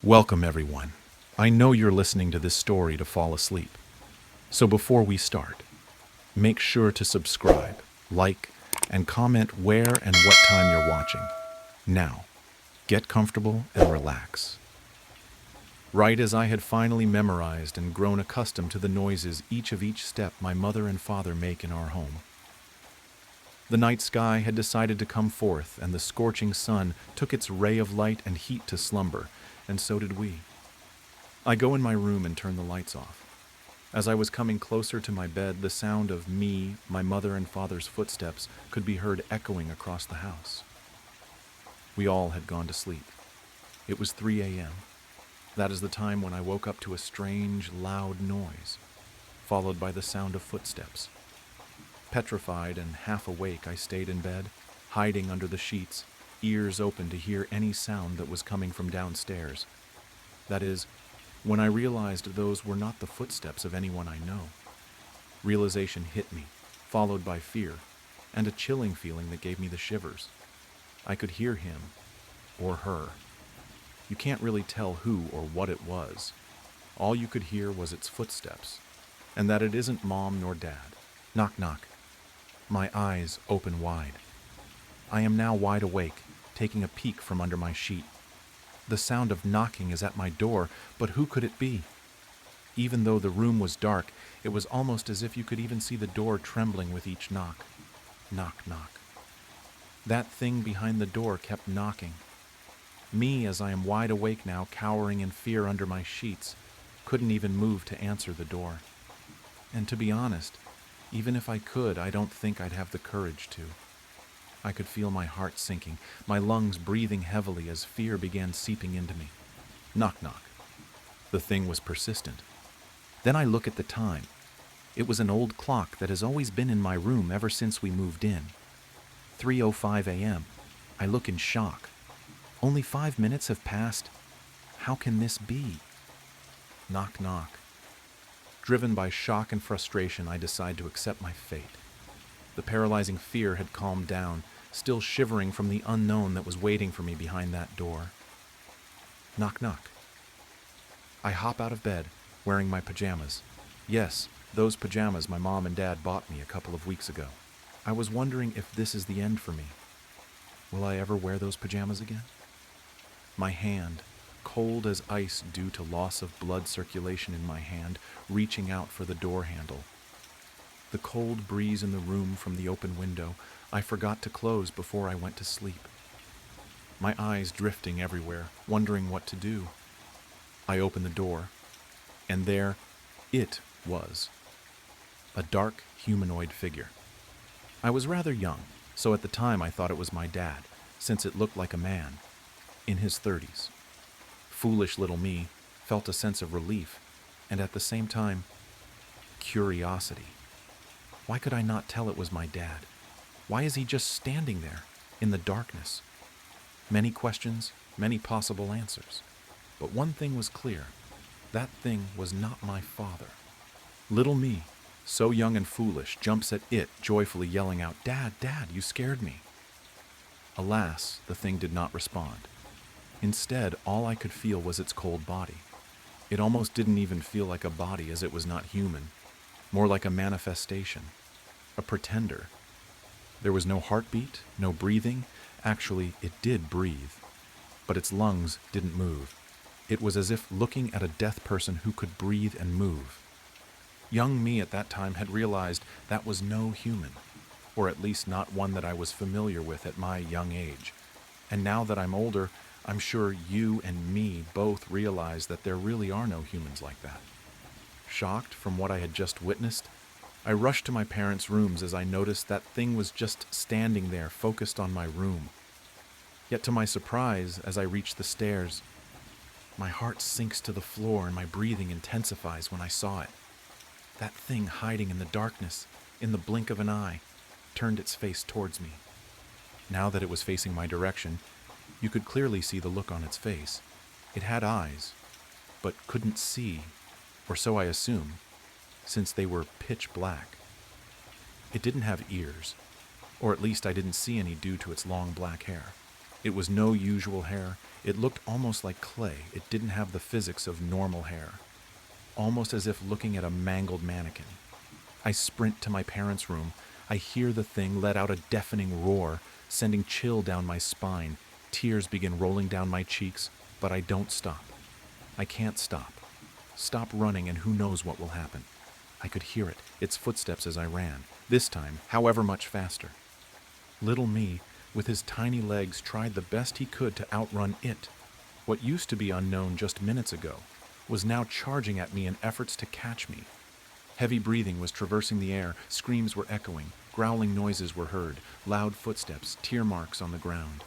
Welcome, everyone. I know you're listening to this story to fall asleep. So before we start, make sure to subscribe, like, and comment where and what time you're watching. Now, get comfortable and relax. Right as I had finally memorized and grown accustomed to the noises each step my mother and father make in our home, the night sky had decided to come forth, and the scorching sun took its ray of light and heat to slumber, and so did we. I go in my room and turn the lights off. As I was coming closer to my bed, the sound of me, my mother, and father's footsteps could be heard echoing across the house. We all had gone to sleep. It was 3 a.m. That is the time when I woke up to a strange, loud noise, followed by the sound of footsteps. Petrified and half awake, I stayed in bed, hiding under the sheets, ears open to hear any sound that was coming from downstairs. That is, when I realized those were not the footsteps of anyone I know. Realization hit me, followed by fear, and a chilling feeling that gave me the shivers. I could hear him, or her. You can't really tell who or what it was. All you could hear was its footsteps, and that it isn't Mom nor Dad. Knock, knock. My eyes open wide. I am now wide awake, taking a peek from under my sheet. The sound of knocking is at my door, but who could it be? Even though the room was dark, it was almost as if you could even see the door trembling with each knock. Knock, knock. That thing behind the door kept knocking. Me, as I am wide awake now, cowering in fear under my sheets, couldn't even move to answer the door. And to be honest, even if I could, I don't think I'd have the courage to. I could feel my heart sinking, my lungs breathing heavily as fear began seeping into me. Knock, knock. The thing was persistent. Then I look at the time. It was an old clock that has always been in my room ever since we moved in. 3:05 a.m. I look in shock. Only 5 minutes have passed. How can this be? Knock, knock. Driven by shock and frustration, I decide to accept my fate. The paralyzing fear had calmed down, still shivering from the unknown that was waiting for me behind that door. Knock, knock. I hop out of bed, wearing my pajamas. Yes, those pajamas my mom and dad bought me a couple of weeks ago. I was wondering if this is the end for me. Will I ever wear those pajamas again? My hand, cold as ice due to loss of blood circulation in my hand, reaching out for the door handle. The cold breeze in the room from the open window I forgot to close before I went to sleep. My eyes drifting everywhere, wondering what to do. I opened the door, and there it was. A dark, humanoid figure. I was rather young, so at the time I thought it was my dad, since it looked like a man, in his 30s. Foolish little me felt a sense of relief, and at the same time, curiosity. Why could I not tell it was my dad? Why is he just standing there, in the darkness? Many questions, many possible answers. But one thing was clear. That thing was not my father. Little me, so young and foolish, jumps at it, joyfully yelling out, "Dad, Dad, you scared me." Alas, the thing did not respond. Instead, all I could feel was its cold body. It almost didn't even feel like a body, as it was not human, more like a manifestation, a pretender. There was no heartbeat, no breathing. Actually, it did breathe, but its lungs didn't move. It was as if looking at a death person who could breathe and move. Young me at that time had realized that was no human, or at least not one that I was familiar with at my young age. And now that I'm older, I'm sure you and me both realize that there really are no humans like that. Shocked from what I had just witnessed, I rushed to my parents' rooms as I noticed that thing was just standing there, focused on my room. Yet to my surprise, as I reached the stairs, my heart sinks to the floor and my breathing intensifies when I saw it. That thing hiding in the darkness, in the blink of an eye, turned its face towards me. Now that it was facing my direction, you could clearly see the look on its face. It had eyes, but couldn't see, or so I assume, since they were pitch black. It didn't have ears, or at least I didn't see any due to its long black hair. It was no usual hair. It looked almost like clay. It didn't have the physics of normal hair, almost as if looking at a mangled mannequin. I sprint to my parents' room. I hear the thing let out a deafening roar, sending chill down my spine. Tears begin rolling down my cheeks, but I don't stop. I can't stop. Stop running and who knows what will happen. I could hear it, its footsteps as I ran, this time, however much faster. Little me, with his tiny legs, tried the best he could to outrun it. What used to be unknown just minutes ago was now charging at me in efforts to catch me. Heavy breathing was traversing the air, screams were echoing, growling noises were heard, loud footsteps, tear marks on the ground.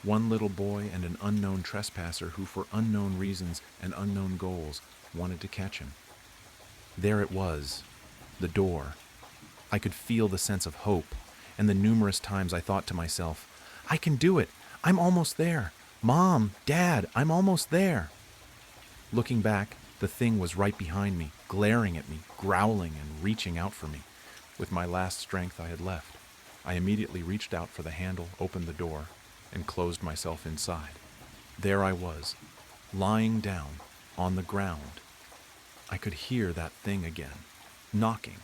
One little boy and an unknown trespasser who, for unknown reasons and unknown goals, wanted to catch him. There it was, the door. I could feel the sense of hope, and the numerous times I thought to myself, I can do it! I'm almost there! Mom! Dad! I'm almost there! Looking back, the thing was right behind me, glaring at me, growling and reaching out for me. With my last strength I had left, I immediately reached out for the handle, opened the door, and closed myself inside. There I was, lying down, on the ground. I could hear that thing again, knocking.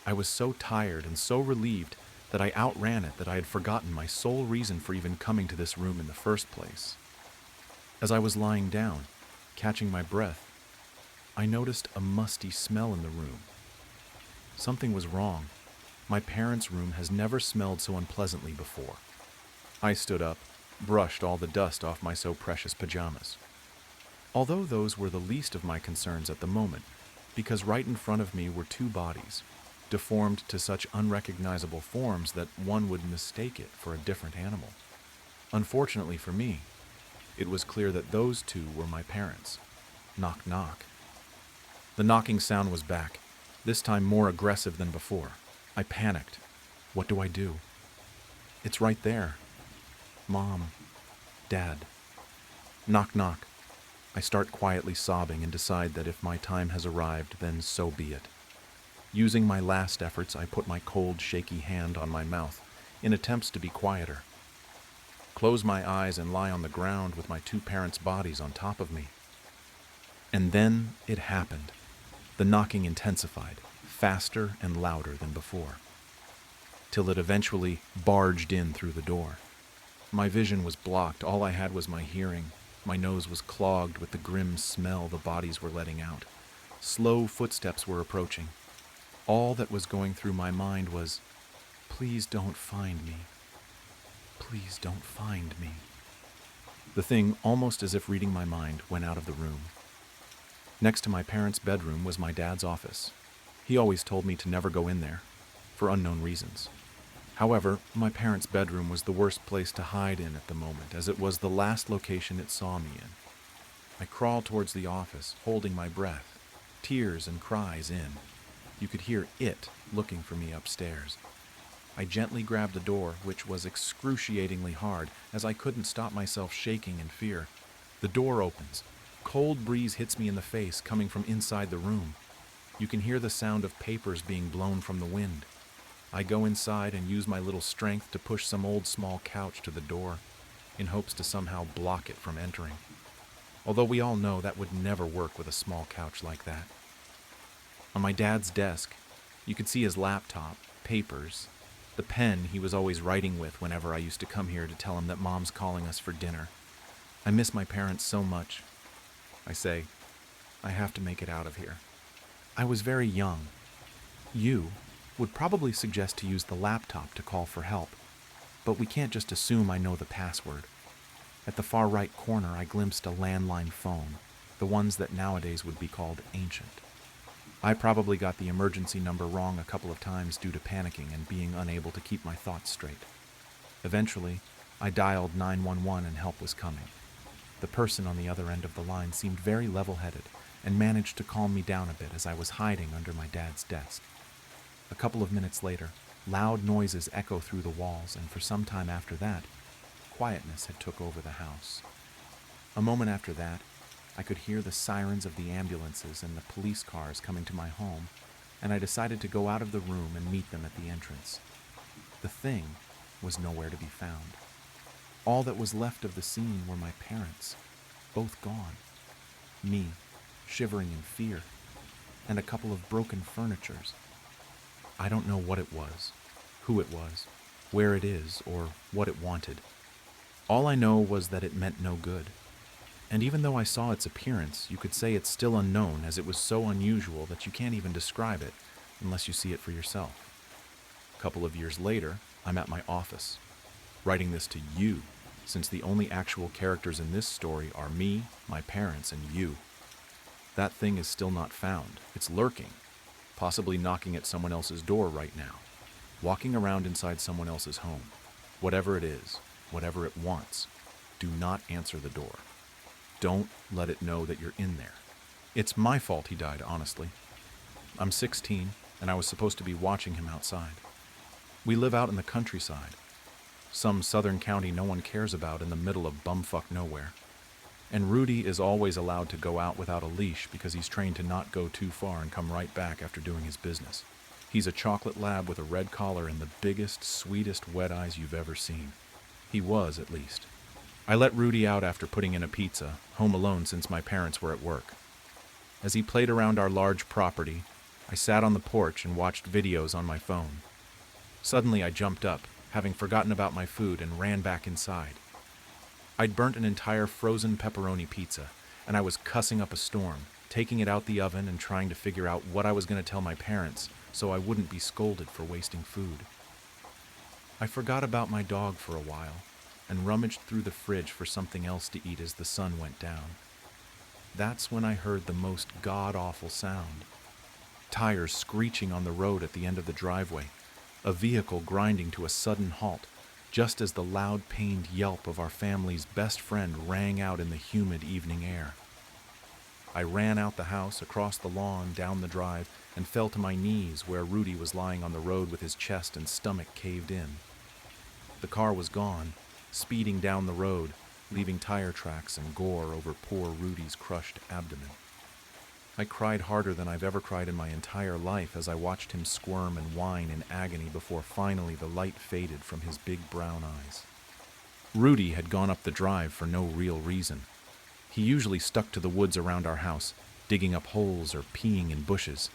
I was so tired and so relieved that I outran it that I had forgotten my sole reason for even coming to this room in the first place. As I was lying down, catching my breath, I noticed a musty smell in the room. Something was wrong. My parents' room has never smelled so unpleasantly before. I stood up, brushed all the dust off my so precious pajamas. Although those were the least of my concerns at the moment, because right in front of me were two bodies, deformed to such unrecognizable forms that one would mistake it for a different animal. Unfortunately for me, it was clear that those two were my parents. Knock, knock. The knocking sound was back, this time more aggressive than before. I panicked. What do I do? It's right there. Mom. Dad. Knock, knock. I start quietly sobbing and decide that if my time has arrived, then so be it. Using my last efforts, I put my cold, shaky hand on my mouth in attempts to be quieter. Close my eyes and lie on the ground with my two parents' bodies on top of me. And then it happened. The knocking intensified, faster and louder than before, till it eventually barged in through the door. My vision was blocked. All I had was my hearing. My nose was clogged with the grim smell the bodies were letting out. Slow footsteps were approaching. All that was going through my mind was, please don't find me. Please don't find me. The thing, almost as if reading my mind, went out of the room. Next to my parents' bedroom was my dad's office. He always told me to never go in there, for unknown reasons. However, my parents' bedroom was the worst place to hide in at the moment, as it was the last location it saw me in. I crawled towards the office, holding my breath, tears and cries in. You could hear it looking for me upstairs. I gently grabbed the door, which was excruciatingly hard, as I couldn't stop myself shaking in fear. The door opens. Cold breeze hits me in the face, coming from inside the room. You can hear the sound of papers being blown from the wind. I go inside and use my little strength to push some old small couch to the door, in hopes to somehow block it from entering. Although we all know that would never work with a small couch like that. On my dad's desk, you could see his laptop, papers, the pen he was always writing with whenever I used to come here to tell him that Mom's calling us for dinner. I miss my parents so much. I say, I have to make it out of here. I was very young. You would probably suggest to use the laptop to call for help, but we can't just assume I know the password. At the far right corner, I glimpsed a landline phone, the ones that nowadays would be called ancient. I probably got the emergency number wrong a couple of times due to panicking and being unable to keep my thoughts straight. Eventually, I dialed 911 and help was coming. The person on the other end of the line seemed very level-headed and managed to calm me down a bit as I was hiding under my dad's desk. A couple of minutes later, loud noises echo through the walls, and for some time after that, quietness had took over the house. A moment after that, I could hear the sirens of the ambulances and the police cars coming to my home, and I decided to go out of the room and meet them at the entrance. The thing was nowhere to be found. All that was left of the scene were my parents, both gone. Me, shivering in fear, and a couple of broken furnitures. I don't know what it was, who it was, where it is, or what it wanted. All I know was that it meant no good. And even though I saw its appearance, you could say it's still unknown, as it was so unusual that you can't even describe it unless you see it for yourself. A couple of years later, I'm at my office, writing this to you, since the only actual characters in this story are me, my parents, and you. That thing is still not found. It's lurking, possibly knocking at someone else's door right now, walking around inside someone else's home. Whatever it is, whatever it wants, do not answer the door. Don't let it know that you're in there. It's my fault he died, honestly. I'm 16, and I was supposed to be watching him outside. We live out in the countryside, some southern county no one cares about in the middle of bumfuck nowhere. And Rudy is always allowed to go out without a leash because he's trained to not go too far and come right back after doing his business. He's a chocolate lab with a red collar and the biggest, sweetest wet eyes you've ever seen. He was, at least. I let Rudy out after putting in a pizza, home alone since my parents were at work. As he played around our large property, I sat on the porch and watched videos on my phone. Suddenly I jumped up, having forgotten about my food, and ran back inside. I'd burnt an entire frozen pepperoni pizza, and I was cussing up a storm, taking it out the oven and trying to figure out what I was going to tell my parents so I wouldn't be scolded for wasting food. I forgot about my dog for a while, and rummaged through the fridge for something else to eat as the sun went down. That's when I heard the most god-awful sound. Tires screeching on the road at the end of the driveway, a vehicle grinding to a sudden halt, just as the loud, pained yelp of our family's best friend rang out in the humid evening air. I ran out the house, across the lawn, down the drive, and fell to my knees where Rudy was lying on the road with his chest and stomach caved in. The car was gone, speeding down the road, leaving tire tracks and gore over poor Rudy's crushed abdomen. I cried harder than I've ever cried in my entire life as I watched him squirm and whine in agony before finally the light faded from his big brown eyes. Rudy had gone up the drive for no real reason. He usually stuck to the woods around our house, digging up holes or peeing in bushes.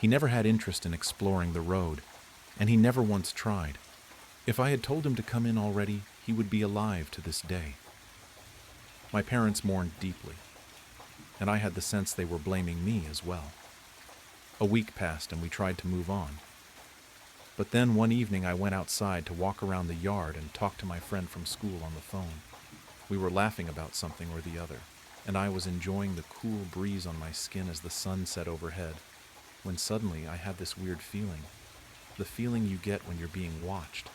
He never had interest in exploring the road, and he never once tried. If I had told him to come in already, he would be alive to this day. My parents mourned deeply, and I had the sense they were blaming me as well. A week passed and we tried to move on. But then one evening I went outside to walk around the yard and talk to my friend from school on the phone. We were laughing about something or the other, and I was enjoying the cool breeze on my skin as the sun set overhead, when suddenly I had this weird feeling, the feeling you get when you're being watched.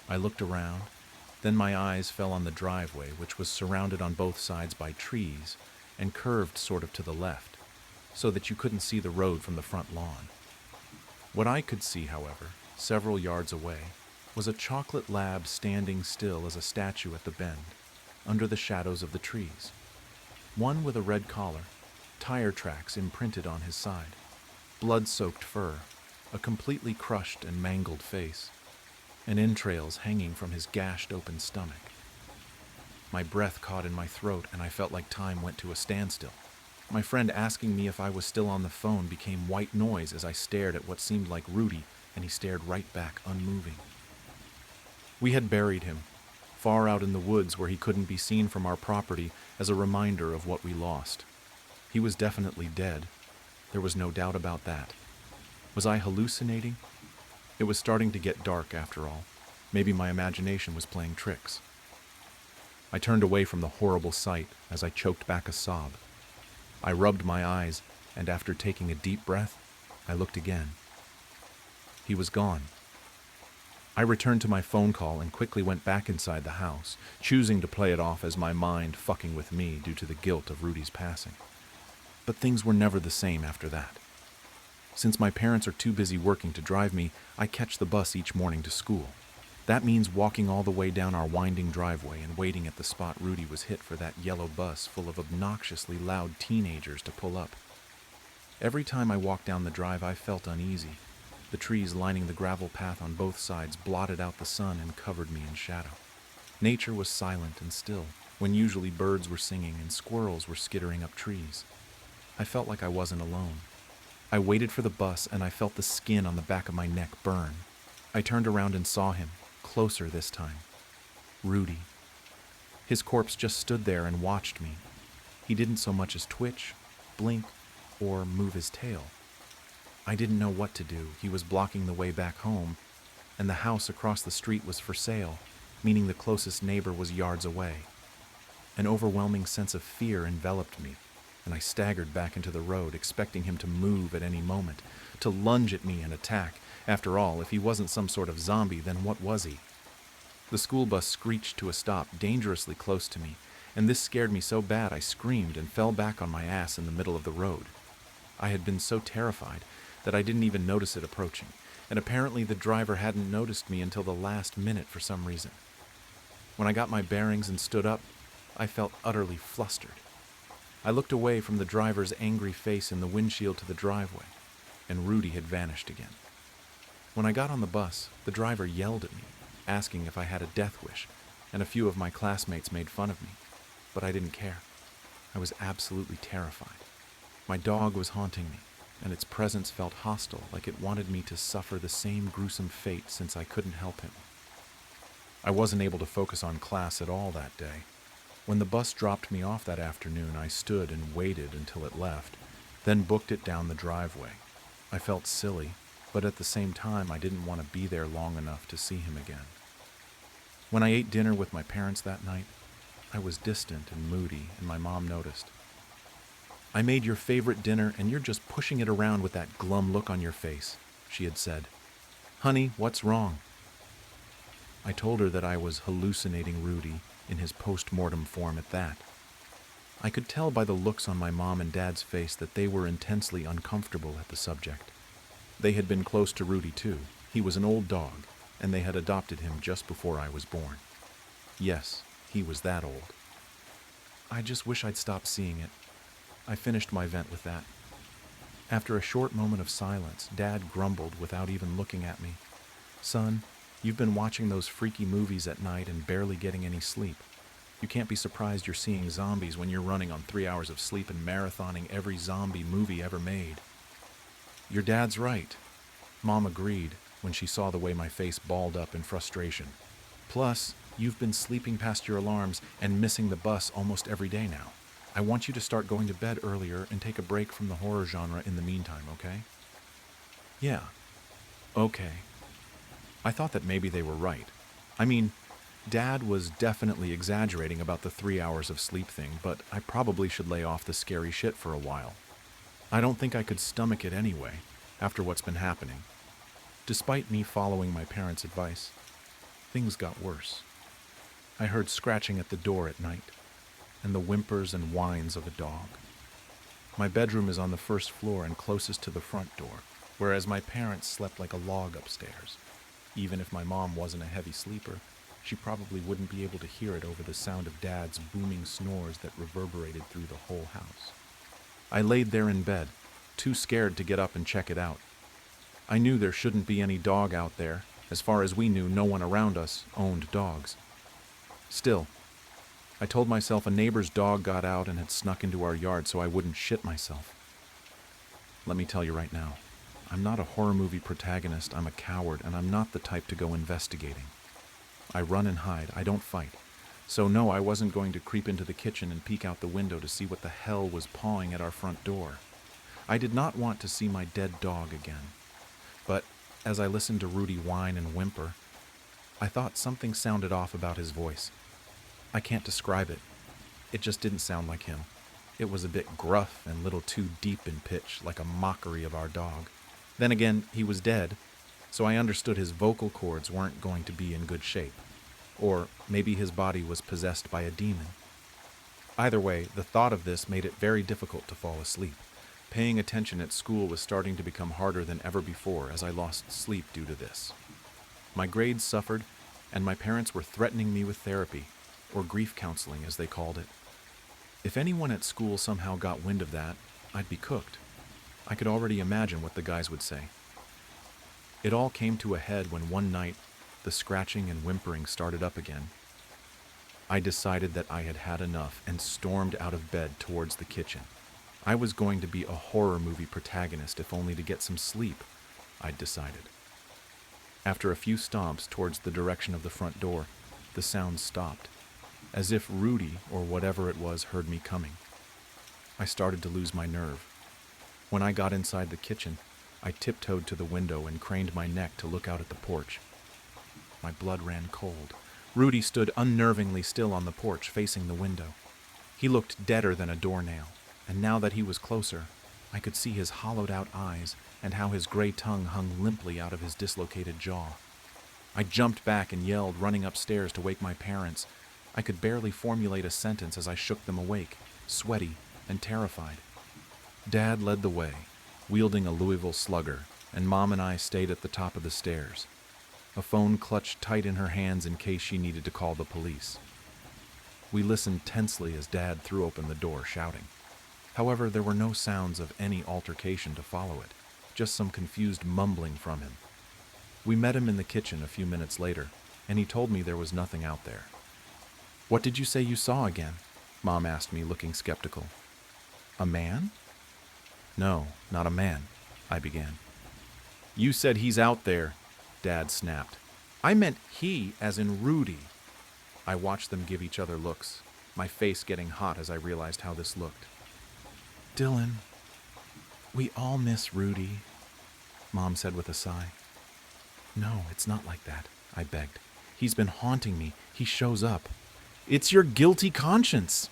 I looked around, then my eyes fell on the driveway, which was surrounded on both sides by trees and curved sort of to the left, so that you couldn't see the road from the front lawn. What I could see, however, several yards away, was a chocolate lab standing still as a statue at the bend, under the shadows of the trees. One with a red collar, tire tracks imprinted on his side, blood-soaked fur, a completely crushed and mangled face, and entrails hanging from his gashed open stomach. My breath caught in my throat and I felt like time went to a standstill. My friend asking me if I was still on the phone became white noise as I stared at what seemed like Rudy, and he stared right back, unmoving. We had buried him, far out in the woods where he couldn't be seen from our property, as a reminder of what we lost. He was definitely dead. There was no doubt about that. Was I hallucinating? It was starting to get dark after all. Maybe my imagination was playing tricks. I turned away from the horrible sight as I choked back a sob. I rubbed my eyes, and after taking a deep breath, I looked again. He was gone. I returned to my phone call and quickly went back inside the house, choosing to play it off as my mind fucking with me due to the guilt of Rudy's passing. But things were never the same after that. Since my parents are too busy working to drive me, I catch the bus each morning to school. That means walking all the way down our winding driveway and waiting at the spot Rudy was hit for that yellow bus full of obnoxiously loud teenagers to pull up. Every time I walked down the drive, I felt uneasy. The trees lining the gravel path on both sides blotted out the sun and covered me in shadow. Nature was silent and still, when usually birds were singing and squirrels were skittering up trees. I felt like I wasn't alone. I waited for the bus and I felt the skin on the back of my neck burn. I turned around and saw him, closer this time. Rudy. His corpse just stood there and watched me. He didn't so much as twitch, blink, or move his tail. I didn't know what to do. He was blocking the way back home, and the house across the street was for sale, meaning the closest neighbor was yards away. An overwhelming sense of fear enveloped me, and I staggered back into the road, expecting him to move at any moment, to lunge at me and attack. After all, if he wasn't some sort of zombie, then what was he? The school bus screeched to a stop dangerously close to me, and this scared me so bad I screamed and fell back on my ass in the middle of the road. I had been so terrified that I didn't even notice it approaching, and apparently the driver hadn't noticed me until the last minute for some reason. When I got my bearings and stood up, I felt utterly flustered. I looked away from the driver's angry face in the windshield to the driveway, and Rudy had vanished again. When I got on the bus, the driver yelled at me, asking if I had a death wish, and a few of my classmates made fun of me, but I didn't care. I was absolutely terrified. My dog was haunting me, and its presence felt hostile, like it wanted me to suffer the same gruesome fate since I couldn't help him. I wasn't able to focus on class at all that day. When the bus dropped me off that afternoon, I stood and waited until it left, then booked it down the driveway. I felt silly, but at the same time I didn't want to be there long enough to see him again. When I ate dinner with my parents that night, I was distant and moody, and my mom noticed. "I made your favorite dinner and you're just pushing it around with that glum look on your face," she had said. "Honey, what's wrong?" I told her that I was hallucinating Rudy in his post-mortem form at that. I could tell by the looks on my mom and dad's face that they were intensely uncomfortable at the subject. They had been close to Rudy too. He was an old dog, and they had adopted him just before I was born. Yes, he was that old. I just wish I'd stopped seeing it. I finished my vent with that. After a short moment of silence, Dad grumbled without even looking at me. "Son, you've been watching those freaky movies at night and barely getting any sleep. You can't be surprised you're seeing zombies when you're running on 3 hours of sleep and marathoning every zombie movie ever made." "Your dad's right," Mom agreed when she saw the way my face balled up in frustration. "Plus, you've been sleeping past your alarms and missing the bus almost every day now. I want you to start going to bed earlier and take a break from the horror genre in the meantime, okay?" "Yeah, okay." I thought that maybe they were right. I mean, Dad was definitely exaggerating about the 3 hours of sleep thing, but I probably should lay off the scary shit for a while. I don't think I could stomach it anyway, after what's been happening. Despite me following my parents' advice, things got worse. I heard scratching at the door at night, and the whimpers and whines of a dog. My bedroom is on the first floor and closest to the front door, whereas my parents slept like a log upstairs. Even if my mom wasn't a heavy sleeper, she probably wouldn't be able to hear it over the sound of Dad's booming snores that reverberated through the whole house. I laid there in bed, too scared to get up and check it out. I knew there shouldn't be any dog out there. As far as we knew, no one around us owned dogs. Still, I told myself a neighbor's dog got out and had snuck into our yard so I wouldn't shit myself. Let me tell you right now, I'm not a horror movie protagonist, I'm a coward, and I'm not the type to go investigating. I run and hide, I don't fight. So no, I wasn't going to creep into the kitchen and peek out the window to see what the hell was pawing at our front door. I did not want to see my dead dog again. But as I listened to Rudy whine and whimper, I thought something sounded off about his voice. I can't describe it. It just didn't sound like him. It was a bit gruff and a little too deep in pitch, like a mockery of our dog. Then again, he was dead, so I understood his vocal cords weren't going to be in good shape. Or maybe his body was possessed by a demon. Either way, the thought of this made it very difficult to fall asleep. Paying attention at school was starting to become harder than ever before as I lost sleep due to this. My grades suffered, and my parents were threatening me with therapy, or grief counseling as they called it. If anyone at school somehow got wind of that, I'd be cooked. I could already imagine what the guys would say. It all came to a head when one night, the scratching and whimpering started up again. I decided that I had had enough and stormed out of bed towards the kitchen. I was going to be a horror movie protagonist if only to get some sleep, I'd decided. After a few stomps towards the direction of the front door, the sound stopped, as if Rudy, or whatever it was, heard me coming. I started to lose my nerve. When I got inside the kitchen, I tiptoed to the window and craned my neck to look out at the porch. My blood ran cold. Rudy stood unnervingly still on the porch, facing the window. He looked deader than a doornail, and now that he was closer, I could see his hollowed-out eyes and how his gray tongue hung limply out of his dislocated jaw. I jumped back and yelled, running upstairs to wake my parents. I could barely formulate a sentence as I shook them awake, sweaty and terrified. Dad led the way, wielding a Louisville slugger, and Mom and I stayed at the top of the stairs. A phone clutched tight in her hands in case she needed to call the police. We listened tensely as Dad threw open the door, shouting. However, there were no sounds of any altercation to follow it, just some confused mumbling from him. We met him in the kitchen a few minutes later, and he told me there was nothing out there. "What did you say you saw again?" Mom asked me, looking skeptical. "A man?" "No, not a man," I began. "You said he's out there," Dad snapped. "I meant he, as in Rudy." I watched them give each other looks, my face getting hot as I realized how this looked. "Dylan, we all miss Rudy," Mom said with a sigh. "No, it's not like that," I begged. "He's been haunting me. He shows up." "It's your guilty conscience."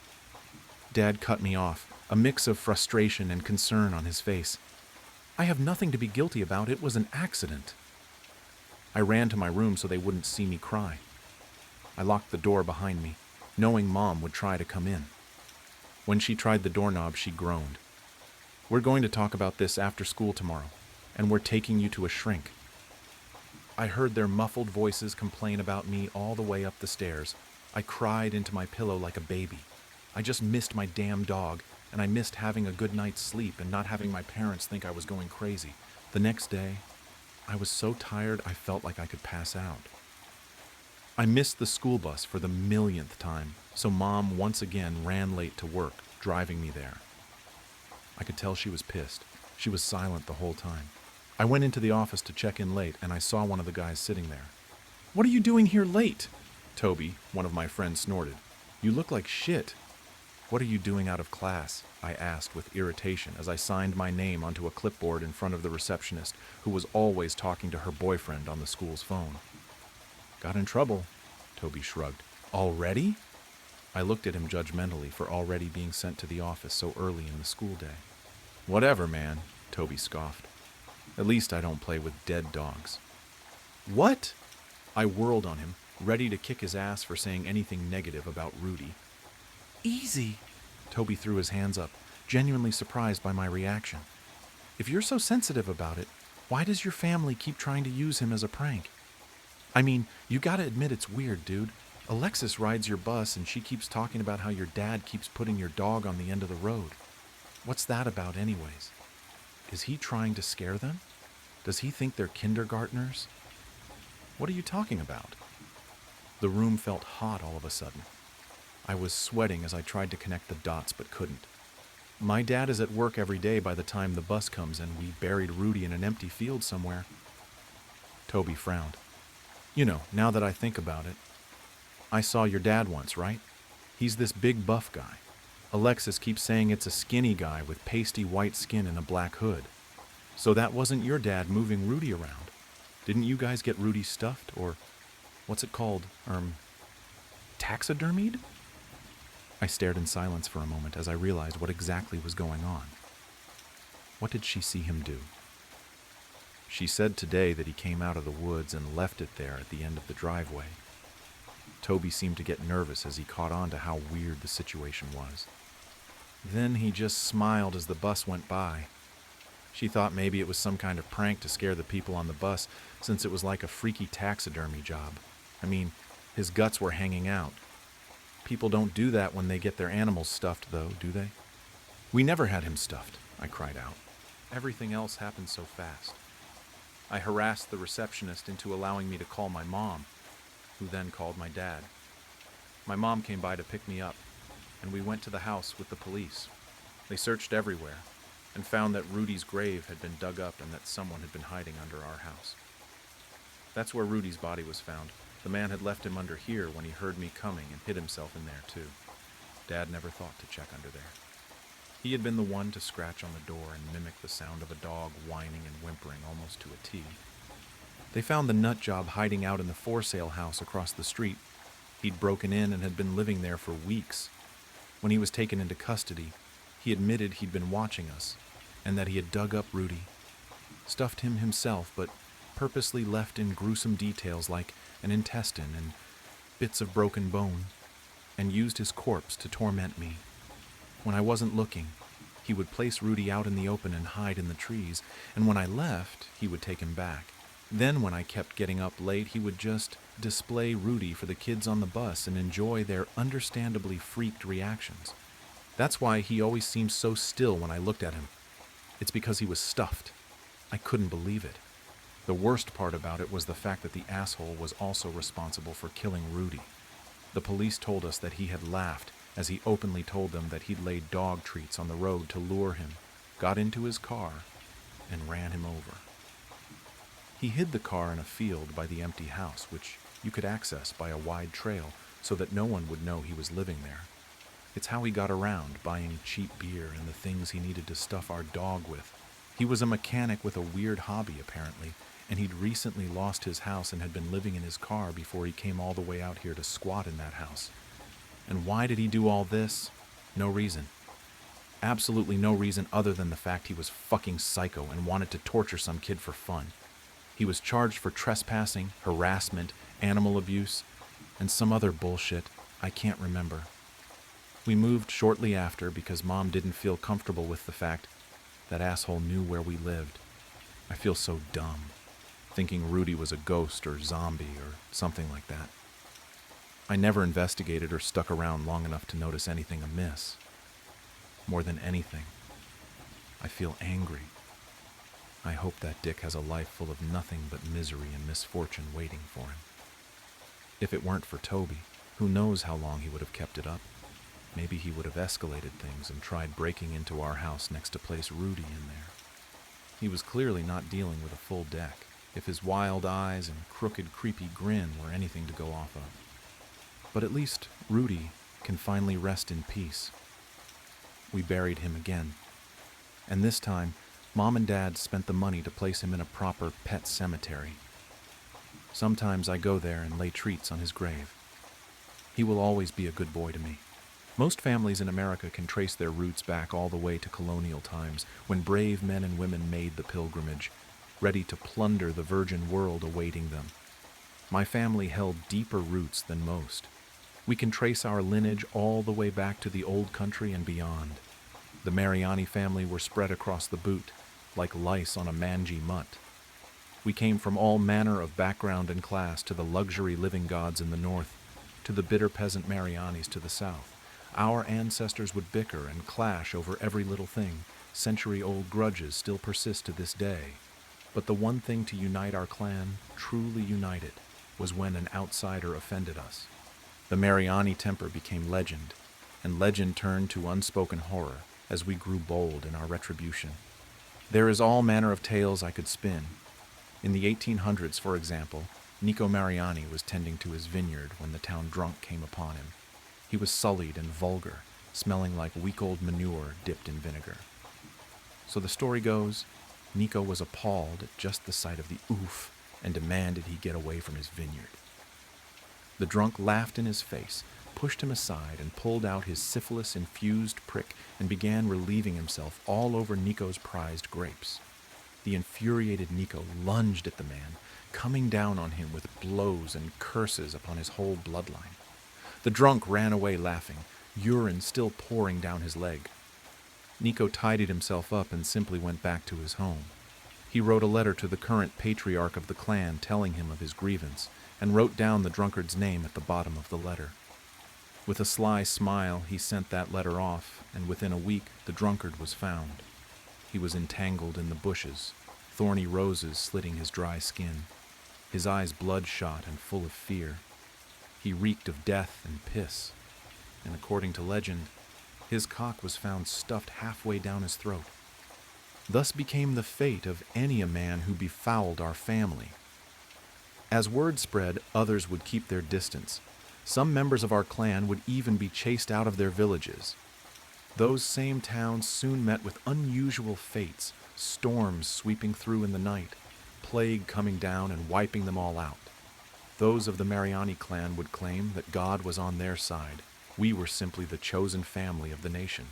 Dad cut me off, a mix of frustration and concern on his face. "I have nothing to be guilty about. It was an accident." I ran to my room so they wouldn't see me cry. I locked the door behind me, knowing Mom would try to come in. When she tried the doorknob, she groaned. "We're going to talk about this after school tomorrow, and we're taking you to a shrink." I heard their muffled voices complain about me all the way up the stairs. I cried into my pillow like a baby. I just missed my damn dog, and I missed having a good night's sleep and not having my parents think I was going crazy. The next day, I was so tired I felt like I could pass out. I missed the school bus for the millionth time, so Mom once again ran late to work, driving me there. I could tell she was pissed. She was silent the whole time. I went into the office to check in late, and I saw one of the guys sitting there. "What are you doing here late?" Toby, one of my friends, snorted. "You look like shit." "What are you doing out of class?" I asked with irritation as I signed my name onto a clipboard in front of the receptionist, who was always talking to her boyfriend on the school's phone. "Got in trouble," Toby shrugged. "Already?" I looked at him judgmentally for already being sent to the office so early in the school day. "Whatever, man," Toby scoffed. "At least I don't play with dead dogs." "What?" I whirled on him, ready to kick his ass for saying anything negative about Rudy. "Easy." Toby threw his hands up, genuinely surprised by my reaction. "If you're so sensitive about it, why does your family keep trying to use him as a prank? I mean, you gotta admit it's weird, dude. Alexis rides your bus and she keeps talking about how your dad keeps putting your dog on the end of the road. What's that about anyways? Is he trying to scare them? Does he think they're kindergartners? What are you talking about?" The room felt hot all of a sudden. I was sweating as I tried to connect the dots but couldn't. "My dad is at work every day by the time the bus comes, and we buried Rudy in an empty field somewhere." Toby frowned. "You know, now that I think about it, I saw your dad once, right? He's this big buff guy. Alexis keeps saying it's a skinny guy with pasty white skin and a black hood. So that wasn't your dad moving Rudy around. Didn't you guys get Rudy stuffed, or what's it called, taxidermied?" I stared in silence for a moment as I realized what exactly was going on. What did she see him do? She said today that he came out of the woods and left it there at the end of the driveway. Toby seemed to get nervous as he caught on to how weird the situation was. Then he just smiled as the bus went by. She thought maybe it was some kind of prank to scare the people on the bus, since it was like a freaky taxidermy job. I mean, his guts were hanging out. People don't do that when they get their animals stuffed, though, do they? "We never had him stuffed," I cried out. Everything else happened so fast. I harassed the receptionist into allowing me to call my mom, who then called my dad. My mom came by to pick me up, and we went to the house with the police. They searched everywhere and found that Rudy's grave had been dug up and that someone had been hiding under our house. That's where Rudy's body was found. The man had left him under here when he heard me coming and hid himself in there too. Dad never thought to check under there. He had been the one to scratch on the door and mimic the sound of a dog whining and whimpering almost to a T. They found the nut job hiding out in the for sale house across the street. He'd broken in and had been living there for weeks. When he was taken into custody, he admitted he'd been watching us and that he had dug up Rudy, stuffed him himself, but purposely left in gruesome details like an intestine and bits of broken bone, and used his corpse to torment me. When I wasn't looking, he would place Rudy out in the open and hide in the trees, and when I left, he would take him back. Then when I kept getting up late, he would just display Rudy for the kids on the bus and enjoy their understandably freaked reactions. That's why he always seemed so still when I looked at him. It's because he was stuffed. I couldn't believe it. The worst part about it was the fact that the asshole was also responsible for killing Rudy. The police told us that he had laughed as he openly told them that he'd laid dog treats on the road to lure him, got into his car, and ran him over. He hid the car in a field by the empty house, which you could access by a wide trail so that no one would know he was living there. It's how he got around, buying cheap beer and the things he needed to stuff our dog with. He was a mechanic with a weird hobby, apparently, and he'd recently lost his house and had been living in his car before he came all the way out here to squat in that house. And why did he do all this? No reason. Absolutely no reason other than the fact he was fucking psycho and wanted to torture some kid for fun. He was charged for trespassing, harassment, animal abuse, and some other bullshit I can't remember. We moved shortly after because Mom didn't feel comfortable with the fact that asshole knew where we lived. I feel so dumb, thinking Rudy was a ghost or zombie or something like that. I never investigated or stuck around long enough to notice anything amiss. More than anything, I feel angry. I hope that dick has a life full of nothing but misery and misfortune waiting for him. If it weren't for Toby, who knows how long he would have kept it up? Maybe he would have escalated things and tried breaking into our house next to place Rudy in there. He was clearly not dealing with a full deck, if his wild eyes and crooked, creepy grin were anything to go off of. But at least Rudy can finally rest in peace. We buried him again, and this time, Mom and Dad spent the money to place him in a proper pet cemetery. Sometimes I go there and lay treats on his grave. He will always be a good boy to me. Most families in America can trace their roots back all the way to colonial times, when brave men and women made the pilgrimage, ready to plunder the virgin world awaiting them. My family held deeper roots than most. We can trace our lineage all the way back to the old country and beyond. The Marani family were spread across the boot, like lice on a mangy mutt. We came from all manner of background and class, to the luxury living gods in the north, to the bitter peasant Marianis to the south. Our ancestors would bicker and clash over every little thing. Century-old grudges still persist to this day. But the one thing to unite our clan, truly united, was when an outsider offended us. The Marani temper became legend, and legend turned to unspoken horror as we grew bold in our retribution. There is all manner of tales I could spin. In the 1800s, for example, Nico Mariani was tending to his vineyard when the town drunk came upon him. He was sullied and vulgar, smelling like week-old manure dipped in vinegar. So the story goes, Nico was appalled at just the sight of the oof and demanded he get away from his vineyard. The drunk laughed in his face, pushed him aside, and pulled out his syphilis-infused prick and began relieving himself all over Nico's prized grapes. The infuriated Nico lunged at the man, coming down on him with blows and curses upon his whole bloodline. The drunk ran away laughing, urine still pouring down his leg. Nico tidied himself up and simply went back to his home. He wrote a letter to the current patriarch of the clan telling him of his grievance, and wrote down the drunkard's name at the bottom of the letter. With a sly smile, he sent that letter off, and within a week the drunkard was found. He was entangled in the bushes, thorny roses slitting his dry skin, his eyes bloodshot and full of fear. He reeked of death and piss, and according to legend, his cock was found stuffed halfway down his throat. Thus became the fate of any a man who befouled our family. As word spread, others would keep their distance. Some members of our clan would even be chased out of their villages. Those same towns soon met with unusual fates, storms sweeping through in the night, plague coming down and wiping them all out. Those of the Marani clan would claim that God was on their side. We were simply the chosen family of the nation.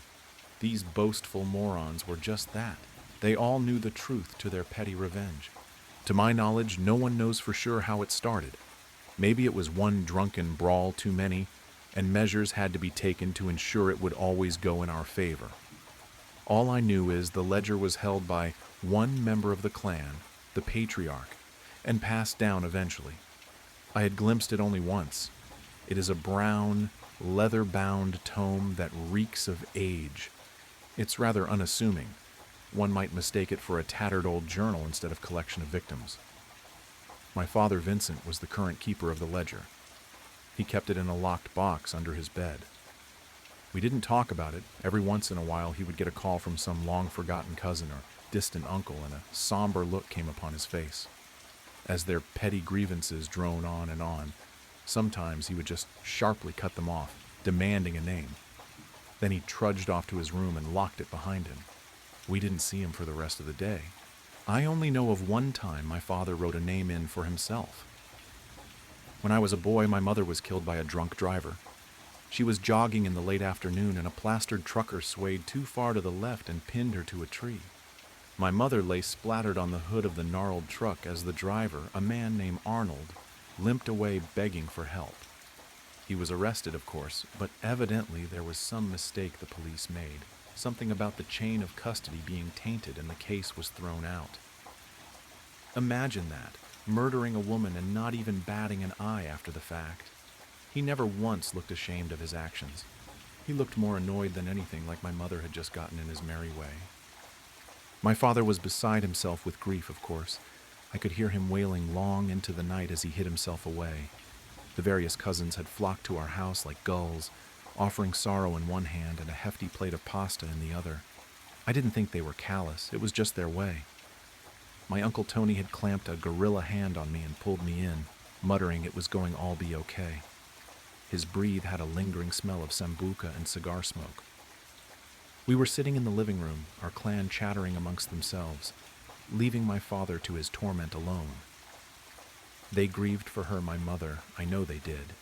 These boastful morons were just that. They all knew the truth to their petty revenge. To my knowledge, no one knows for sure how it started. Maybe it was one drunken brawl too many, and measures had to be taken to ensure it would always go in our favor. All I knew is the ledger was held by one member of the clan, the patriarch, and passed down eventually. I had glimpsed it only once. It is a brown, leather-bound tome that reeks of age. It's rather unassuming. One might mistake it for a tattered old journal instead of collection of victims. My father, Vincent, was the current keeper of the ledger. He kept it in a locked box under his bed. We didn't talk about it. Every once in a while he would get a call from some long-forgotten cousin or distant uncle, and a somber look came upon his face. As their petty grievances drone on and on, sometimes he would just sharply cut them off, demanding a name. Then he trudged off to his room and locked it behind him. We didn't see him for the rest of the day. I only know of one time my father wrote a name in for himself. When I was a boy, my mother was killed by a drunk driver. She was jogging in the late afternoon, and a plastered trucker swayed too far to the left and pinned her to a tree. My mother lay splattered on the hood of the gnarled truck as the driver, a man named Arnold, limped away begging for help. He was arrested, of course, but evidently there was some mistake the police made. Something about the chain of custody being tainted, and the case was thrown out. Imagine that, murdering a woman and not even batting an eye after the fact. He never once looked ashamed of his actions. He looked more annoyed than anything, like my mother had just gotten in his merry way. My father was beside himself with grief, of course. I could hear him wailing long into the night as he hid himself away. The various cousins had flocked to our house like gulls, offering sorrow in one hand and a hefty plate of pasta in the other. I didn't think they were callous, it was just their way. My Uncle Tony had clamped a gorilla hand on me and pulled me in, muttering it was going all be okay. His breath had a lingering smell of sambuca and cigar smoke. We were sitting in the living room, our clan chattering amongst themselves, leaving my father to his torment alone. They grieved for her, my mother, I know they did.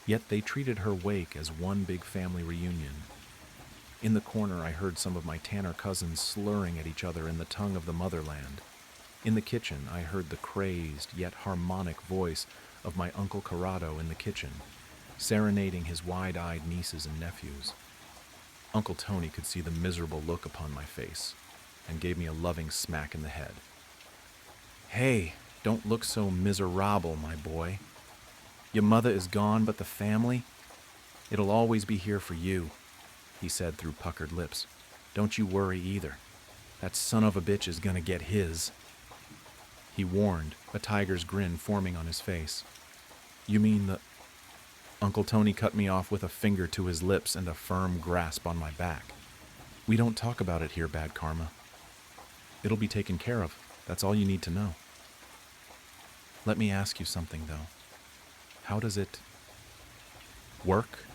Yet they treated her wake as one big family reunion. In the corner, I heard some of my Tanner cousins slurring at each other in the tongue of the motherland. In the kitchen, I heard the crazed yet harmonic voice of my Uncle Corrado in the kitchen, serenading his wide-eyed nieces and nephews. Uncle Tony could see the miserable look upon my face and gave me a loving smack in the head. "Hey, don't look so miserable, my boy. Your mother is gone, but the family? It'll always be here for you," he said through puckered lips. "Don't you worry either. That son of a bitch is gonna get his." He warned, a tiger's grin forming on his face. "You mean the—" Uncle Tony cut me off with a finger to his lips and a firm grasp on my back. "We don't talk about it here, Bad Karma. It'll be taken care of. That's all you need to know. Let me ask you something, though. How does it work?"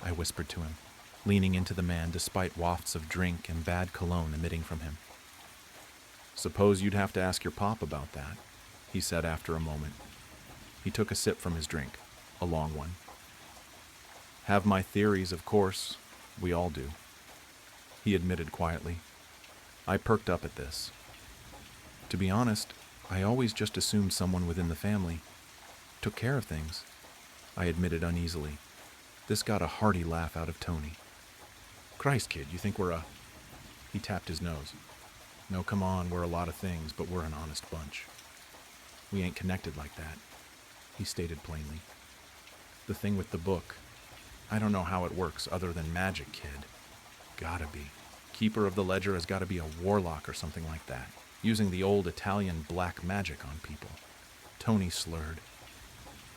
I whispered to him, leaning into the man despite wafts of drink and bad cologne emitting from him. "Suppose you'd have to ask your pop about that," he said after a moment. He took a sip from his drink, a long one. "Have my theories, of course. We all do," he admitted quietly. I perked up at this. To be honest, I always just assumed someone within the family took care of things, I admitted uneasily. This got a hearty laugh out of Tony. "Christ, kid, you think we're a—" He tapped his nose. "No, come on, we're a lot of things, but we're an honest bunch. We ain't connected like that," he stated plainly. "The thing with the book, I don't know how it works other than magic, kid. Gotta be. Keeper of the ledger has gotta be a warlock or something like that, using the old Italian black magic on people." Tony slurred.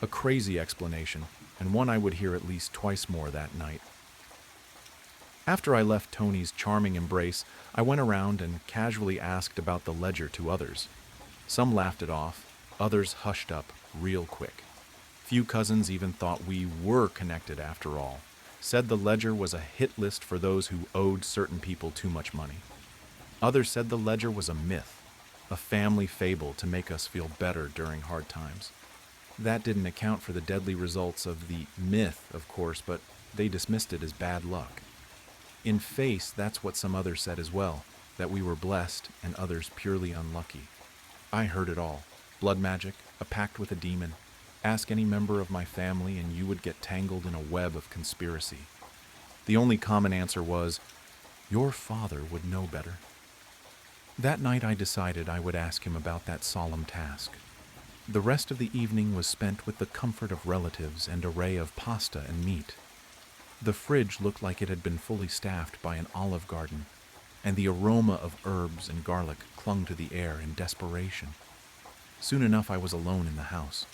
A crazy explanation, and one I would hear at least twice more that night. After I left Tony's charming embrace, I went around and casually asked about the ledger to others. Some laughed it off, others hushed up real quick. Few cousins even thought we were connected after all, said the ledger was a hit list for those who owed certain people too much money. Others said the ledger was a myth, a family fable to make us feel better during hard times. That didn't account for the deadly results of the myth, of course, but they dismissed it as bad luck. In face, that's what some others said as well, that we were blessed and others purely unlucky. I heard it all. Blood magic, a pact with a demon. Ask any member of my family and you would get tangled in a web of conspiracy. The only common answer was, your father would know better. That night I decided I would ask him about that solemn task. The rest of the evening was spent with the comfort of relatives and array of pasta and meat. The fridge looked like it had been fully staffed by an olive garden, and the aroma of herbs and garlic clung to the air in desperation. Soon enough I was alone in the house,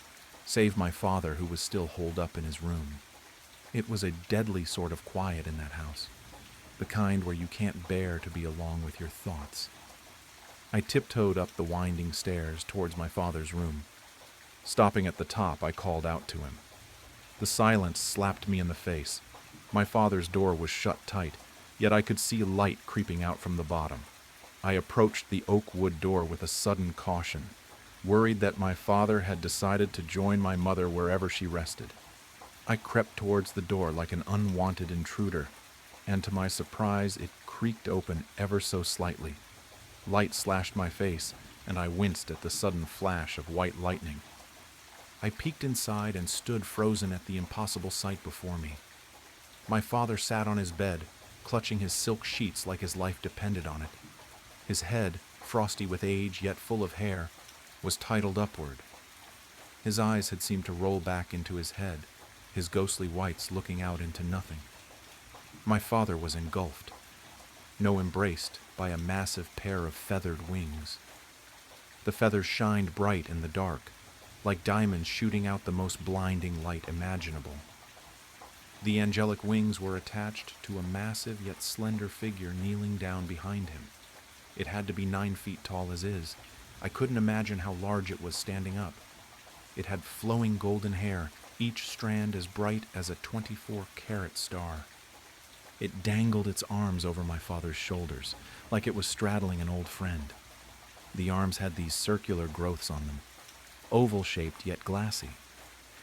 save my father who was still holed up in his room. It was a deadly sort of quiet in that house, the kind where you can't bear to be alone with your thoughts. I tiptoed up the winding stairs towards my father's room. Stopping at the top, I called out to him. The silence slapped me in the face. My father's door was shut tight, yet I could see light creeping out from the bottom. I approached the oak wood door with a sudden caution, worried that my father had decided to join my mother wherever she rested. I crept towards the door like an unwanted intruder, and to my surprise it creaked open ever so slightly. Light slashed my face, and I winced at the sudden flash of white lightning. I peeked inside and stood frozen at the impossible sight before me. My father sat on his bed, clutching his silk sheets like his life depended on it. His head, frosty with age yet full of hair, was titled upward. His eyes had seemed to roll back into his head, his ghostly whites looking out into nothing. My father was engulfed, embraced by a massive pair of feathered wings. The feathers shined bright in the dark, like diamonds shooting out the most blinding light imaginable. The angelic wings were attached to a massive yet slender figure kneeling down behind him. It had to be 9 feet tall as is. I couldn't imagine how large it was standing up. It had flowing golden hair, each strand as bright as a 24-carat star. It dangled its arms over my father's shoulders, like it was straddling an old friend. The arms had these circular growths on them, oval-shaped yet glassy.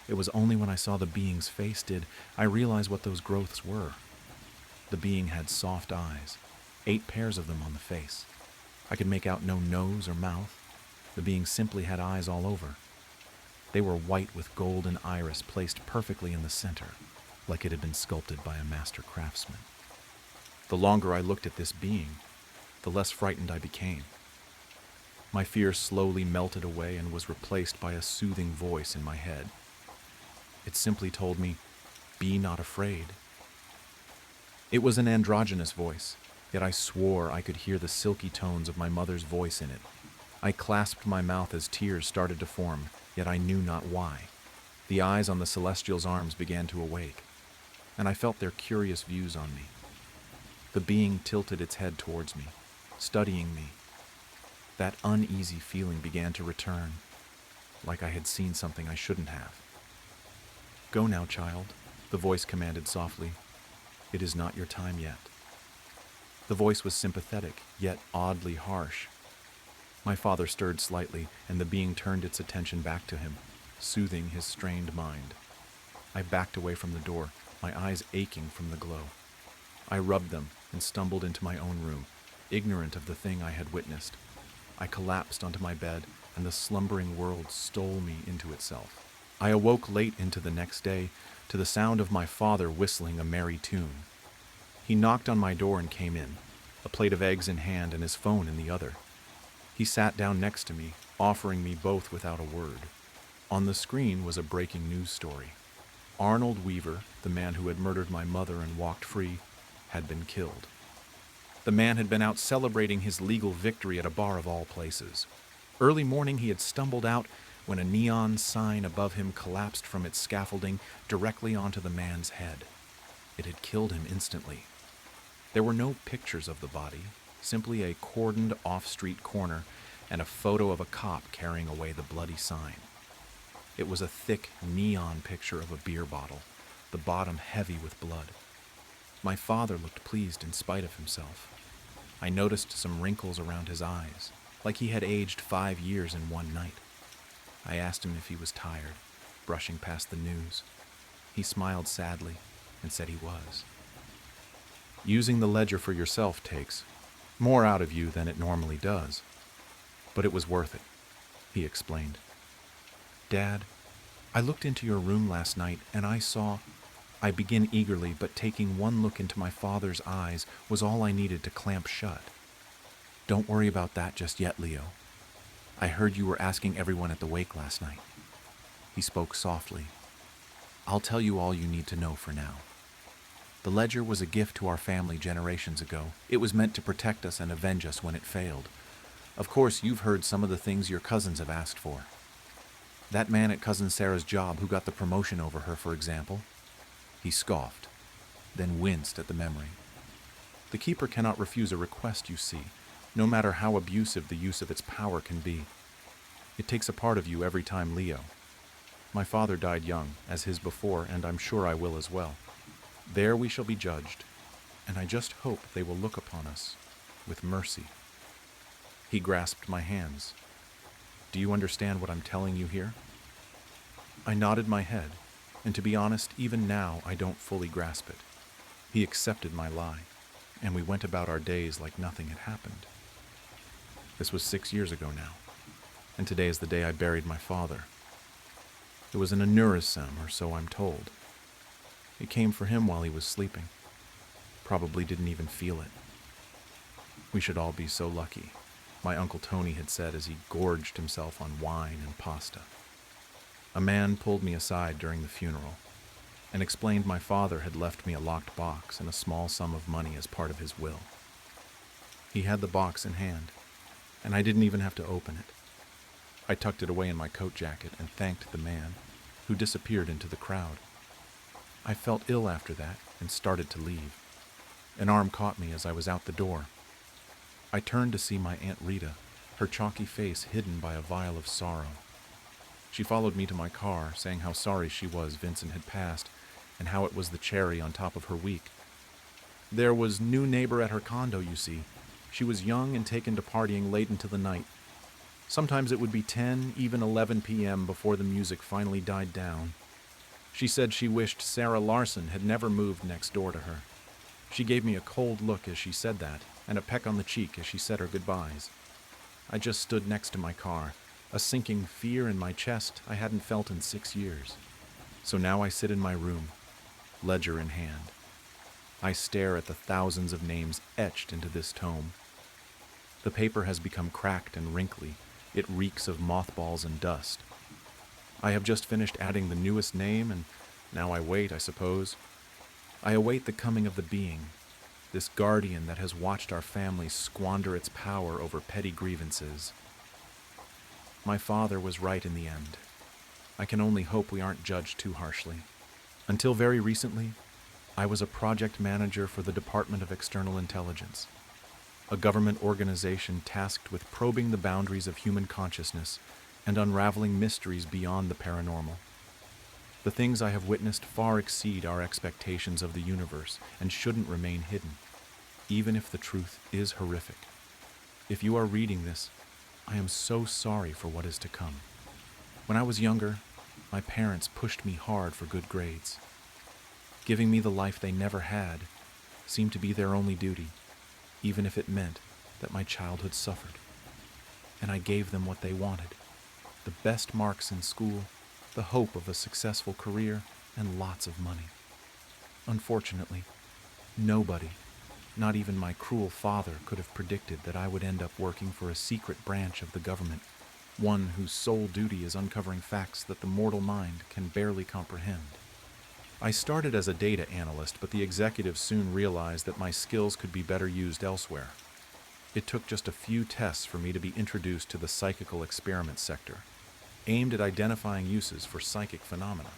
It was only when I saw the being's face did I realize what those growths were. The being had soft eyes, 8 pairs of them on the face. I could make out no nose or mouth. The being simply had eyes all over. They were white with golden iris placed perfectly in the center, like it had been sculpted by a master craftsman. The longer I looked at this being, the less frightened I became. My fear slowly melted away and was replaced by a soothing voice in my head. It simply told me, "Be not afraid." It was an androgynous voice, yet I swore I could hear the silky tones of my mother's voice in it. I clasped my mouth as tears started to form, yet I knew not why. The eyes on the celestial's arms began to awake, and I felt their curious views on me. The being tilted its head towards me, studying me. That uneasy feeling began to return, like I had seen something I shouldn't have. "Go now, child," the voice commanded softly. "It is not your time yet." The voice was sympathetic, yet oddly harsh. My father stirred slightly, and the being turned its attention back to him, soothing his strained mind. I backed away from the door, my eyes aching from the glow. I rubbed them and stumbled into my own room, ignorant of the thing I had witnessed. I collapsed onto my bed, and the slumbering world stole me into itself. I awoke late into the next day to the sound of my father whistling a merry tune. He knocked on my door and came in, a plate of eggs in hand and his phone in the other. He sat down next to me, offering me both without a word. On the screen was a breaking news story. Arnold Weaver, the man who had murdered my mother and walked free, had been killed. The man had been out celebrating his legal victory at a bar of all places. Early morning he had stumbled out when a neon sign above him collapsed from its scaffolding directly onto the man's head. It had killed him instantly. There were no pictures of the body, simply a cordoned off-street corner and a photo of a cop carrying away the bloody sign. It was a thick neon picture of a beer bottle, the bottom heavy with blood. My father looked pleased in spite of himself. I noticed some wrinkles around his eyes, like he had aged 5 years in one night. I asked him if he was tired, brushing past the news. He smiled sadly and said he was. Using the ledger for yourself takes more out of you than it normally does. But it was worth it, he explained. Dad, I looked into your room last night and I began eagerly, but taking one look into my father's eyes was all I needed to clamp shut. Don't worry about that just yet, Leo. I heard you were asking everyone at the wake last night. He spoke softly. I'll tell you all you need to know for now. The ledger was a gift to our family generations ago. It was meant to protect us and avenge us when it failed. Of course, you've heard some of the things your cousins have asked for. That man at Cousin Sarah's job who got the promotion over her, for example. He scoffed, then winced at the memory. The keeper cannot refuse a request, you see, no matter how abusive the use of its power can be. It takes a part of you every time, Leo. My father died young, as his before, and I'm sure I will as well. There we shall be judged, and I just hope they will look upon us with mercy. He grasped my hands. Do you understand what I'm telling you here? I nodded my head, and to be honest, even now I don't fully grasp it. He accepted my lie, and we went about our days like nothing had happened. This was 6 years ago now, and today is the day I buried my father. It was an aneurysm, or so I'm told. It came for him while he was sleeping. Probably didn't even feel it. We should all be so lucky, my Uncle Tony had said as he gorged himself on wine and pasta. A man pulled me aside during the funeral and explained my father had left me a locked box and a small sum of money as part of his will. He had the box in hand, and I didn't even have to open it. I tucked it away in my coat jacket and thanked the man, who disappeared into the crowd. I felt ill after that and started to leave. An arm caught me as I was out the door. I turned to see my Aunt Rita, her chalky face hidden by a vial of sorrow. She followed me to my car, saying how sorry she was Vincent had passed and how it was the cherry on top of her week. There was new neighbor at her condo, you see. She was young and taken to partying late into the night. Sometimes it would be 10, even 11 p.m. before the music finally died down. She said she wished Sarah Larson had never moved next door to her. She gave me a cold look as she said that, and a peck on the cheek as she said her goodbyes. I just stood next to my car, a sinking fear in my chest I hadn't felt in 6 years. So now I sit in my room, ledger in hand. I stare at the thousands of names etched into this tome. The paper has become cracked and wrinkly. It reeks of mothballs and dust. I have just finished adding the newest name, and now I wait, I suppose. I await the coming of the being, this guardian that has watched our family squander its power over petty grievances. My father was right in the end. I can only hope we aren't judged too harshly. Until very recently, I was a project manager for the Department of External Intelligence, a government organization tasked with probing the boundaries of human consciousness and unraveling mysteries beyond the paranormal. The things I have witnessed far exceed our expectations of the universe and shouldn't remain hidden, even if the truth is horrific. If you are reading this, I am so sorry for what is to come. When I was younger, my parents pushed me hard for good grades. Giving me the life they never had seemed to be their only duty, even if it meant that my childhood suffered. And I gave them what they wanted: the best marks in school, the hope of a successful career, and lots of money. Unfortunately, nobody, not even my cruel father, could have predicted that I would end up working for a secret branch of the government, one whose sole duty is uncovering facts that the mortal mind can barely comprehend. I started as a data analyst, but the executives soon realized that my skills could be better used elsewhere. It took just a few tests for me to be introduced to the psychical experiment sector, aimed at identifying uses for psychic phenomena.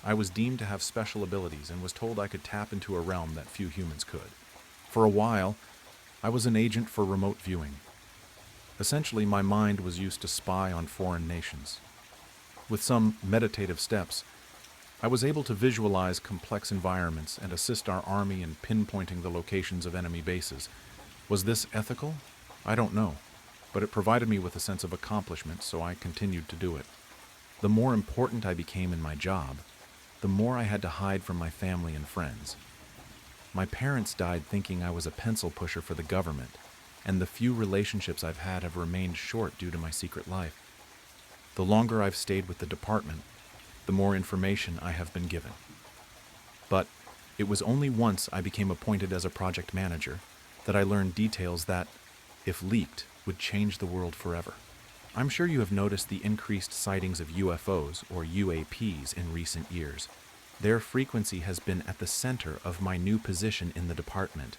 I was deemed to have special abilities and was told I could tap into a realm that few humans could. For a while, I was an agent for remote viewing. Essentially, my mind was used to spy on foreign nations. With some meditative steps, I was able to visualize complex environments and assist our army in pinpointing the locations of enemy bases. Was this ethical? I don't know, but it provided me with a sense of accomplishment, so I continued to do it. The more important I became in my job, the more I had to hide from my family and friends. My parents died thinking I was a pencil pusher for the government, and the few relationships I've had have remained short due to my secret life. The longer I've stayed with the department, the more information I have been given. But it was only once I became appointed as a project manager that I learned details that, if leaked, would change the world forever. I'm sure you have noticed the increased sightings of UFOs, or UAPs, in recent years. Their frequency has been at the center of my new position in the department.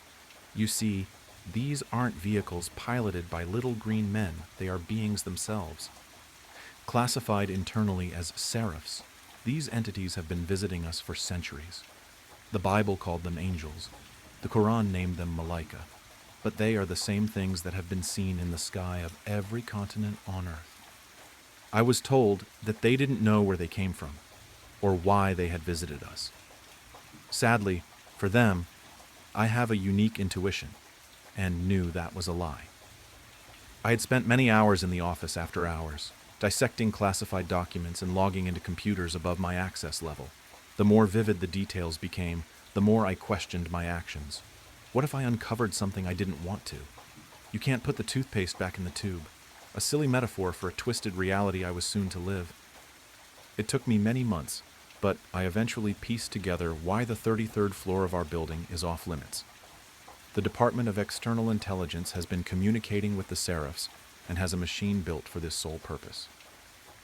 You see, these aren't vehicles piloted by little green men, they are beings themselves. Classified internally as seraphs, these entities have been visiting us for centuries. The Bible called them angels. The Quran named them malaika. But they are the same things that have been seen in the sky of every continent on Earth. I was told that they didn't know where they came from, or why they had visited us. Sadly, for them, I have a unique intuition, and knew that was a lie. I had spent many hours in the office after hours, dissecting classified documents and logging into computers above my access level. The more vivid the details became, the more I questioned my actions. What if I uncovered something I didn't want to? You can't put the toothpaste back in the tube. A silly metaphor for a twisted reality I was soon to live. It took me many months, but I eventually pieced together why the 33rd floor of our building is off limits. The Department of External Intelligence has been communicating with the Seraphs and has a machine built for this sole purpose.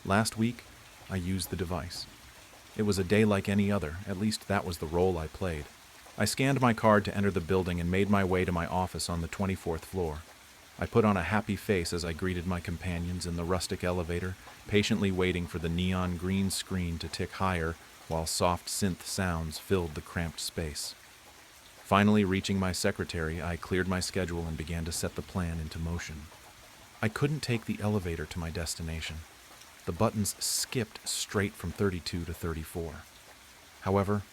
Last week, I used the device. It was a day like any other, at least that was the role I played. I scanned my card to enter the building and made my way to my office on the 24th floor. I put on a happy face as I greeted my companions in the rustic elevator, patiently waiting for the neon green screen to tick higher while soft synth sounds filled the cramped space. Finally reaching my secretary, I cleared my schedule and began to set the plan into motion. I couldn't take the elevator to my destination. The buttons skipped straight from 32 to 34. However,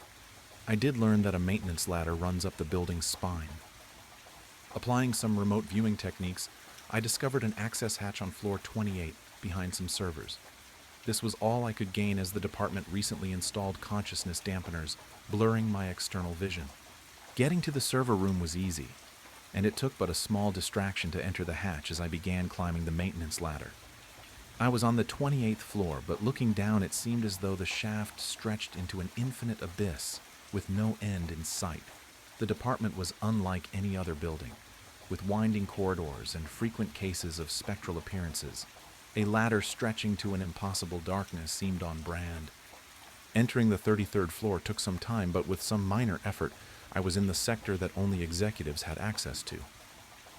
I did learn that a maintenance ladder runs up the building's spine. Applying some remote viewing techniques, I discovered an access hatch on floor 28 behind some servers. This was all I could gain as the department recently installed consciousness dampeners, blurring my external vision. Getting to the server room was easy, and it took but a small distraction to enter the hatch as I began climbing the maintenance ladder. I was on the 28th floor, but looking down it seemed as though the shaft stretched into an infinite abyss, with no end in sight. The department was unlike any other building, with winding corridors and frequent cases of spectral appearances. A ladder stretching to an impossible darkness seemed on brand. Entering the 33rd floor took some time, but with some minor effort, I was in the sector that only executives had access to.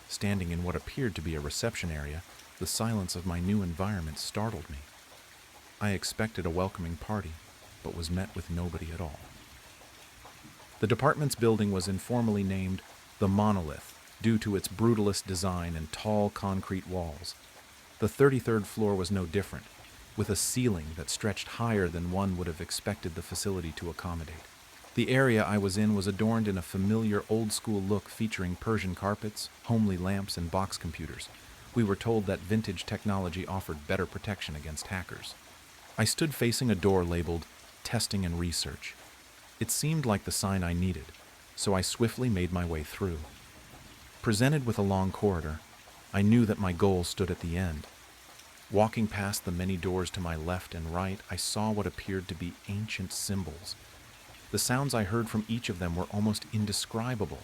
Standing in what appeared to be a reception area, the silence of my new environment startled me. I expected a welcoming party, but was met with nobody at all. The department's building was informally named the Monolith, due to its brutalist design and tall concrete walls. The 33rd floor was no different, with a ceiling that stretched higher than one would have expected the facility to accommodate. The area I was in was adorned in a familiar old-school look featuring Persian carpets, homely lamps, and box computers. We were told that vintage technology offered better protection against hackers. I stood facing a door labeled Testing and Research. It seemed like the sign I needed, so I swiftly made my way through. Presented with a long corridor, I knew that my goal stood at the end. Walking past the many doors to my left and right, I saw what appeared to be ancient symbols. The sounds I heard from each of them were almost indescribable.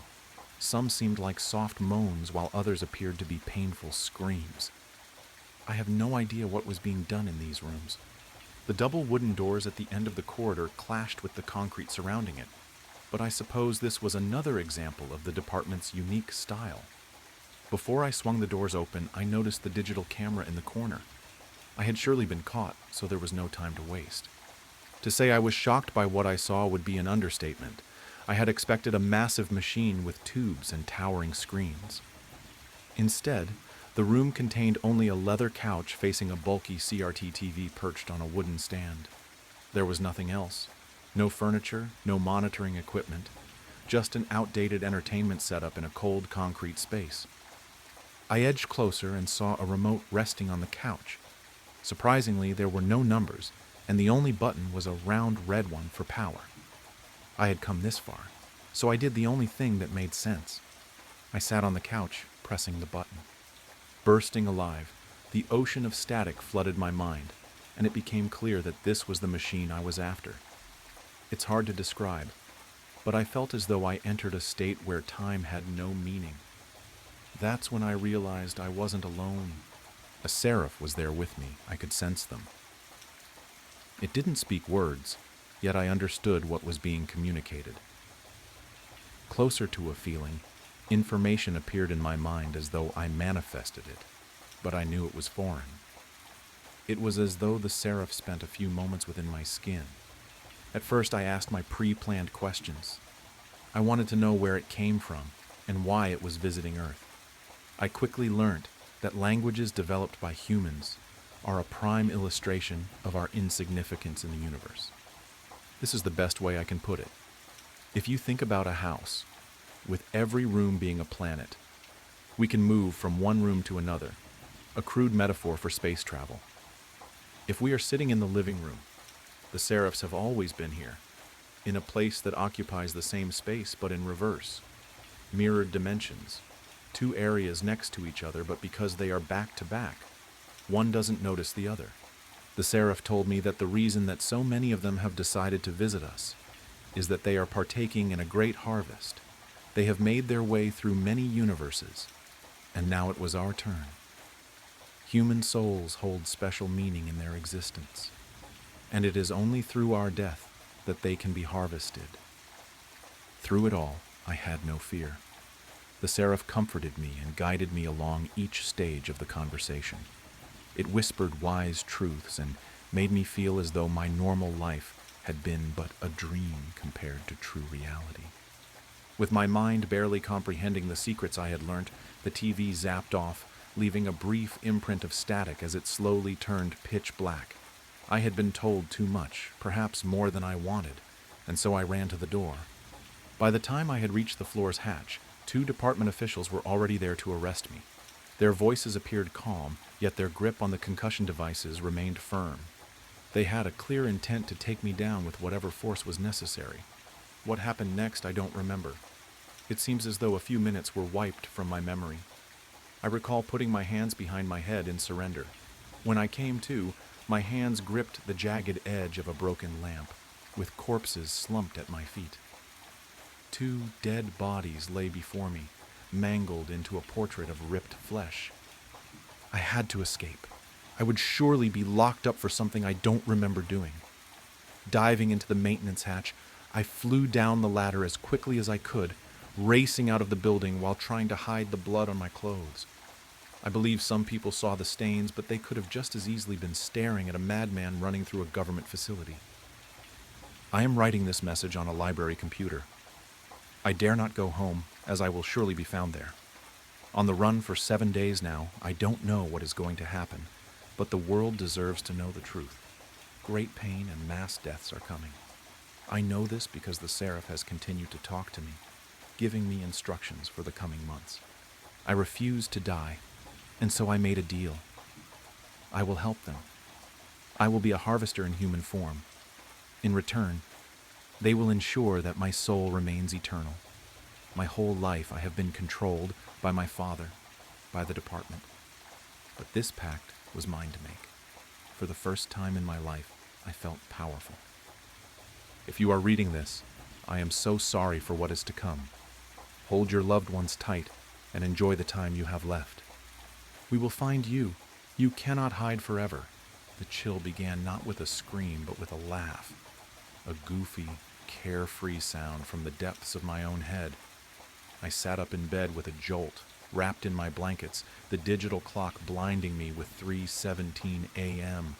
Some seemed like soft moans, while others appeared to be painful screams. I have no idea what was being done in these rooms. The double wooden doors at the end of the corridor clashed with the concrete surrounding it, but I suppose this was another example of the department's unique style. Before I swung the doors open, I noticed the digital camera in the corner. I had surely been caught, so there was no time to waste. To say I was shocked by what I saw would be an understatement. I had expected a massive machine with tubes and towering screens. Instead, the room contained only a leather couch facing a bulky CRT TV perched on a wooden stand. There was nothing else. No furniture, no monitoring equipment, just an outdated entertainment setup in a cold concrete space. I edged closer and saw a remote resting on the couch. Surprisingly, there were no numbers, and the only button was a round red one for power. I had come this far, so I did the only thing that made sense. I sat on the couch, pressing the button. Bursting alive, the ocean of static flooded my mind, and it became clear that this was the machine I was after. It's hard to describe, but I felt as though I entered a state where time had no meaning. That's when I realized I wasn't alone. A seraph was there with me. I could sense them. It didn't speak words, yet I understood what was being communicated. Closer to a feeling, information appeared in my mind as though I manifested it, but I knew it was foreign. It was as though the seraph spent a few moments within my skin. At first, I asked my pre-planned questions. I wanted to know where it came from and why it was visiting Earth. I quickly learned that languages developed by humans are a prime illustration of our insignificance in the universe. This is the best way I can put it. If you think about a house, with every room being a planet, we can move from one room to another, a crude metaphor for space travel. If we are sitting in the living room, the seraphs have always been here, in a place that occupies the same space but in reverse, mirrored dimensions, two areas next to each other, but because they are back to back, one doesn't notice the other. The seraph told me that the reason that so many of them have decided to visit us is that they are partaking in a great harvest. They have made their way through many universes, and now it was our turn. Human souls hold special meaning in their existence, and it is only through our death that they can be harvested. Through it all, I had no fear. The seraph comforted me and guided me along each stage of the conversation. It whispered wise truths and made me feel as though my normal life had been but a dream compared to true reality. With my mind barely comprehending the secrets I had learnt, the TV zapped off, leaving a brief imprint of static as it slowly turned pitch black. I had been told too much, perhaps more than I wanted, and so I ran to the door. By the time I had reached the floor's hatch, 2 department officials were already there to arrest me. Their voices appeared calm, yet their grip on the concussion devices remained firm. They had a clear intent to take me down with whatever force was necessary. What happened next, I don't remember. It seems as though a few minutes were wiped from my memory. I recall putting my hands behind my head in surrender. When I came to, my hands gripped the jagged edge of a broken lamp, with corpses slumped at my feet. 2 dead bodies lay before me, mangled into a portrait of ripped flesh. I had to escape. I would surely be locked up for something I don't remember doing. Diving into the maintenance hatch, I flew down the ladder as quickly as I could, racing out of the building while trying to hide the blood on my clothes. I believe some people saw the stains, but they could have just as easily been staring at a madman running through a government facility. I am writing this message on a library computer. I dare not go home, as I will surely be found there. On the run for 7 days now, I don't know what is going to happen, but the world deserves to know the truth. Great pain and mass deaths are coming. I know this because the seraph has continued to talk to me, giving me instructions for the coming months. I refused to die, and so I made a deal. I will help them. I will be a harvester in human form. In return, they will ensure that my soul remains eternal. My whole life I have been controlled by my father, by the department. But this pact was mine to make. For the first time in my life, I felt powerful. If you are reading this, I am so sorry for what is to come. Hold your loved ones tight and enjoy the time you have left. We will find you. You cannot hide forever. The chill began not with a scream, but with a laugh. A goofy, carefree sound from the depths of my own head. I sat up in bed with a jolt, wrapped in my blankets, the digital clock blinding me with 3:17 a.m.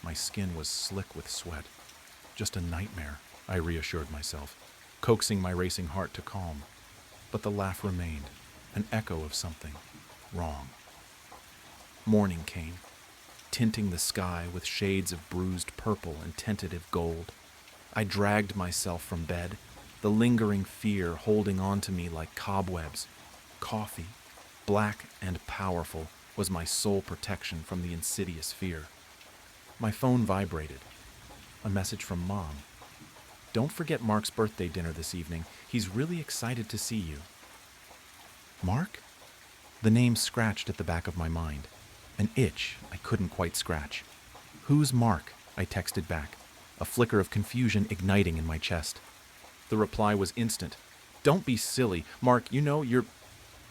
My skin was slick with sweat. Just a nightmare, I reassured myself, coaxing my racing heart to calm. But the laugh remained, an echo of something wrong. Morning came, tinting the sky with shades of bruised purple and tentative gold. I dragged myself from bed, the lingering fear holding on to me like cobwebs. Coffee, black and powerful, was my sole protection from the insidious fear. My phone vibrated. A message from Mom. "Don't forget Mark's birthday dinner this evening. He's really excited to see you." Mark? The name scratched at the back of my mind. An itch I couldn't quite scratch. "Who's Mark?" I texted back, a flicker of confusion igniting in my chest. The reply was instant. "Don't be silly. Mark, you're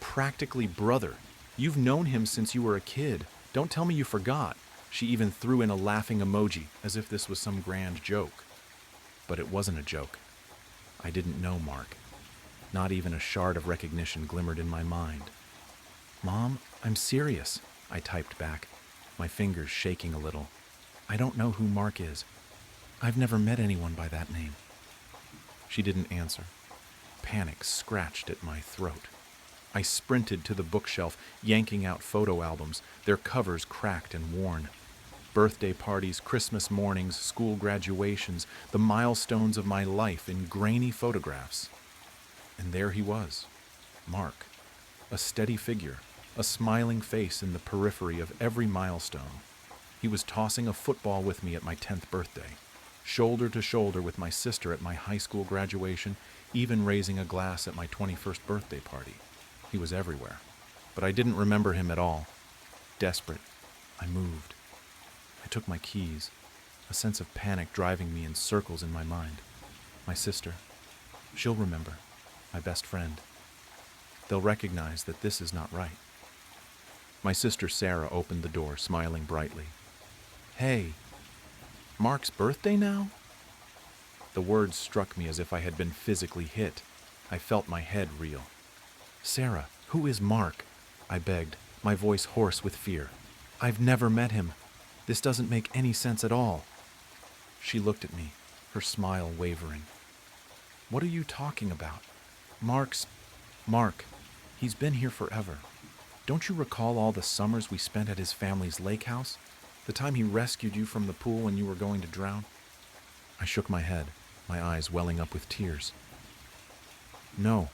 practically brother. You've known him since you were a kid. Don't tell me you forgot." She even threw in a laughing emoji, as if this was some grand joke. But it wasn't a joke. I didn't know Mark. Not even a shard of recognition glimmered in my mind. "Mom, I'm serious," I typed back, my fingers shaking a little. "I don't know who Mark is. I've never met anyone by that name." She didn't answer. Panic scratched at my throat. I sprinted to the bookshelf, yanking out photo albums, their covers cracked and worn. Birthday parties, Christmas mornings, school graduations, the milestones of my life in grainy photographs. And there he was, Mark, a steady figure, a smiling face in the periphery of every milestone. He was tossing a football with me at my 10th birthday, shoulder to shoulder with my sister at my high school graduation, even raising a glass at my 21st birthday party. He was everywhere, but I didn't remember him at all. Desperate, I moved. I took my keys, a sense of panic driving me in circles in my mind. My sister, she'll remember, my best friend. They'll recognize that this is not right. My sister Sarah opened the door, smiling brightly. "Hey, Mark's birthday now?" The words struck me as if I had been physically hit. I felt my head reel. "Sarah, who is Mark?" I begged, my voice hoarse with fear. "I've never met him. This doesn't make any sense at all." She looked at me, her smile wavering. "What are you talking about? Mark. He's been here forever. Don't you recall all the summers we spent at his family's lake house? The time he rescued you from the pool when you were going to drown?" I shook my head, my eyes welling up with tears. "No,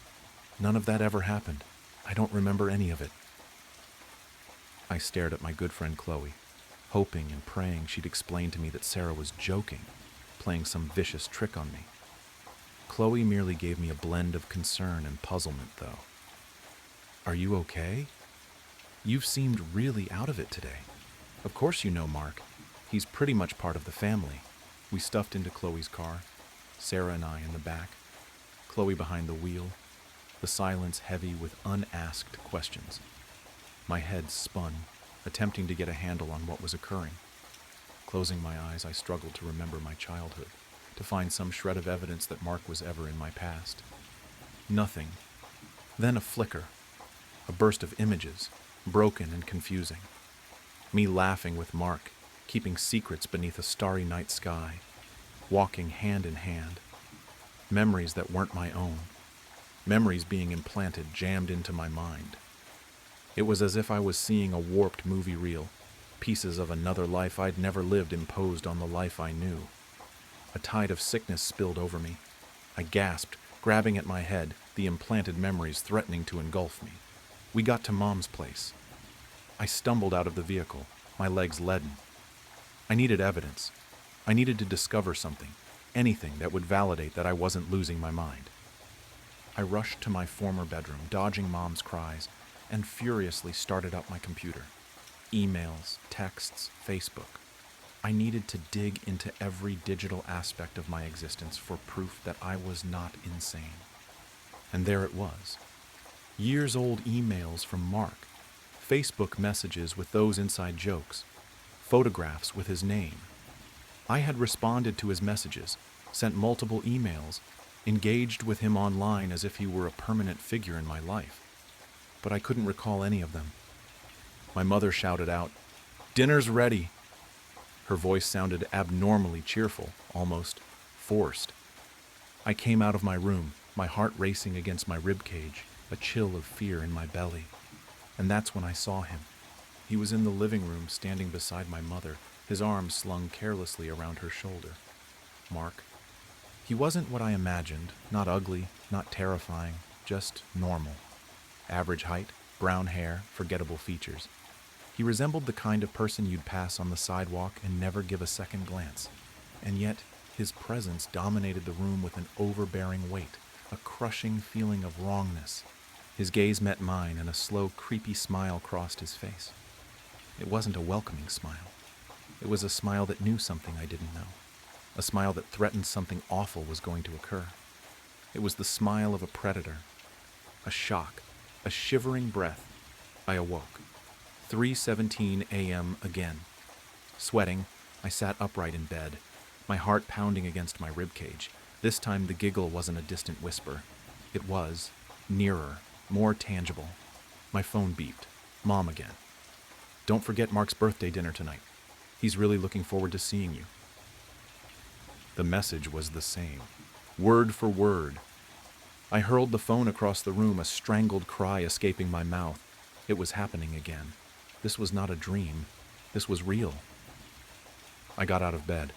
none of that ever happened. I don't remember any of it." I stared at my good friend Chloe, hoping and praying she'd explain to me that Sarah was joking, playing some vicious trick on me. Chloe merely gave me a blend of concern and puzzlement, though. "Are you okay? You've seemed really out of it today. Of course you know Mark. He's pretty much part of the family." We stuffed into Chloe's car, Sarah and I in the back, Chloe behind the wheel, the silence heavy with unasked questions. My head spun, attempting to get a handle on what was occurring. Closing my eyes, I struggled to remember my childhood, to find some shred of evidence that Mark was ever in my past. Nothing. Then a flicker, a burst of images, broken and confusing. Me laughing with Mark, keeping secrets beneath a starry night sky, walking hand in hand. Memories that weren't my own. Memories being implanted, jammed into my mind. It was as if I was seeing a warped movie reel, pieces of another life I'd never lived imposed on the life I knew. A tide of sickness spilled over me. I gasped, grabbing at my head, the implanted memories threatening to engulf me. We got to Mom's place. I stumbled out of the vehicle, my legs leaden. I needed evidence. I needed to discover something, anything that would validate that I wasn't losing my mind. I rushed to my former bedroom, dodging Mom's cries, and furiously started up my computer. Emails, texts, Facebook. I needed to dig into every digital aspect of my existence for proof that I was not insane. And there it was. Years-old emails from Mark, Facebook messages with those inside jokes, photographs with his name. I had responded to his messages, sent multiple emails, engaged with him online as if he were a permanent figure in my life. but I couldn't recall any of them. My mother shouted out, "Dinner's ready!" Her voice sounded abnormally cheerful, almost forced. I came out of my room, my heart racing against my ribcage, a chill of fear in my belly. And that's when I saw him. He was in the living room, standing beside my mother, his arms slung carelessly around her shoulder. Mark. He wasn't what I imagined, not ugly, not terrifying, just normal. Average height, brown hair, forgettable features. He resembled the kind of person you'd pass on the sidewalk and never give a second glance. And yet, his presence dominated the room with an overbearing weight, a crushing feeling of wrongness. His gaze met mine, and a slow, creepy smile crossed his face. It wasn't a welcoming smile. It was a smile that knew something I didn't know. A smile that threatened something awful was going to occur. It was the smile of a predator. A shock, a shivering breath. I awoke. 3:17 a.m. again. Sweating, I sat upright in bed, my heart pounding against my ribcage. This time the giggle wasn't a distant whisper. It was nearer, more tangible. My phone beeped. Mom again. "Don't forget Mark's birthday dinner tonight. He's really looking forward to seeing you." The message was the same, word for word. I hurled the phone across the room, a strangled cry escaping my mouth. It was happening again. This was not a dream. This was real. I got out of bed,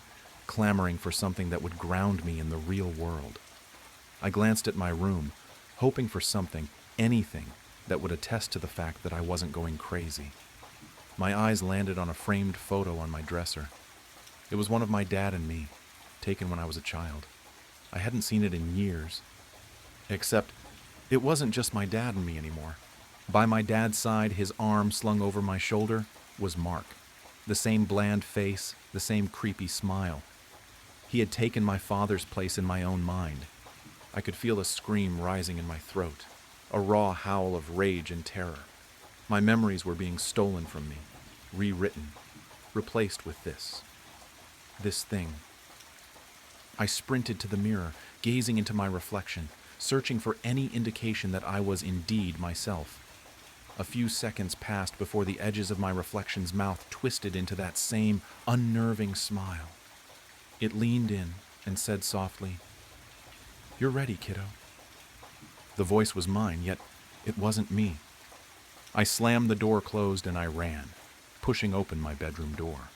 clamoring for something that would ground me in the real world. I glanced at my room, hoping for something, anything, that would attest to the fact that I wasn't going crazy. My eyes landed on a framed photo on my dresser. It was one of my dad and me, taken when I was a child. I hadn't seen it in years. Except, it wasn't just my dad and me anymore. By my dad's side, his arm slung over my shoulder, was Mark. The same bland face, the same creepy smile. He had taken my father's place in my own mind. I could feel a scream rising in my throat, a raw howl of rage and terror. My memories were being stolen from me, rewritten, replaced with this thing. I sprinted to the mirror, gazing into my reflection, searching for any indication that I was indeed myself. A few seconds passed before the edges of my reflection's mouth twisted into that same unnerving smile. It leaned in and said softly, "You're ready, kiddo." The voice was mine, yet it wasn't me. I slammed the door closed and I ran, pushing open my bedroom door.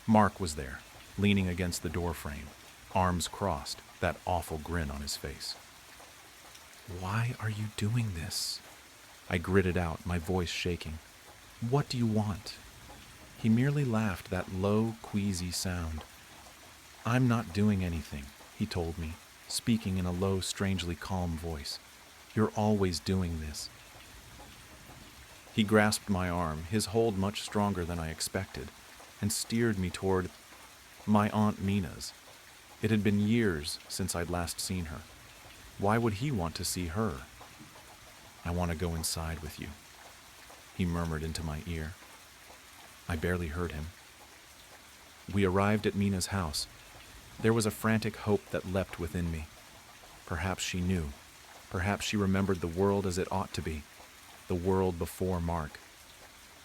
Mark was there, leaning against the door frame, arms crossed, that awful grin on his face. "Why are you doing this?" I gritted out, my voice shaking. "What do you want?" He merely laughed, that low, queasy sound. "I'm not doing anything," he told me, speaking in a low, strangely calm voice. "You're always doing this." He grasped my arm, his hold much stronger than I expected, and steered me toward my Aunt Mina's. It had been years since I'd last seen her. Why would he want to see her? "I want to go inside with you," he murmured into my ear. I barely heard him. We arrived at Mina's house. There was a frantic hope that leapt within me. Perhaps she knew. Perhaps she remembered the world as it ought to be. The world before Mark.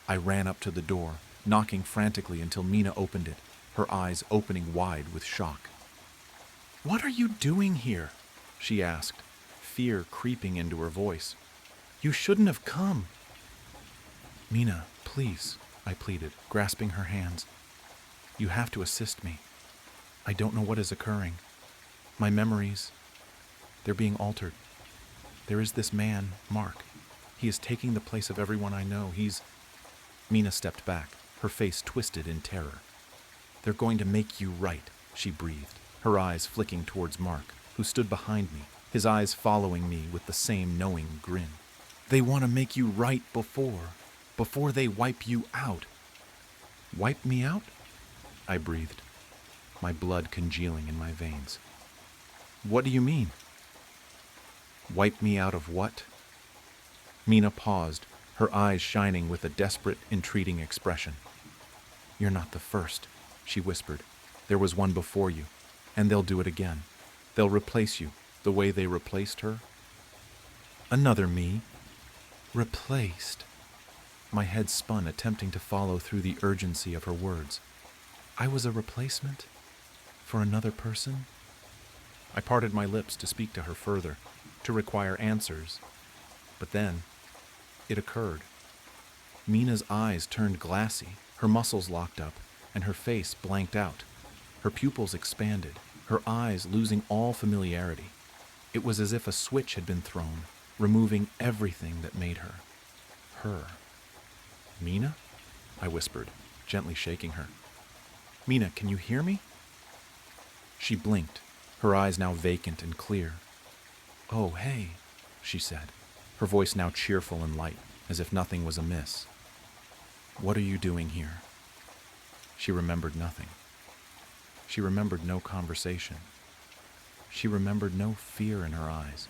I ran up to the door, knocking frantically until Mina opened it, her eyes opening wide with shock. "What are you doing here?" she asked, fear creeping into her voice. "You shouldn't have come." "Mina, please," I pleaded, grasping her hands. "You have to assist me. I don't know what is occurring. My memories, they're being altered. There is this man, Mark. He is taking the place of everyone I know. Mina stepped back, her face twisted in terror. "They're going to make you right," she breathed, her eyes flicking towards Mark, who stood behind me, his eyes following me with the same knowing grin. "They want to make you right before they wipe you out." "Wipe me out?" I breathed, my blood congealing in my veins. "What do you mean?" "Wipe me out of what?" Mina paused, her eyes shining with a desperate, entreating expression. "You're not the first," she whispered. "There was one before you, and they'll do it again. They'll replace you, the way they replaced her." "Another me?" Replaced. My head spun, attempting to follow through the urgency of her words. I was a replacement? For another person? I parted my lips to speak to her further, to require answers. But then, it occurred. Mina's eyes turned glassy, her muscles locked up, and her face blanked out. Her pupils expanded, her eyes losing all familiarity. It was as if a switch had been thrown, removing everything that made her. Her. Mina? I whispered, gently shaking her. Mina, can you hear me? She blinked, her eyes now vacant and clear. Oh, hey, she said, her voice now cheerful and light, as if nothing was amiss. What are you doing here? She remembered nothing. She remembered no conversation. She remembered no fear in her eyes.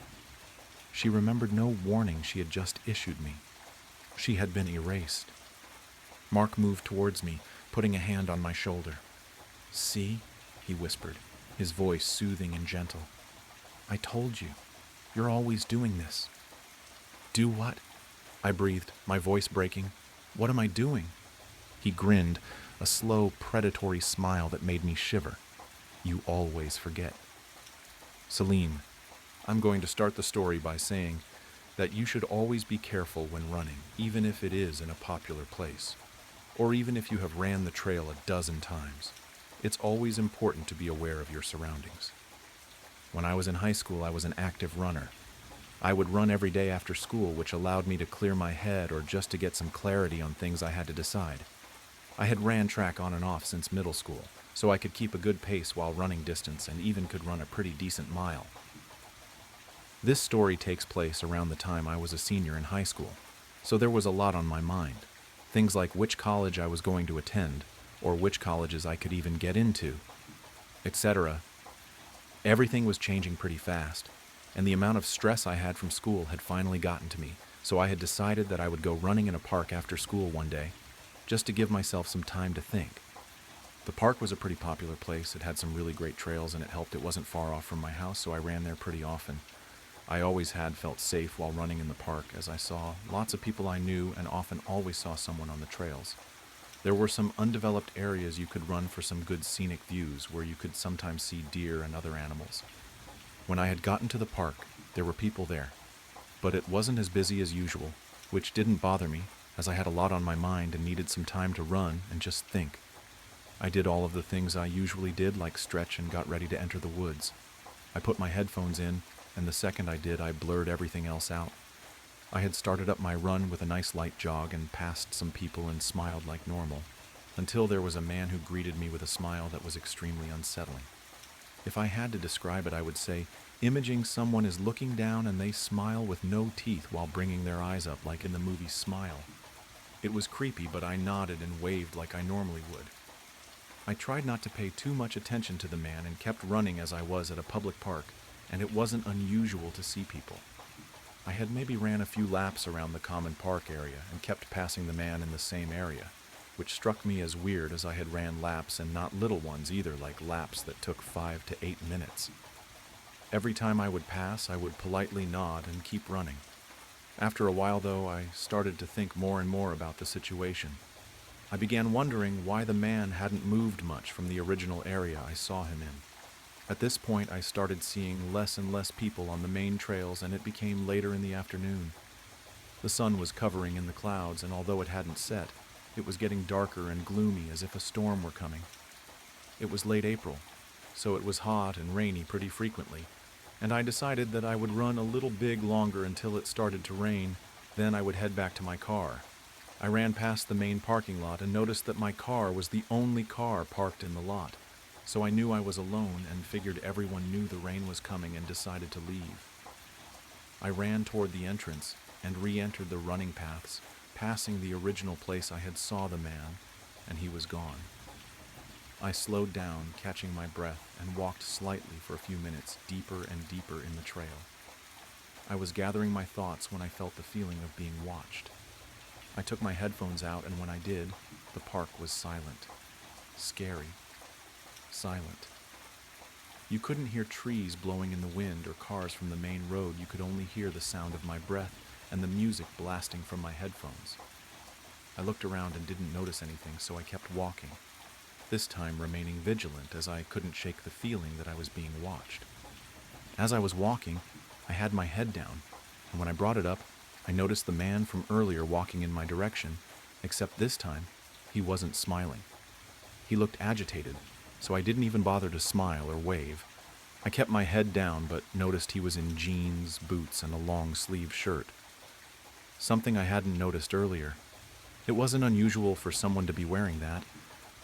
She remembered no warning she had just issued me. She had been erased. Mark moved towards me, putting a hand on my shoulder. See, he whispered, his voice soothing and gentle. I told you, you're always doing this. Do what? I breathed, my voice breaking. What am I doing? He grinned, a slow, predatory smile that made me shiver. You always forget. Celine, I'm going to start the story by saying that you should always be careful when running, even if it is in a popular place, or even if you have ran the trail a dozen times. It's always important to be aware of your surroundings. When I was in high school, I was an active runner. I would run every day after school, which allowed me to clear my head or just to get some clarity on things I had to decide. I had ran track on and off since middle school, so I could keep a good pace while running distance and even could run a pretty decent mile. This story takes place around the time I was a senior in high school, so there was a lot on my mind. Things like which college I was going to attend, or which colleges I could even get into, etc. Everything was changing pretty fast, and the amount of stress I had from school had finally gotten to me, so I had decided that I would go running in a park after school one day, just to give myself some time to think. The park was a pretty popular place. It had some really great trails, and it helped it wasn't far off from my house, so I ran there pretty often. I always had felt safe while running in the park, as I saw lots of people I knew and often always saw someone on the trails. There were some undeveloped areas you could run for some good scenic views where you could sometimes see deer and other animals. When I had gotten to the park, there were people there, but it wasn't as busy as usual, which didn't bother me, as I had a lot on my mind and needed some time to run and just think. I did all of the things I usually did, like stretch, and got ready to enter the woods. I put my headphones in, and the second I did, I blurred everything else out. I had started up my run with a nice light jog and passed some people and smiled like normal, until there was a man who greeted me with a smile that was extremely unsettling. If I had to describe it, I would say, imaging someone is looking down and they smile with no teeth while bringing their eyes up like in the movie Smile. It was creepy, but I nodded and waved like I normally would. I tried not to pay too much attention to the man and kept running as I was at a public park, and it wasn't unusual to see people. I had maybe ran a few laps around the common park area and kept passing the man in the same area, which struck me as weird as I had ran laps, and not little ones either, like laps that took 5 to 8 minutes. Every time I would pass, I would politely nod and keep running. After a while, though, I started to think more and more about the situation. I began wondering why the man hadn't moved much from the original area I saw him in. At this point, I started seeing less and less people on the main trails, and it became later in the afternoon. The sun was covering in the clouds, and although it hadn't set, it was getting darker and gloomy as if a storm were coming. It was late April, so it was hot and rainy pretty frequently, and I decided that I would run a little bit longer until it started to rain, then I would head back to my car. I ran past the main parking lot and noticed that my car was the only car parked in the lot, so I knew I was alone and figured everyone knew the rain was coming and decided to leave. I ran toward the entrance and re-entered the running paths, passing the original place I had saw the man, and he was gone. I slowed down, catching my breath, and walked slightly for a few minutes, deeper and deeper in the trail. I was gathering my thoughts when I felt the feeling of being watched. I took my headphones out, and when I did, the park was silent. Scary. Silent. You couldn't hear trees blowing in the wind or cars from the main road. You could only hear the sound of my breath and the music blasting from my headphones. I looked around and didn't notice anything, so I kept walking, this time remaining vigilant as I couldn't shake the feeling that I was being watched. As I was walking, I had my head down, and when I brought it up, I noticed the man from earlier walking in my direction, except this time, he wasn't smiling. He looked agitated, so I didn't even bother to smile or wave. I kept my head down, but noticed he was in jeans, boots, and a long-sleeved shirt. Something I hadn't noticed earlier. It wasn't unusual for someone to be wearing that,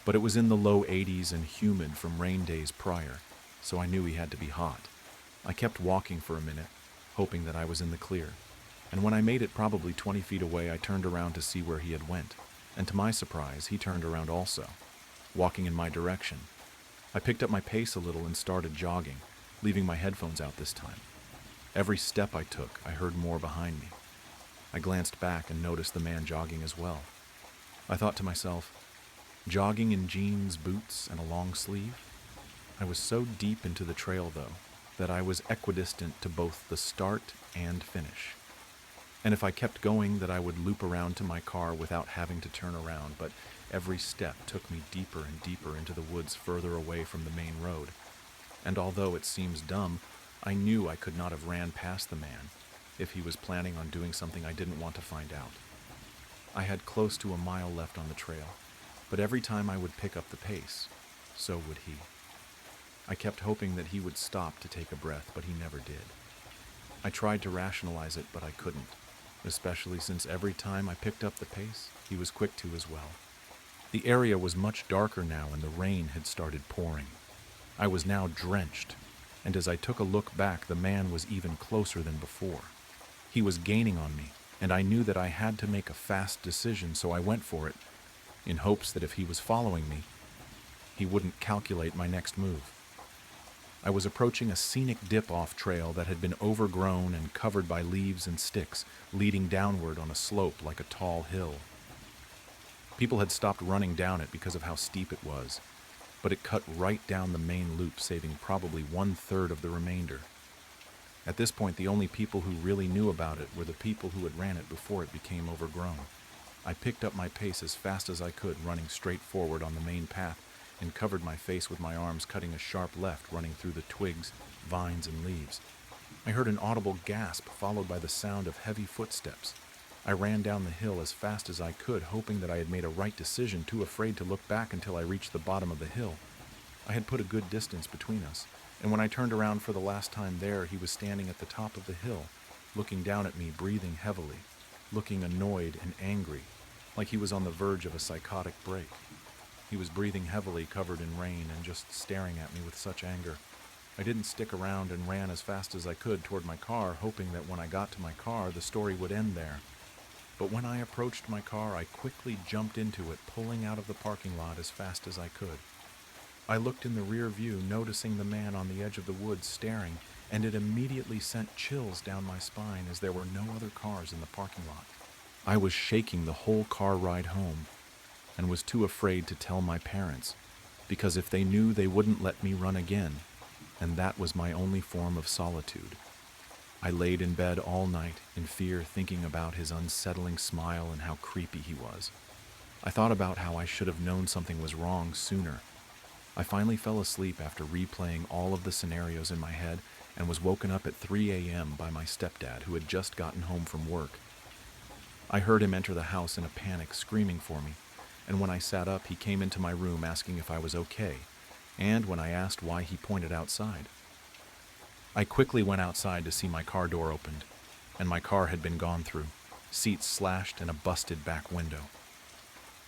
but it was in the low 80s and humid from rain days prior, so I knew he had to be hot. I kept walking for a minute, hoping that I was in the clear, and when I made it probably 20 feet away, I turned around to see where he had went, and to my surprise, he turned around also, walking in my direction. I picked up my pace a little and started jogging, leaving my headphones out this time. Every step I took, I heard more behind me. I glanced back and noticed the man jogging as well. I thought to myself, jogging in jeans, boots, and a long sleeve? I was so deep into the trail, though, that I was equidistant to both the start and finish. And if I kept going, that I would loop around to my car without having to turn around, but every step took me deeper and deeper into the woods further away from the main road. And although it seems dumb, I knew I could not have ran past the man if he was planning on doing something I didn't want to find out. I had close to a mile left on the trail, but every time I would pick up the pace, so would he. I kept hoping that he would stop to take a breath, but he never did. I tried to rationalize it, but I couldn't, especially since every time I picked up the pace, he was quick to as well. The area was much darker now, and the rain had started pouring. I was now drenched, and as I took a look back, the man was even closer than before. He was gaining on me, and I knew that I had to make a fast decision, so I went for it, in hopes that if he was following me, he wouldn't calculate my next move. I was approaching a scenic dip-off trail that had been overgrown and covered by leaves and sticks, leading downward on a slope like a tall hill. People had stopped running down it because of how steep it was, but it cut right down the main loop, saving probably 1/3 of the remainder. At this point, the only people who really knew about it were the people who had ran it before it became overgrown. I picked up my pace as fast as I could, running straight forward on the main path, and covered my face with my arms, cutting a sharp left running through the twigs, vines, and leaves. I heard an audible gasp followed by the sound of heavy footsteps. I ran down the hill as fast as I could, hoping that I had made a right decision, too afraid to look back until I reached the bottom of the hill. I had put a good distance between us, and when I turned around for the last time there, he was standing at the top of the hill, looking down at me, breathing heavily, looking annoyed and angry, like he was on the verge of a psychotic break. He was breathing heavily, covered in rain, and just staring at me with such anger. I didn't stick around and ran as fast as I could toward my car, hoping that when I got to my car, the story would end there. But when I approached my car, I quickly jumped into it, pulling out of the parking lot as fast as I could. I looked in the rear view, noticing the man on the edge of the woods staring, and it immediately sent chills down my spine as there were no other cars in the parking lot. I was shaking the whole car ride home, and was too afraid to tell my parents, because if they knew, they wouldn't let me run again, and that was my only form of solitude. I laid in bed all night in fear, thinking about his unsettling smile and how creepy he was. I thought about how I should have known something was wrong sooner. I finally fell asleep after replaying all of the scenarios in my head and was woken up at 3 a.m. by my stepdad, who had just gotten home from work. I heard him enter the house in a panic, screaming for me, and when I sat up, he came into my room asking if I was okay, and when I asked why, he pointed outside. I quickly went outside to see my car door opened, and my car had been gone through, seats slashed and a busted back window.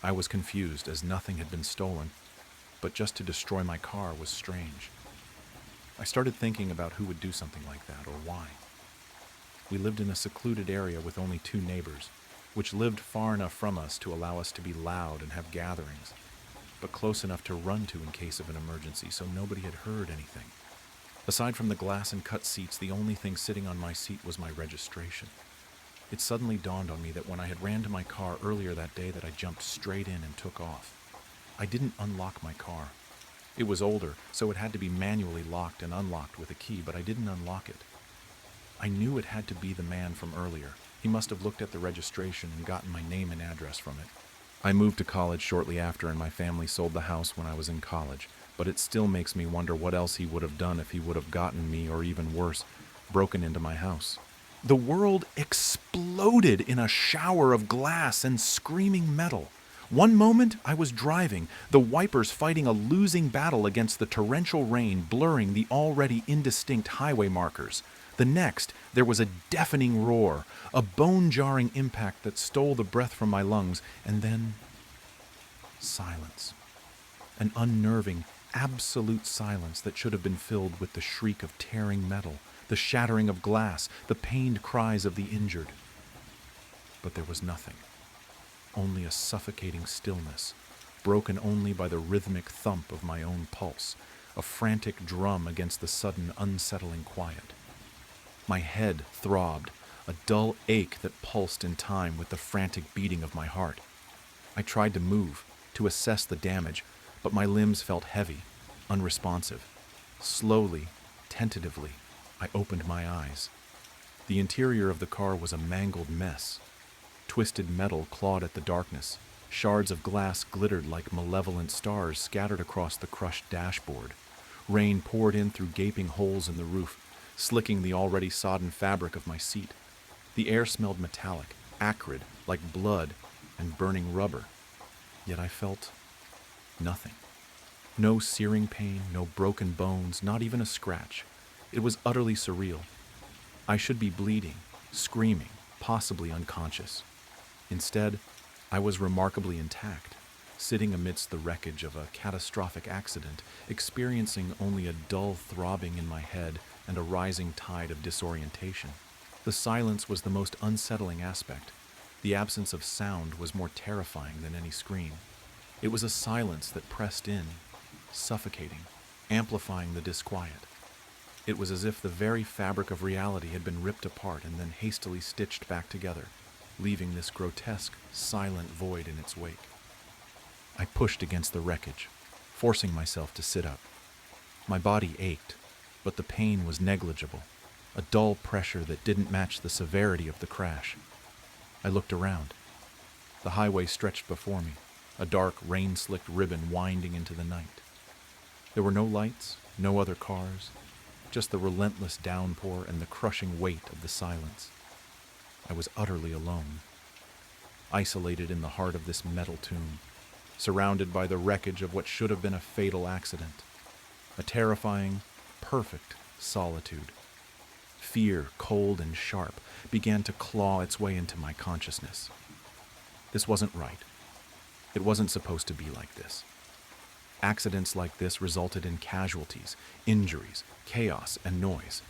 I was confused as nothing had been stolen, but just to destroy my car was strange. I started thinking about who would do something like that, or why. We lived in a secluded area with only 2 neighbors, which lived far enough from us to allow us to be loud and have gatherings, but close enough to run to in case of an emergency, so nobody had heard anything. Aside from the glass and cut seats, the only thing sitting on my seat was my registration. It suddenly dawned on me that when I had ran to my car earlier that day, that I jumped straight in and took off. I didn't unlock my car. It was older, so it had to be manually locked and unlocked with a key, but I didn't unlock it. I knew it had to be the man from earlier. He must have looked at the registration and gotten my name and address from it. I moved to college shortly after, and my family sold the house when I was in college, but it still makes me wonder what else he would have done if he would have gotten me, or even worse, broken into my house. The world exploded in a shower of glass and screaming metal. One moment I was driving, the wipers fighting a losing battle against the torrential rain, blurring the already indistinct highway markers. The next, there was a deafening roar, a bone-jarring impact that stole the breath from my lungs, and then silence. An unnerving, absolute silence that should have been filled with the shriek of tearing metal, the shattering of glass, the pained cries of the injured. But there was nothing. Only a suffocating stillness, broken only by the rhythmic thump of my own pulse, a frantic drum against the sudden, unsettling quiet. My head throbbed, a dull ache that pulsed in time with the frantic beating of my heart. I tried to move, to assess the damage, but my limbs felt heavy, unresponsive. Slowly, tentatively, I opened my eyes. The interior of the car was a mangled mess. Twisted metal clawed at the darkness. Shards of glass glittered like malevolent stars scattered across the crushed dashboard. Rain poured in through gaping holes in the roof, slicking the already sodden fabric of my seat. The air smelled metallic, acrid, like blood and burning rubber. Yet I felt nothing. No searing pain, no broken bones, not even a scratch. It was utterly surreal. I should be bleeding, screaming, possibly unconscious. Instead, I was remarkably intact, sitting amidst the wreckage of a catastrophic accident, experiencing only a dull throbbing in my head and a rising tide of disorientation. The silence was the most unsettling aspect. The absence of sound was more terrifying than any scream. It was a silence that pressed in, suffocating, amplifying the disquiet. It was as if the very fabric of reality had been ripped apart and then hastily stitched back together, leaving this grotesque, silent void in its wake. I pushed against the wreckage, forcing myself to sit up. My body ached, but the pain was negligible, a dull pressure that didn't match the severity of the crash. I looked around. The highway stretched before me, a dark, rain-slicked ribbon winding into the night. There were no lights, no other cars, just the relentless downpour and the crushing weight of the silence. I was utterly alone, isolated in the heart of this metal tomb, surrounded by the wreckage of what should have been a fatal accident. A terrifying, perfect solitude. Fear, cold and sharp, began to claw its way into my consciousness. This wasn't right. It wasn't supposed to be like this. Accidents like this resulted in casualties, injuries, chaos, and noise.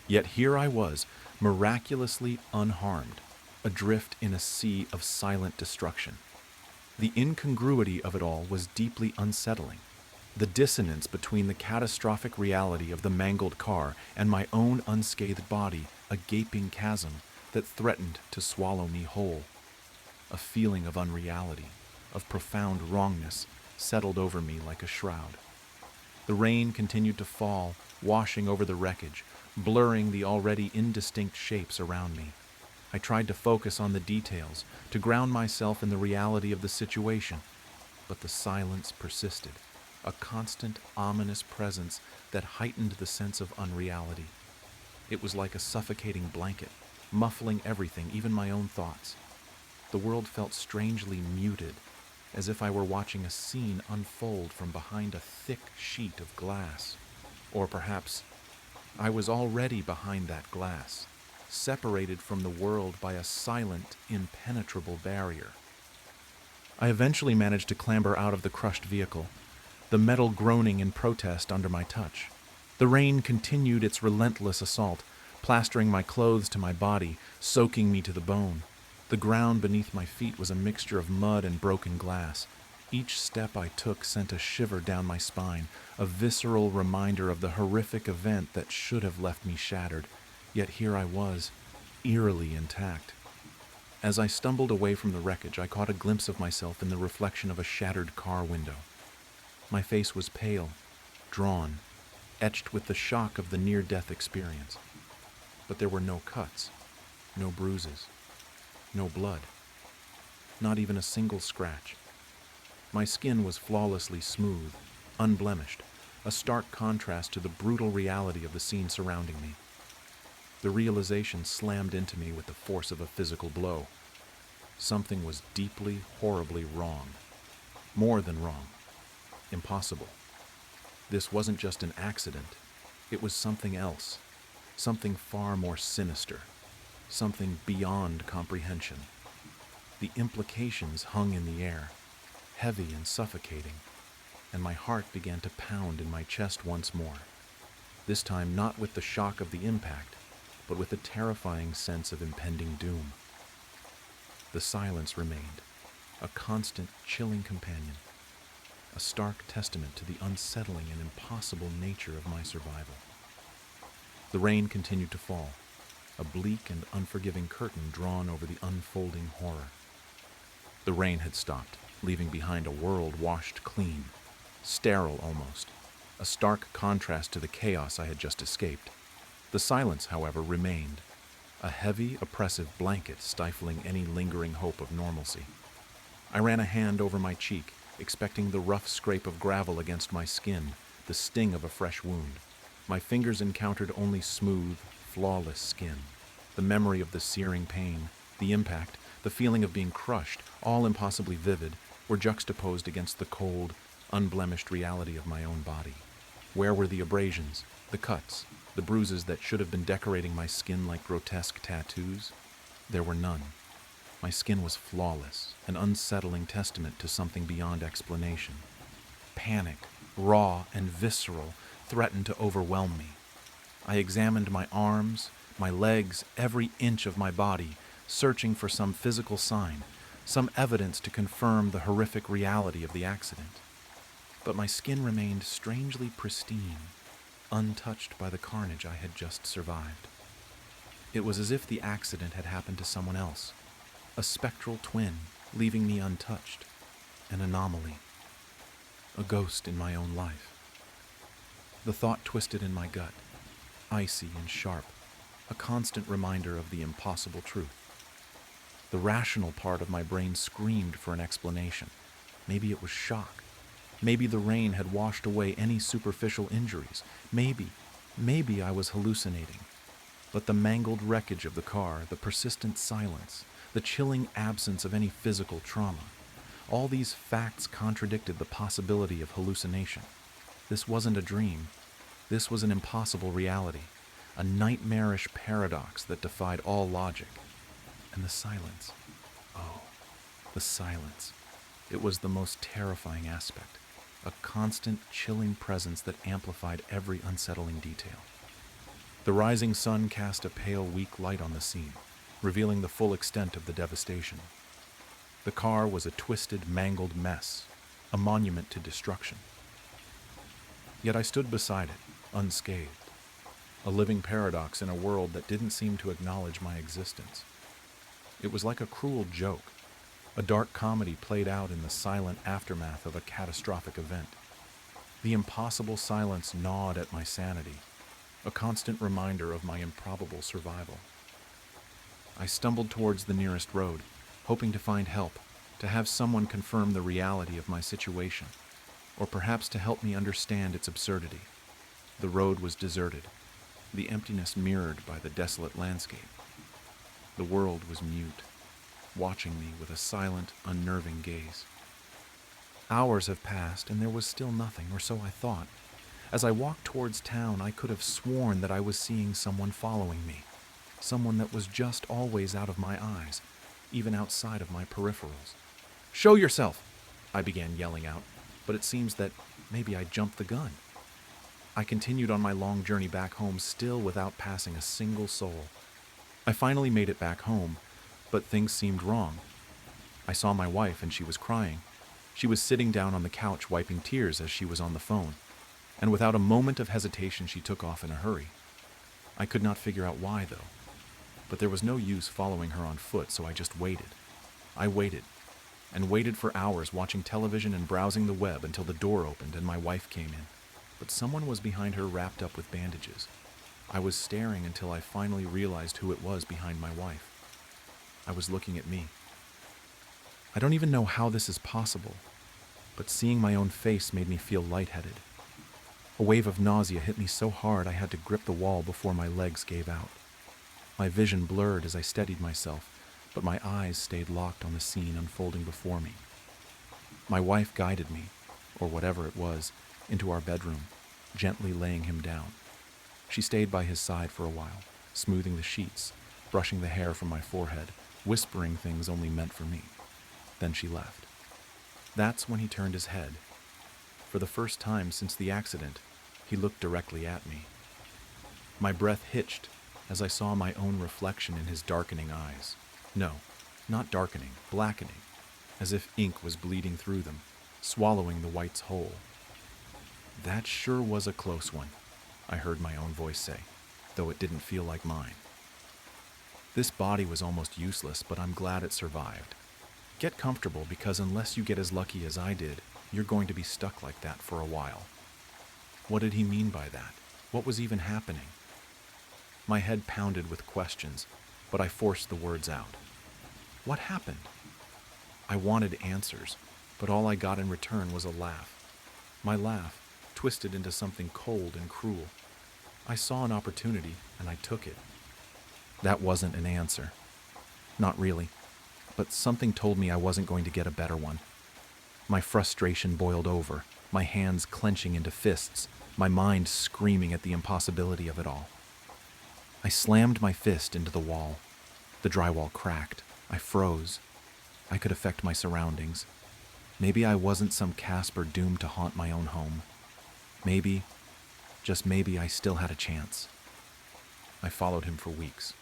Yet here I was, miraculously unharmed, adrift in a sea of silent destruction. The incongruity of it all was deeply unsettling. The dissonance between the catastrophic reality of the mangled car and my own unscathed body, a gaping chasm that threatened to swallow me whole. A feeling of unreality, of profound wrongness, settled over me like a shroud. The rain continued to fall, washing over the wreckage, blurring the already indistinct shapes around me. I tried to focus on the details, to ground myself in the reality of the situation, but the silence persisted, a constant, ominous presence that heightened the sense of unreality. It was like a suffocating blanket, muffling everything, even my own thoughts. The world felt strangely muted, as if I were watching a scene unfold from behind a thick sheet of glass. Or perhaps I was already behind that glass, separated from the world by a silent, impenetrable barrier. I eventually managed to clamber out of the crushed vehicle, the metal groaning in protest under my touch. The rain continued its relentless assault, plastering my clothes to my body, soaking me to the bone. The ground beneath my feet was a mixture of mud and broken glass. Each step I took sent a shiver down my spine, a visceral reminder of the horrific event that should have left me shattered. Yet here I was, eerily intact. As I stumbled away from the wreckage, I caught a glimpse of myself in the reflection of a shattered car window. My face was pale, drawn, etched with the shock of the near-death experience. But there were no cuts, no bruises, No blood. Not even a single scratch. My skin was flawlessly smooth, unblemished, a stark contrast to the brutal reality of the scene surrounding me. The realization slammed into me with the force of a physical blow. Something was deeply, horribly wrong. More than wrong. Impossible. This wasn't just an accident. It was something else. Something far more sinister. Something beyond comprehension. The implications hung in the air, heavy and suffocating, and my heart began to pound in my chest once more. This time not with the shock of the impact, but with a terrifying sense of impending doom. The silence remained, a constant, chilling companion, a stark testament to the unsettling and impossible nature of my survival. The rain continued to fall, a bleak and unforgiving curtain drawn over the unfolding horror. The rain had stopped, leaving behind a world washed clean, sterile almost, a stark contrast to the chaos I had just escaped. The silence, however, remained, a heavy, oppressive blanket stifling any lingering hope of normalcy. I ran a hand over my cheek, expecting the rough scrape of gravel against my skin, the sting of a fresh wound. My fingers encountered only smooth, flawless skin. The memory of the searing pain, the impact, the feeling of being crushed, all impossibly vivid, were juxtaposed against the cold, unblemished reality of my own body. Where were the abrasions, the cuts, the bruises that should have been decorating my skin like grotesque tattoos? There were none. My skin was flawless, an unsettling testament to something beyond explanation. Panic, raw and visceral, threatened to overwhelm me. I examined my arms, my legs, every inch of my body, searching for some physical sign, some evidence to confirm the horrific reality of the accident. But my skin remained strangely pristine, untouched by the carnage I had just survived. It was as if the accident had happened to someone else, a spectral twin, leaving me untouched, an anomaly, a ghost in my own life. The thought twisted in my gut, icy and sharp, a constant reminder of the impossible truth. The rational part of my brain screamed for an explanation. Maybe it was shock. Maybe the rain had washed away any superficial injuries. Maybe I was hallucinating. But the mangled wreckage of the car, the persistent silence, the chilling absence of any physical trauma, all these facts contradicted the possibility of hallucination. This wasn't a dream. This was an impossible reality, a nightmarish paradox that defied all logic. And the silence. Oh, the silence. It was the most terrifying aspect, a constant, chilling presence that amplified every unsettling detail. The rising sun cast a pale, weak light on the scene, revealing the full extent of the devastation. The car was a twisted, mangled mess, a monument to destruction. Yet I stood beside it, unscathed, a living paradox in a world that didn't seem to acknowledge my existence. It was like a cruel joke, a dark comedy played out in the silent aftermath of a catastrophic event. The impossible silence gnawed at my sanity, a constant reminder of my improbable survival. I stumbled towards the nearest road, hoping to find help, to have someone confirm the reality of my situation, or perhaps to help me understand its absurdity. The road was deserted, the emptiness mirrored by the desolate landscape. The world was mute, watching me with a silent, unnerving gaze. Hours have passed, and there was still nothing, or so I thought. As I walked towards town, I could have sworn that I was seeing someone following me, someone that was just always out of my eyes, even outside of my peripherals. "Show yourself!" I began yelling out, but it seems that maybe I jumped the gun. I continued on my long journey back home, still without passing a single soul. I finally made it back home, but things seemed wrong. I saw my wife, and she was crying. She was sitting down on the couch wiping tears as she was on the phone, and without a moment of hesitation she took off in a hurry. I could not figure out why, though, but there was no use following her on foot, so I just waited. I waited, and waited for hours, watching television and browsing the web until the door opened and my wife came in. But someone was behind her, wrapped up with bandages. I was staring until I finally realized who it was behind my wife. I was looking at me. I don't even know how this is possible, but seeing my own face made me feel lightheaded. A wave of nausea hit me so hard I had to grip the wall before my legs gave out. My vision blurred as I steadied myself, but my eyes stayed locked on the scene unfolding before me. My wife guided me, or whatever it was, into our bedroom, gently laying him down. She stayed by his side for a while, smoothing the sheets, brushing the hair from my forehead, whispering things only meant for me. Then she left. That's when he turned his head. For the first time since the accident, he looked directly at me. My breath hitched as I saw my own reflection in his darkening eyes. No, not darkening, blackening, as if ink was bleeding through them, swallowing the whites whole. That sure was a close one, I heard my own voice say, though it didn't feel like mine. This body was almost useless, but I'm glad it survived. Get comfortable, because unless you get as lucky as I did, you're going to be stuck like that for a while. What did he mean by that? What was even happening? My head pounded with questions, but I forced the words out. What happened? I wanted answers, but all I got in return was a laugh. My laugh twisted into something cold and cruel. I saw an opportunity, and I took it. That wasn't an answer. Not really, but something told me I wasn't going to get a better one. My frustration boiled over, my hands clenching into fists, my mind screaming at the impossibility of it all. I slammed my fist into the wall. The drywall cracked. I froze. I could affect my surroundings. Maybe I wasn't some Casper doomed to haunt my own home. Maybe, just maybe, I still had a chance. I followed him for weeks.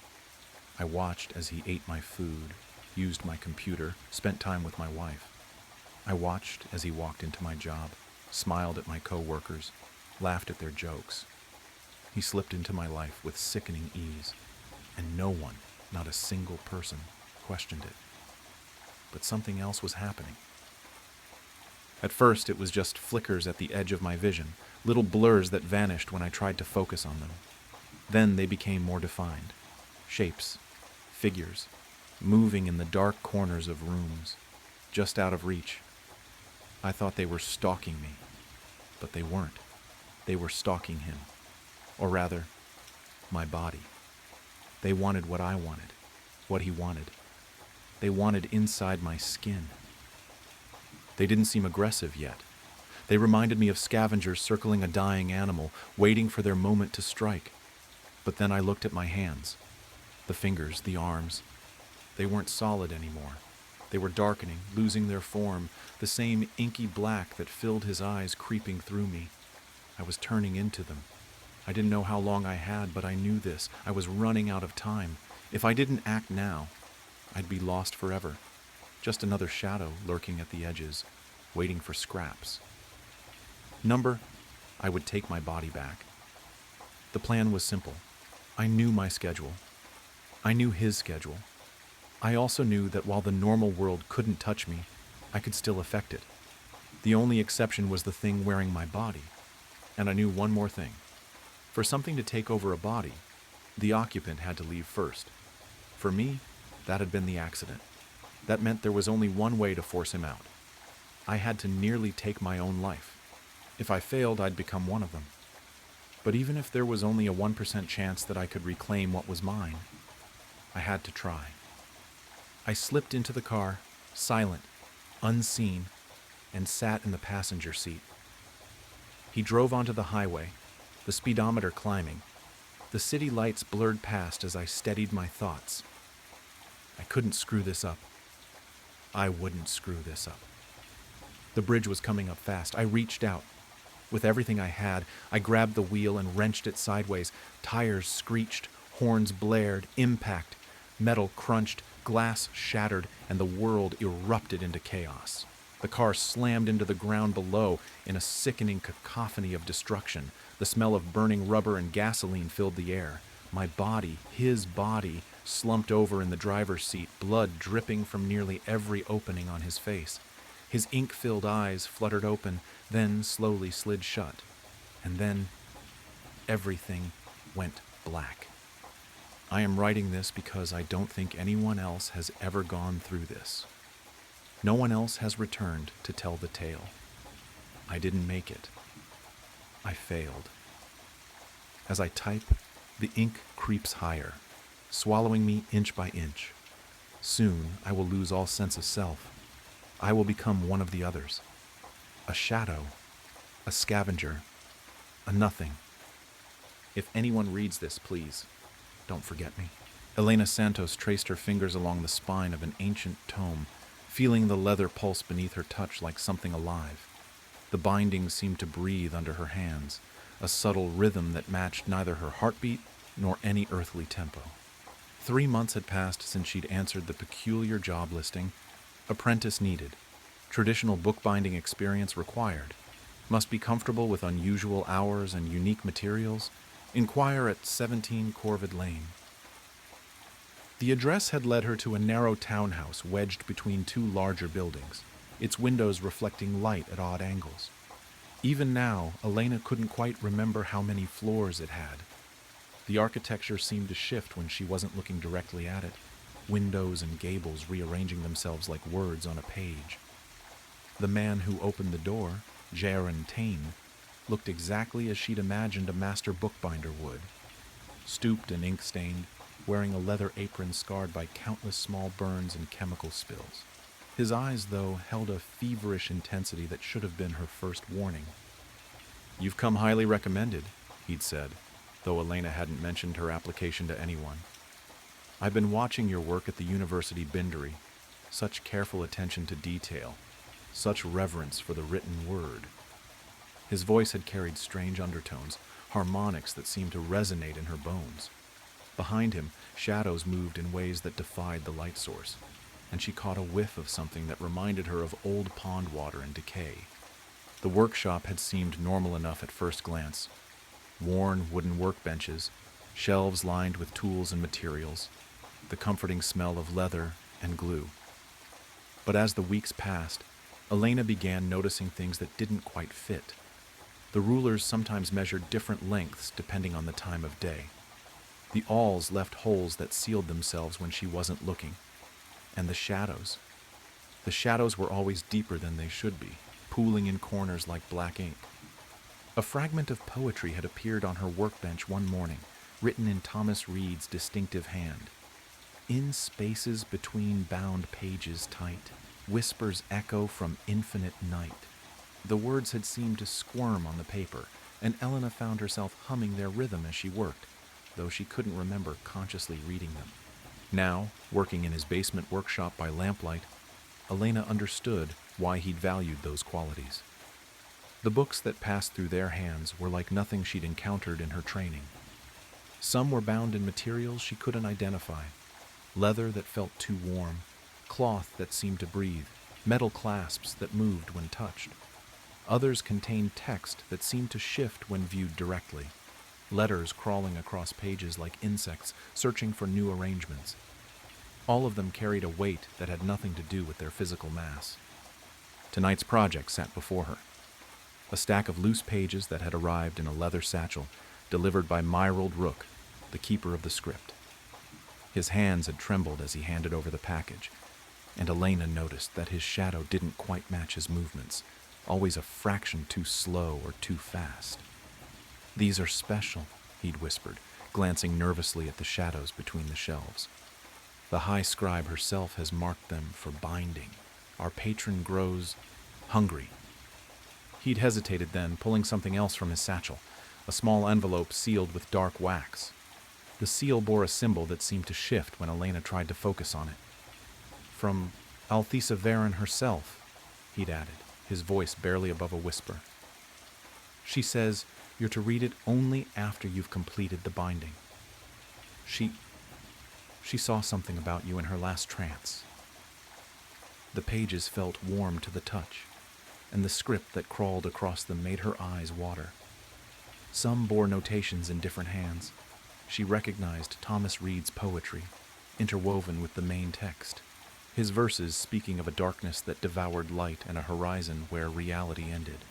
I watched as he ate my food, used my computer, spent time with my wife. I watched as he walked into my job, smiled at my co-workers, laughed at their jokes. He slipped into my life with sickening ease, and no one, not a single person, questioned it. But something else was happening. At first, it was just flickers at the edge of my vision, little blurs that vanished when I tried to focus on them. Then they became more defined. Shapes, figures, moving in the dark corners of rooms, just out of reach. I thought they were stalking me, but they weren't. They were stalking him. Or rather, my body. They wanted what I wanted, what he wanted. They wanted inside my skin. They didn't seem aggressive yet. They reminded me of scavengers circling a dying animal, waiting for their moment to strike. But then I looked at my hands. The fingers, the arms. They weren't solid anymore. They were darkening, losing their form, the same inky black that filled his eyes creeping through me. I was turning into them. I didn't know how long I had, but I knew this. I was running out of time. If I didn't act now, I'd be lost forever. Just another shadow lurking at the edges, waiting for scraps. I would take my body back. The plan was simple. I knew my schedule. I knew his schedule. I also knew that while the normal world couldn't touch me, I could still affect it. The only exception was the thing wearing my body. And I knew one more thing. For something to take over a body, the occupant had to leave first. For me, that had been the accident. That meant there was only one way to force him out. I had to nearly take my own life. If I failed, I'd become one of them. But even if there was only a 1% chance that I could reclaim what was mine, I had to try. I slipped into the car, silent, unseen, and sat in the passenger seat. He drove onto the highway, the speedometer climbing. The city lights blurred past as I steadied my thoughts. I couldn't screw this up. I wouldn't screw this up. The bridge was coming up fast. I reached out. With everything I had, I grabbed the wheel and wrenched it sideways. Tires screeched, horns blared, impact. Metal crunched, glass shattered, and the world erupted into chaos. The car slammed into the ground below in a sickening cacophony of destruction. The smell of burning rubber and gasoline filled the air. My body, his body, slumped over in the driver's seat, blood dripping from nearly every opening on his face. His ink-filled eyes fluttered open, then slowly slid shut. And then everything went black. I am writing this because I don't think anyone else has ever gone through this. No one else has returned to tell the tale. I didn't make it. I failed. As I type, the ink creeps higher, swallowing me inch by inch. Soon, I will lose all sense of self. I will become one of the others. A shadow, a scavenger, a nothing. If anyone reads this, please, don't forget me. Elena Santos traced her fingers along the spine of an ancient tome, feeling the leather pulse beneath her touch like something alive. The binding seemed to breathe under her hands, a subtle rhythm that matched neither her heartbeat nor any earthly tempo. 3 months had passed since she'd answered the peculiar job listing. Apprentice needed. Traditional bookbinding experience required. Must be comfortable with unusual hours and unique materials. Inquire at 17 Corvid Lane. The address had led her to a narrow townhouse wedged between 2 larger buildings, its windows reflecting light at odd angles. Even now, Elena couldn't quite remember how many floors it had. The architecture seemed to shift when she wasn't looking directly at it, windows and gables rearranging themselves like words on a page. The man who opened the door, Jaron Tain, looked exactly as she'd imagined a master bookbinder would. Stooped and ink-stained, wearing a leather apron scarred by countless small burns and chemical spills. His eyes, though, held a feverish intensity that should have been her first warning. "You've come highly recommended," he'd said, though Elena hadn't mentioned her application to anyone. "I've been watching your work at the university bindery. Such careful attention to detail, such reverence for the written word." His voice had carried strange undertones, harmonics that seemed to resonate in her bones. Behind him, shadows moved in ways that defied the light source, and she caught a whiff of something that reminded her of old pond water and decay. The workshop had seemed normal enough at first glance. Worn wooden workbenches, shelves lined with tools and materials, the comforting smell of leather and glue. But as the weeks passed, Elena began noticing things that didn't quite fit. The rulers sometimes measured different lengths depending on the time of day. The awls left holes that sealed themselves when she wasn't looking. And the shadows. The shadows were always deeper than they should be, pooling in corners like black ink. A fragment of poetry had appeared on her workbench one morning, written in Thomas Reed's distinctive hand. "In spaces between bound pages tight, whispers echo from infinite night." The words had seemed to squirm on the paper, and Elena found herself humming their rhythm as she worked, though she couldn't remember consciously reading them. Now, working in his basement workshop by lamplight, Elena understood why he'd valued those qualities. The books that passed through their hands were like nothing she'd encountered in her training. Some were bound in materials she couldn't identify, leather that felt too warm, cloth that seemed to breathe, metal clasps that moved when touched. Others contained text that seemed to shift when viewed directly, letters crawling across pages like insects searching for new arrangements. All of them carried a weight that had nothing to do with their physical mass. Tonight's project sat before her. A stack of loose pages that had arrived in a leather satchel, delivered by Myrold Rook, the keeper of the script. His hands had trembled as he handed over the package, and Elena noticed that his shadow didn't quite match his movements, always a fraction too slow or too fast. "These are special," he'd whispered, glancing nervously at the shadows between the shelves. "The High Scribe herself has marked them for binding. Our patron grows hungry." He'd hesitated then, pulling something else from his satchel, a small envelope sealed with dark wax. The seal bore a symbol that seemed to shift when Elena tried to focus on it. "From Althesa Varen herself," he'd added, his voice barely above a whisper. "She says you're to read it only after you've completed the binding. She saw something about you in her last trance." The pages felt warm to the touch, and the script that crawled across them made her eyes water. Some bore notations in different hands. She recognized Thomas Reed's poetry, interwoven with the main text, his verses speaking of a darkness that devoured light and a horizon where reality ended.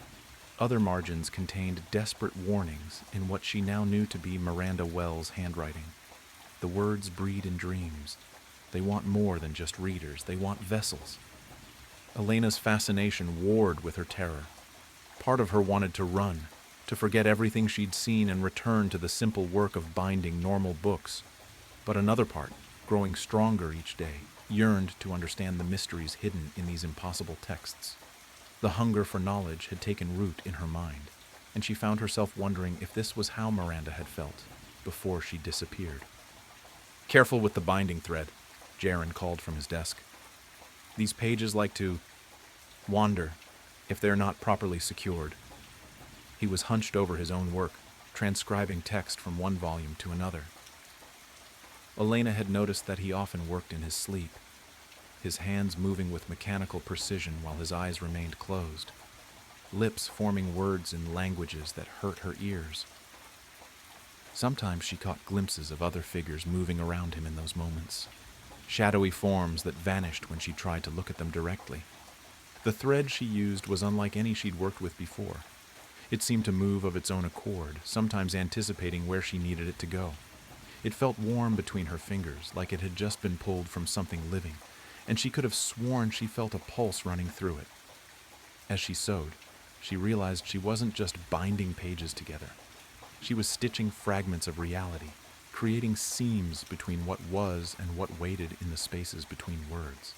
Other margins contained desperate warnings in what she now knew to be Miranda Wells' handwriting. The words breed in dreams. They want more than just readers. They want vessels. Elena's fascination warred with her terror. Part of her wanted to run, to forget everything she'd seen and return to the simple work of binding normal books. But another part, growing stronger each day, yearned to understand the mysteries hidden in these impossible texts. The hunger for knowledge had taken root in her mind, and she found herself wondering if this was how Miranda had felt before she disappeared. "Careful with the binding thread," Jaren called from his desk. "These pages like to wander if they're not properly secured." He was hunched over his own work, transcribing text from one volume to another. Elena had noticed that he often worked in his sleep, his hands moving with mechanical precision while his eyes remained closed, lips forming words in languages that hurt her ears. Sometimes she caught glimpses of other figures moving around him in those moments, shadowy forms that vanished when she tried to look at them directly. The thread she used was unlike any she'd worked with before. It seemed to move of its own accord, sometimes anticipating where she needed it to go. It felt warm between her fingers, like it had just been pulled from something living, and she could have sworn she felt a pulse running through it. As she sewed, she realized she wasn't just binding pages together. She was stitching fragments of reality, creating seams between what was and what waited in the spaces between words.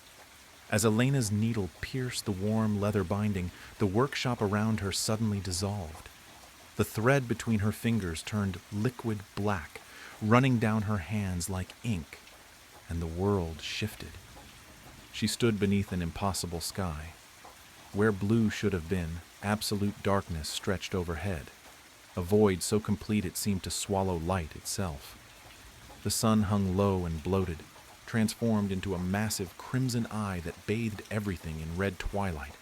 As Elena's needle pierced the warm leather binding, the workshop around her suddenly dissolved. The thread between her fingers turned liquid black, running down her hands like ink, and the world shifted. She stood beneath an impossible sky. Where blue should have been, absolute darkness stretched overhead, a void so complete it seemed to swallow light itself. The sun hung low and bloated, transformed into a massive crimson eye that bathed everything in red twilight.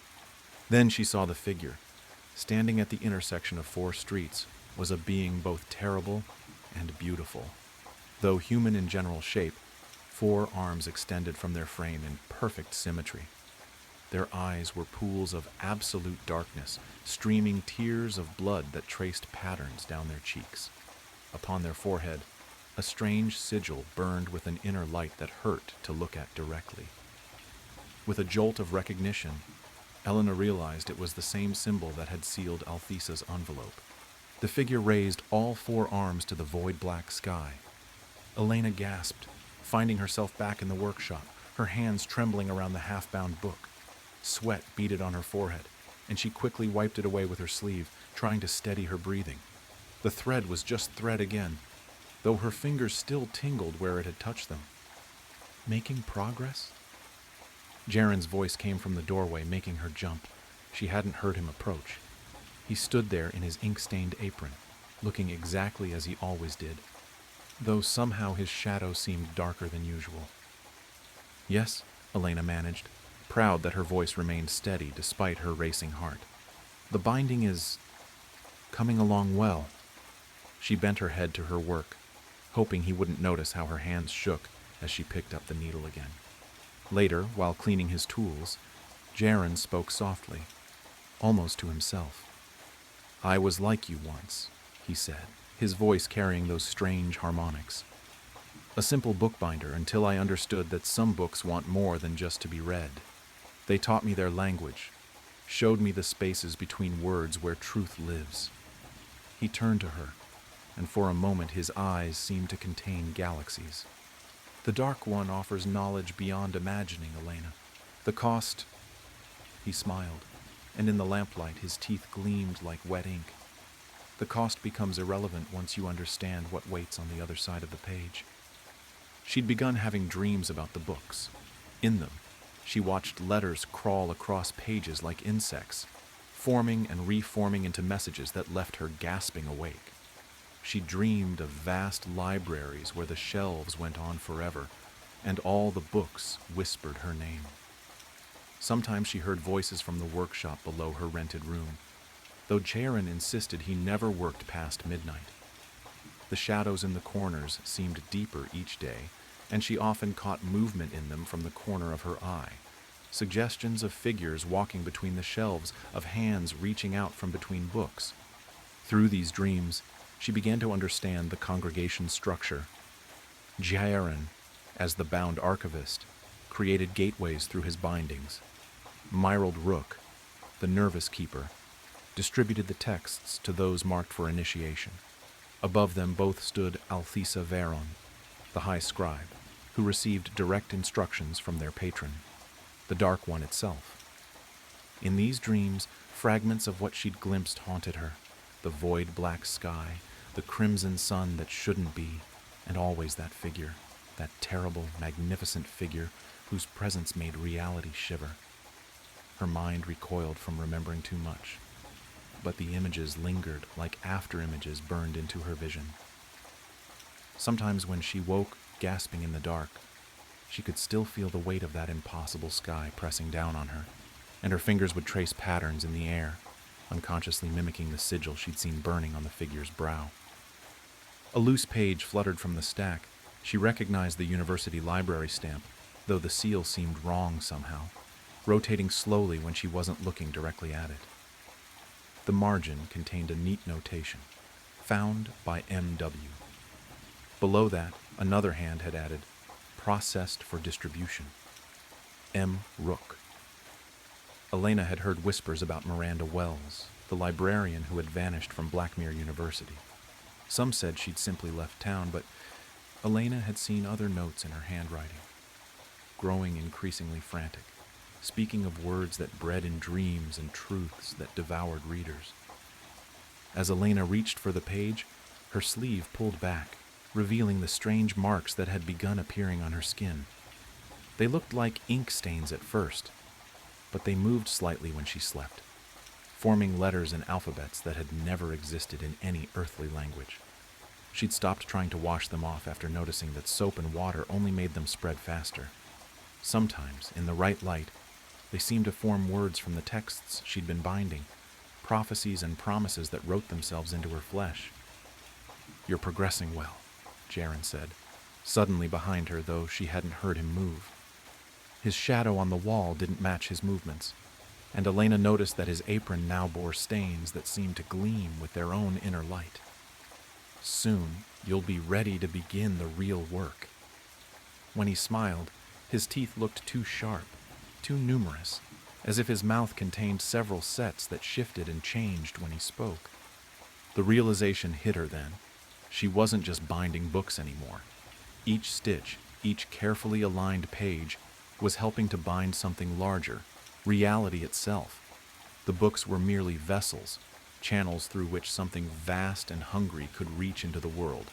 Then she saw the figure. Standing at the intersection of 4 streets was a being both terrible and beautiful. Though human in general shape, 4 arms extended from their frame in perfect symmetry. Their eyes were pools of absolute darkness, streaming tears of blood that traced patterns down their cheeks. Upon their forehead, a strange sigil burned with an inner light that hurt to look at directly. With a jolt of recognition, Elena realized it was the same symbol that had sealed Althesa's envelope. The figure raised all 4 arms to the void-black sky. Elena gasped, finding herself back in the workshop, her hands trembling around the half-bound book. Sweat beaded on her forehead, and she quickly wiped it away with her sleeve, trying to steady her breathing. The thread was just thread again, though her fingers still tingled where it had touched them. Making progress? Jaren's voice came from the doorway, making her jump. She hadn't heard him approach. He stood there in his ink-stained apron, looking exactly as he always did, though somehow his shadow seemed darker than usual. "Yes," Elena managed, proud that her voice remained steady despite her racing heart. "The binding is coming along well." She bent her head to her work, hoping he wouldn't notice how her hands shook as she picked up the needle again. Later, while cleaning his tools, Jaren spoke softly, almost to himself. "I was like you once," he said, his voice carrying those strange harmonics. "A simple bookbinder until I understood that some books want more than just to be read. They taught me their language, showed me the spaces between words where truth lives." He turned to her, and for a moment his eyes seemed to contain galaxies. "The Dark One offers knowledge beyond imagining, Elena. The cost—" He smiled, and in the lamplight his teeth gleamed like wet ink. "The cost becomes irrelevant once you understand what waits on the other side of the page." She'd begun having dreams about the books. In them, she watched letters crawl across pages like insects, forming and reforming into messages that left her gasping awake. She dreamed of vast libraries where the shelves went on forever, and all the books whispered her name. Sometimes she heard voices from the workshop below her rented room, though Jaren insisted he never worked past midnight. The shadows in the corners seemed deeper each day, and she often caught movement in them from the corner of her eye, suggestions of figures walking between the shelves, of hands reaching out from between books. Through these dreams, she began to understand the congregation's structure. Jaren, as the bound archivist, created gateways through his bindings. Myrald Rook, the nervous keeper, distributed the texts to those marked for initiation. Above them both stood Althesa Veron, the high scribe, who received direct instructions from their patron, the Dark One itself. In these dreams, fragments of what she'd glimpsed haunted her: the void black sky, the crimson sun that shouldn't be, and always that figure, that terrible, magnificent figure whose presence made reality shiver. Her mind recoiled from remembering too much, but the images lingered like after-images burned into her vision. Sometimes when she woke, gasping in the dark, she could still feel the weight of that impossible sky pressing down on her, and her fingers would trace patterns in the air, unconsciously mimicking the sigil she'd seen burning on the figure's brow. A loose page fluttered from the stack. She recognized the university library stamp, though the seal seemed wrong somehow, rotating slowly when she wasn't looking directly at it. The margin contained a neat notation, found by M.W. Below that, another hand had added, processed for distribution. M. Rook. Elena had heard whispers about Miranda Wells, the librarian who had vanished from Blackmere University. Some said she'd simply left town, but Elena had seen other notes in her handwriting, growing increasingly frantic, speaking of words that bred in dreams and truths that devoured readers. As Elena reached for the page, her sleeve pulled back, revealing the strange marks that had begun appearing on her skin. They looked like ink stains at first, but they moved slightly when she slept, forming letters and alphabets that had never existed in any earthly language. She'd stopped trying to wash them off after noticing that soap and water only made them spread faster. Sometimes, in the right light, they seemed to form words from the texts she'd been binding, prophecies and promises that wrote themselves into her flesh. "You're progressing well," Jaren said, suddenly behind her, though she hadn't heard him move. His shadow on the wall didn't match his movements, and Elena noticed that his apron now bore stains that seemed to gleam with their own inner light. "Soon, you'll be ready to begin the real work." When he smiled, his teeth looked too sharp, too numerous, as if his mouth contained several sets that shifted and changed when he spoke. The realization hit her then. She wasn't just binding books anymore. Each stitch, each carefully aligned page, was helping to bind something larger, reality itself. The books were merely vessels, channels through which something vast and hungry could reach into the world.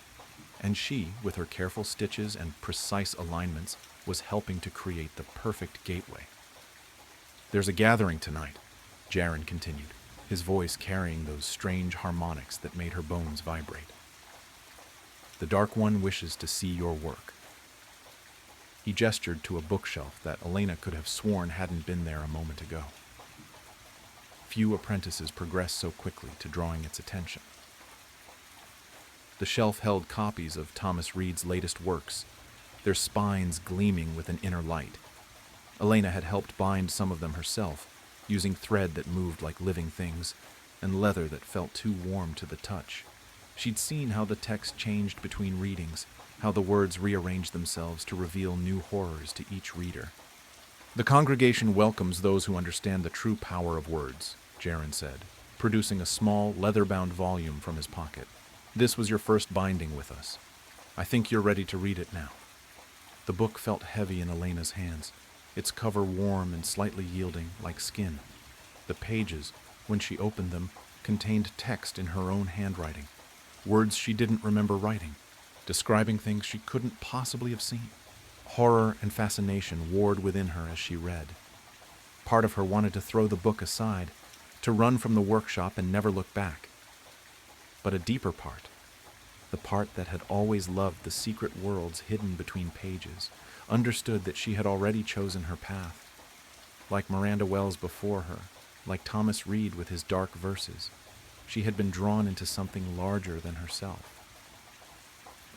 And she, with her careful stitches and precise alignments, was helping to create the perfect gateway. "There's a gathering tonight," Jaren continued, his voice carrying those strange harmonics that made her bones vibrate. "The Dark One wishes to see your work." He gestured to a bookshelf that Elena could have sworn hadn't been there a moment ago. Few apprentices progressed so quickly to drawing its attention. The shelf held copies of Thomas Reed's latest works, their spines gleaming with an inner light. Elena had helped bind some of them herself, using thread that moved like living things, and leather that felt too warm to the touch. She'd seen how the text changed between readings, how the words rearranged themselves to reveal new horrors to each reader. "The congregation welcomes those who understand the true power of words," Jaren said, producing a small, leather-bound volume from his pocket. "This was your first binding with us. I think you're ready to read it now." The book felt heavy in Elena's hands, its cover warm and slightly yielding, like skin. The pages, when she opened them, contained text in her own handwriting, words she didn't remember writing, describing things she couldn't possibly have seen. Horror and fascination warred within her as she read. Part of her wanted to throw the book aside, to run from the workshop and never look back. But a deeper part, the part that had always loved the secret worlds hidden between pages, understood that she had already chosen her path. Like Miranda Wells before her, like Thomas Reed with his dark verses, she had been drawn into something larger than herself.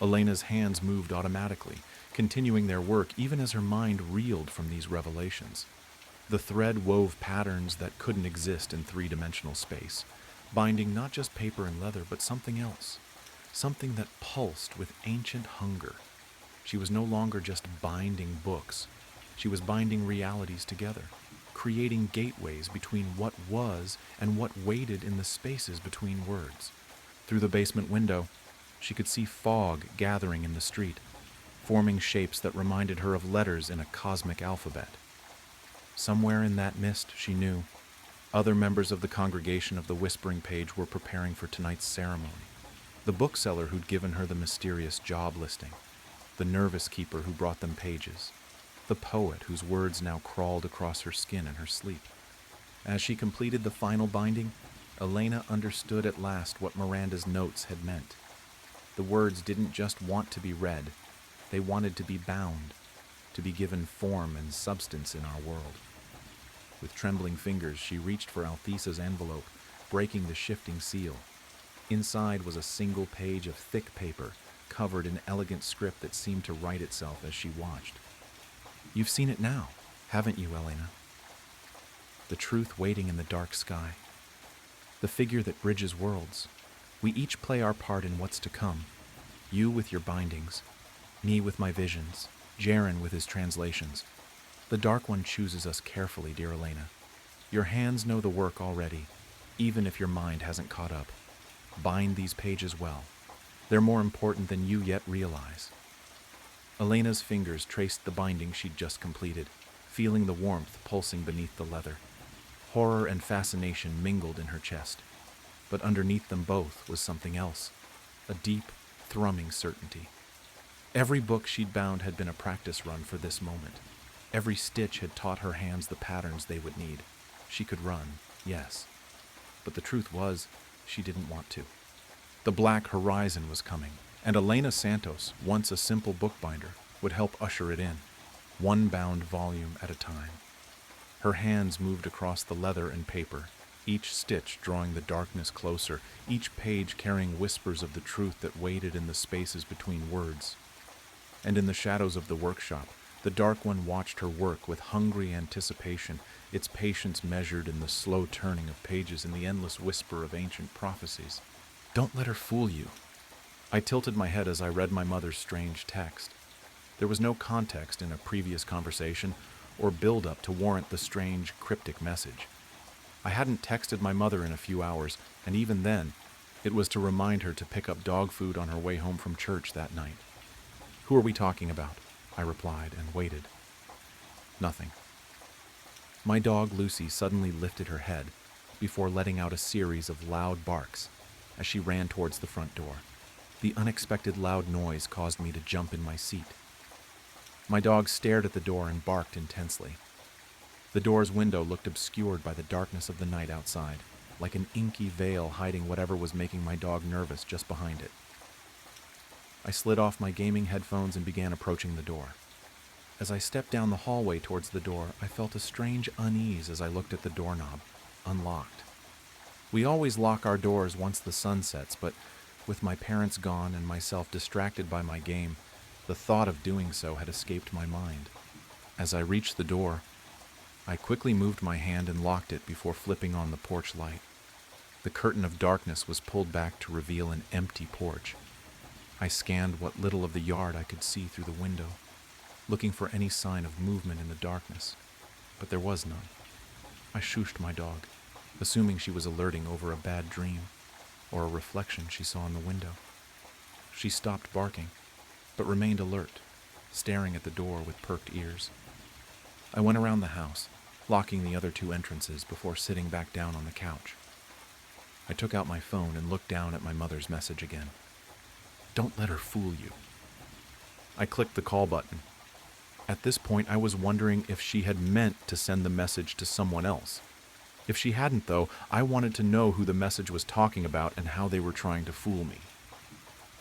Elena's hands moved automatically, continuing their work even as her mind reeled from these revelations. The thread wove patterns that couldn't exist in three-dimensional space, binding not just paper and leather, but something else, something that pulsed with ancient hunger. She was no longer just binding books. She was binding realities together, creating gateways between what was and what waited in the spaces between words. Through the basement window, she could see fog gathering in the street, forming shapes that reminded her of letters in a cosmic alphabet. Somewhere in that mist, she knew, other members of the congregation of the Whispering Page were preparing for tonight's ceremony. The bookseller who'd given her the mysterious job listing, the nervous keeper who brought them pages, the poet whose words now crawled across her skin in her sleep. As she completed the final binding, Elena understood at last what Miranda's notes had meant. The words didn't just want to be read, they wanted to be bound, to be given form and substance in our world. With trembling fingers, she reached for Althesa's envelope, breaking the shifting seal. Inside was a single page of thick paper, covered in elegant script that seemed to write itself as she watched. "You've seen it now, haven't you, Elena? The truth waiting in the dark sky. The figure that bridges worlds. We each play our part in what's to come. You with your bindings, me with my visions, Jaren with his translations. The Dark One chooses us carefully, dear Elena. Your hands know the work already, even if your mind hasn't caught up. Bind these pages well. They're more important than you yet realize." Elena's fingers traced the binding she'd just completed, feeling the warmth pulsing beneath the leather. Horror and fascination mingled in her chest, but underneath them both was something else, a deep, thrumming certainty. Every book she'd bound had been a practice run for this moment. Every stitch had taught her hands the patterns they would need. She could run, yes, but the truth was, she didn't want to. The black horizon was coming, and Elena Santos, once a simple bookbinder, would help usher it in, one bound volume at a time. Her hands moved across the leather and paper, each stitch drawing the darkness closer, each page carrying whispers of the truth that waited in the spaces between words. And in the shadows of the workshop, the Dark One watched her work with hungry anticipation, its patience measured in the slow turning of pages and the endless whisper of ancient prophecies. "Don't let her fool you." I tilted my head as I read my mother's strange text. There was no context in a previous conversation or build-up to warrant the strange, cryptic message. I hadn't texted my mother in a few hours, and even then, it was to remind her to pick up dog food on her way home from church that night. "Who are we talking about?" I replied and waited. Nothing. My dog Lucy suddenly lifted her head before letting out a series of loud barks as she ran towards the front door. The unexpected loud noise caused me to jump in my seat. My dog stared at the door and barked intensely. The door's window looked obscured by the darkness of the night outside, like an inky veil hiding whatever was making my dog nervous just behind it. I slid off my gaming headphones and began approaching the door. As I stepped down the hallway towards the door, I felt a strange unease as I looked at the doorknob, unlocked. We always lock our doors once the sun sets, but with my parents gone and myself distracted by my game, the thought of doing so had escaped my mind. As I reached the door, I quickly moved my hand and locked it before flipping on the porch light. The curtain of darkness was pulled back to reveal an empty porch. I scanned what little of the yard I could see through the window, looking for any sign of movement in the darkness, but there was none. I shooshed my dog, assuming she was alerting over a bad dream or a reflection she saw in the window. She stopped barking, but remained alert, staring at the door with perked ears. I went around the house, locking the other two entrances before sitting back down on the couch. I took out my phone and looked down at my mother's message again. "Don't let her fool you." I clicked the call button. At this point, I was wondering if she had meant to send the message to someone else. If she hadn't, though, I wanted to know who the message was talking about and how they were trying to fool me.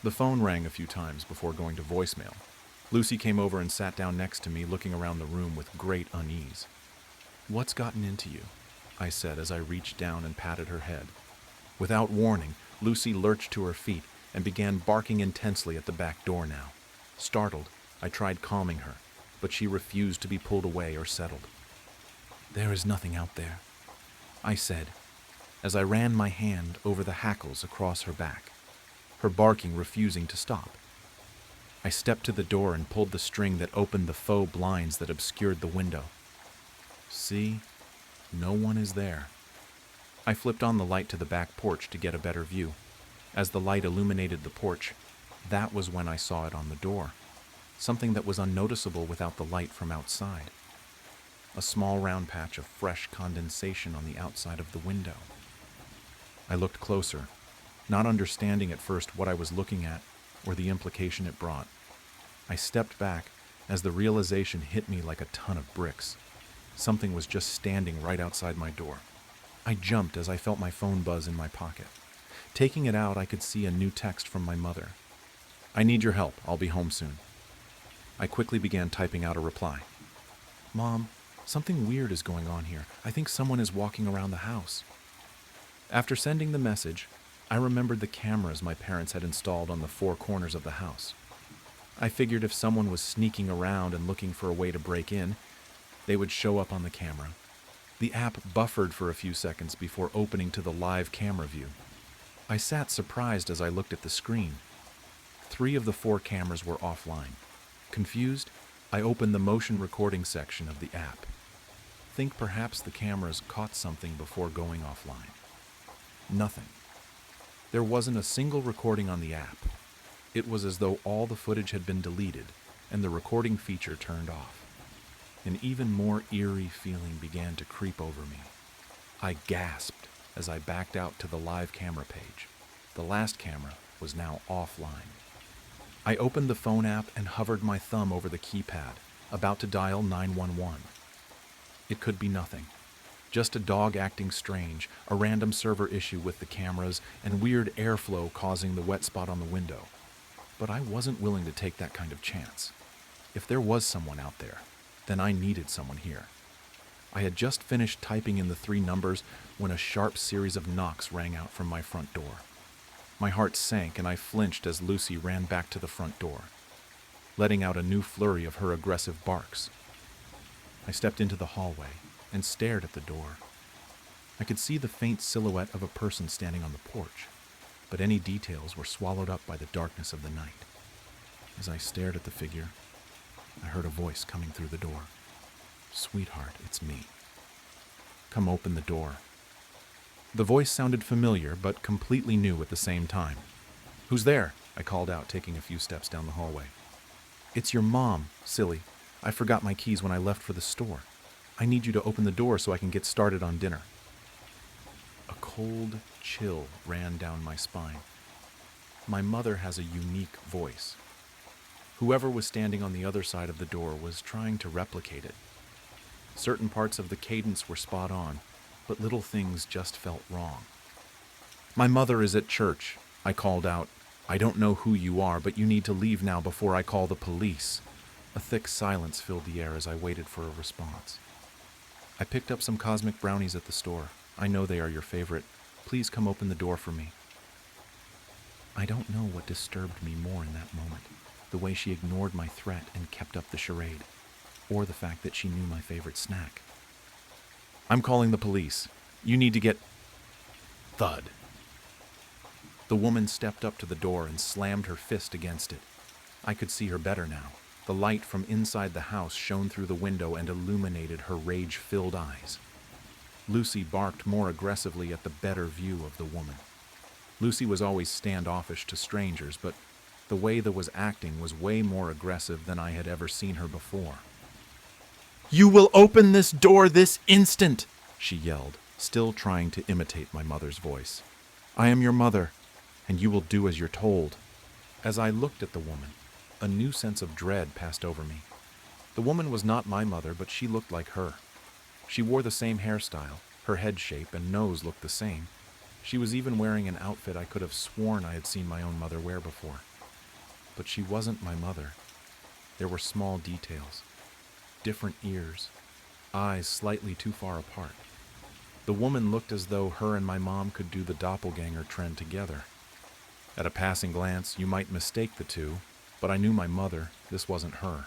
The phone rang a few times before going to voicemail. Lucy came over and sat down next to me, looking around the room with great unease. "What's gotten into you?" I said as I reached down and patted her head. Without warning, Lucy lurched to her feet and began barking intensely at the back door now. Startled, I tried calming her, but she refused to be pulled away or settled. "There is nothing out there," I said, as I ran my hand over the hackles across her back, her barking refusing to stop. I stepped to the door and pulled the string that opened the faux blinds that obscured the window. See? No one is there. I flipped on the light to the back porch to get a better view. As the light illuminated the porch, that was when I saw it on the door. Something that was unnoticeable without the light from outside. A small round patch of fresh condensation on the outside of the window. I looked closer, not understanding at first what I was looking at or the implication it brought. I stepped back as the realization hit me like a ton of bricks. Something was just standing right outside my door. I jumped as I felt my phone buzz in my pocket. Taking it out, I could see a new text from my mother. "I need your help. I'll be home soon." I quickly began typing out a reply. "Mom, something weird is going on here. I think someone is walking around the house." After sending the message, I remembered the cameras my parents had installed on the four corners of the house. I figured if someone was sneaking around and looking for a way to break in, they would show up on the camera. The app buffered for a few seconds before opening to the live camera view. I sat surprised as I looked at the screen. 3 of the 4 cameras were offline. Confused, I opened the motion recording section of the app. Think perhaps the cameras caught something before going offline. Nothing. There wasn't a single recording on the app. It was as though all the footage had been deleted and the recording feature turned off. An even more eerie feeling began to creep over me. I gasped as I backed out to the live camera page. The last camera was now offline. I opened the phone app and hovered my thumb over the keypad, about to dial 911. It could be nothing. Just a dog acting strange, a random server issue with the cameras, and weird airflow causing the wet spot on the window. But I wasn't willing to take that kind of chance. If there was someone out there, then I needed someone here. I had just finished typing in the 3 numbers when a sharp series of knocks rang out from my front door. My heart sank and I flinched as Lucy ran back to the front door, letting out a new flurry of her aggressive barks. I stepped into the hallway and stared at the door. I could see the faint silhouette of a person standing on the porch, but any details were swallowed up by the darkness of the night. As I stared at the figure, I heard a voice coming through the door. "Sweetheart, it's me. Come open the door." The voice sounded familiar, but completely new at the same time. "Who's there?" I called out, taking a few steps down the hallway. "It's your mom, silly. I forgot my keys when I left for the store. I need you to open the door so I can get started on dinner." A cold chill ran down my spine. My mother has a unique voice. Whoever was standing on the other side of the door was trying to replicate it. Certain parts of the cadence were spot on, but little things just felt wrong. "My mother is at church," I called out. "I don't know who you are, but you need to leave now before I call the police." A thick silence filled the air as I waited for a response. "I picked up some cosmic brownies at the store. I know they are your favorite. Please come open the door for me." I don't know what disturbed me more in that moment, the way she ignored my threat and kept up the charade, or the fact that she knew my favorite snack. "I'm calling the police. You need to get..." Thud. The woman stepped up to the door and slammed her fist against it. I could see her better now. The light from inside the house shone through the window and illuminated her rage-filled eyes. Lucy barked more aggressively at the better view of the woman. Lucy was always standoffish to strangers, but the way that was acting was way more aggressive than I had ever seen her before. "You will open this door this instant!" she yelled, still trying to imitate my mother's voice. "I am your mother, and you will do as you're told." As I looked at the woman, a new sense of dread passed over me. The woman was not my mother, but she looked like her. She wore the same hairstyle, her head shape and nose looked the same. She was even wearing an outfit I could have sworn I had seen my own mother wear before. But she wasn't my mother. There were small details. Different ears, eyes slightly too far apart. The woman looked as though her and my mom could do the doppelganger trend together. At a passing glance, you might mistake the two, but I knew my mother. This wasn't her.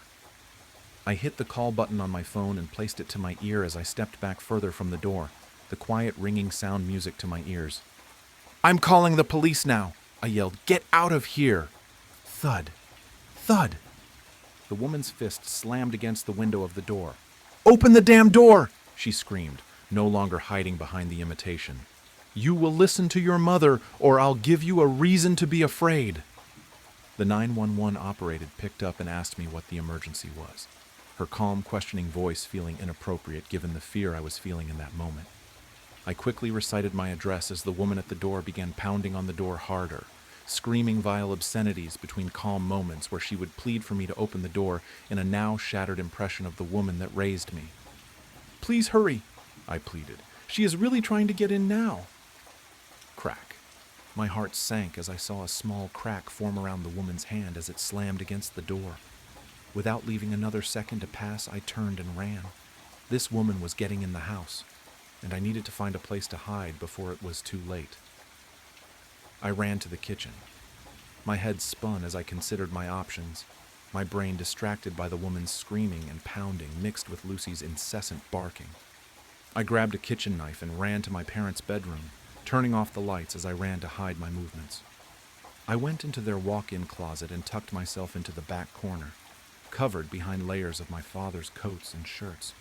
I hit the call button on my phone and placed it to my ear as I stepped back further from the door, the quiet ringing sound music to my ears. "I'm calling the police now!" I yelled. "Get out of here!" Thud. thud. The woman's fist slammed against the window of the door. "Open the damn door!" she screamed, no longer hiding behind the imitation. "You will listen to your mother, or I'll give you a reason to be afraid." The 911 operator picked up and asked me what the emergency was, her calm, questioning voice feeling inappropriate given the fear I was feeling in that moment. I quickly recited my address as the woman at the door began pounding on the door harder, screaming vile obscenities between calm moments where she would plead for me to open the door in a now shattered impression of the woman that raised me. "Please hurry," I pleaded. "She is really trying to get in now." Crack. My heart sank as I saw a small crack form around the woman's hand as it slammed against the door. Without leaving another second to pass, I turned and ran. This woman was getting in the house, and I needed to find a place to hide before it was too late. I ran to the kitchen. My head spun as I considered my options, my brain distracted by the woman's screaming and pounding mixed with Lucy's incessant barking. I grabbed a kitchen knife and ran to my parents' bedroom, turning off the lights as I ran to hide my movements. I went into their walk-in closet and tucked myself into the back corner, covered behind layers of my father's coats and shirts.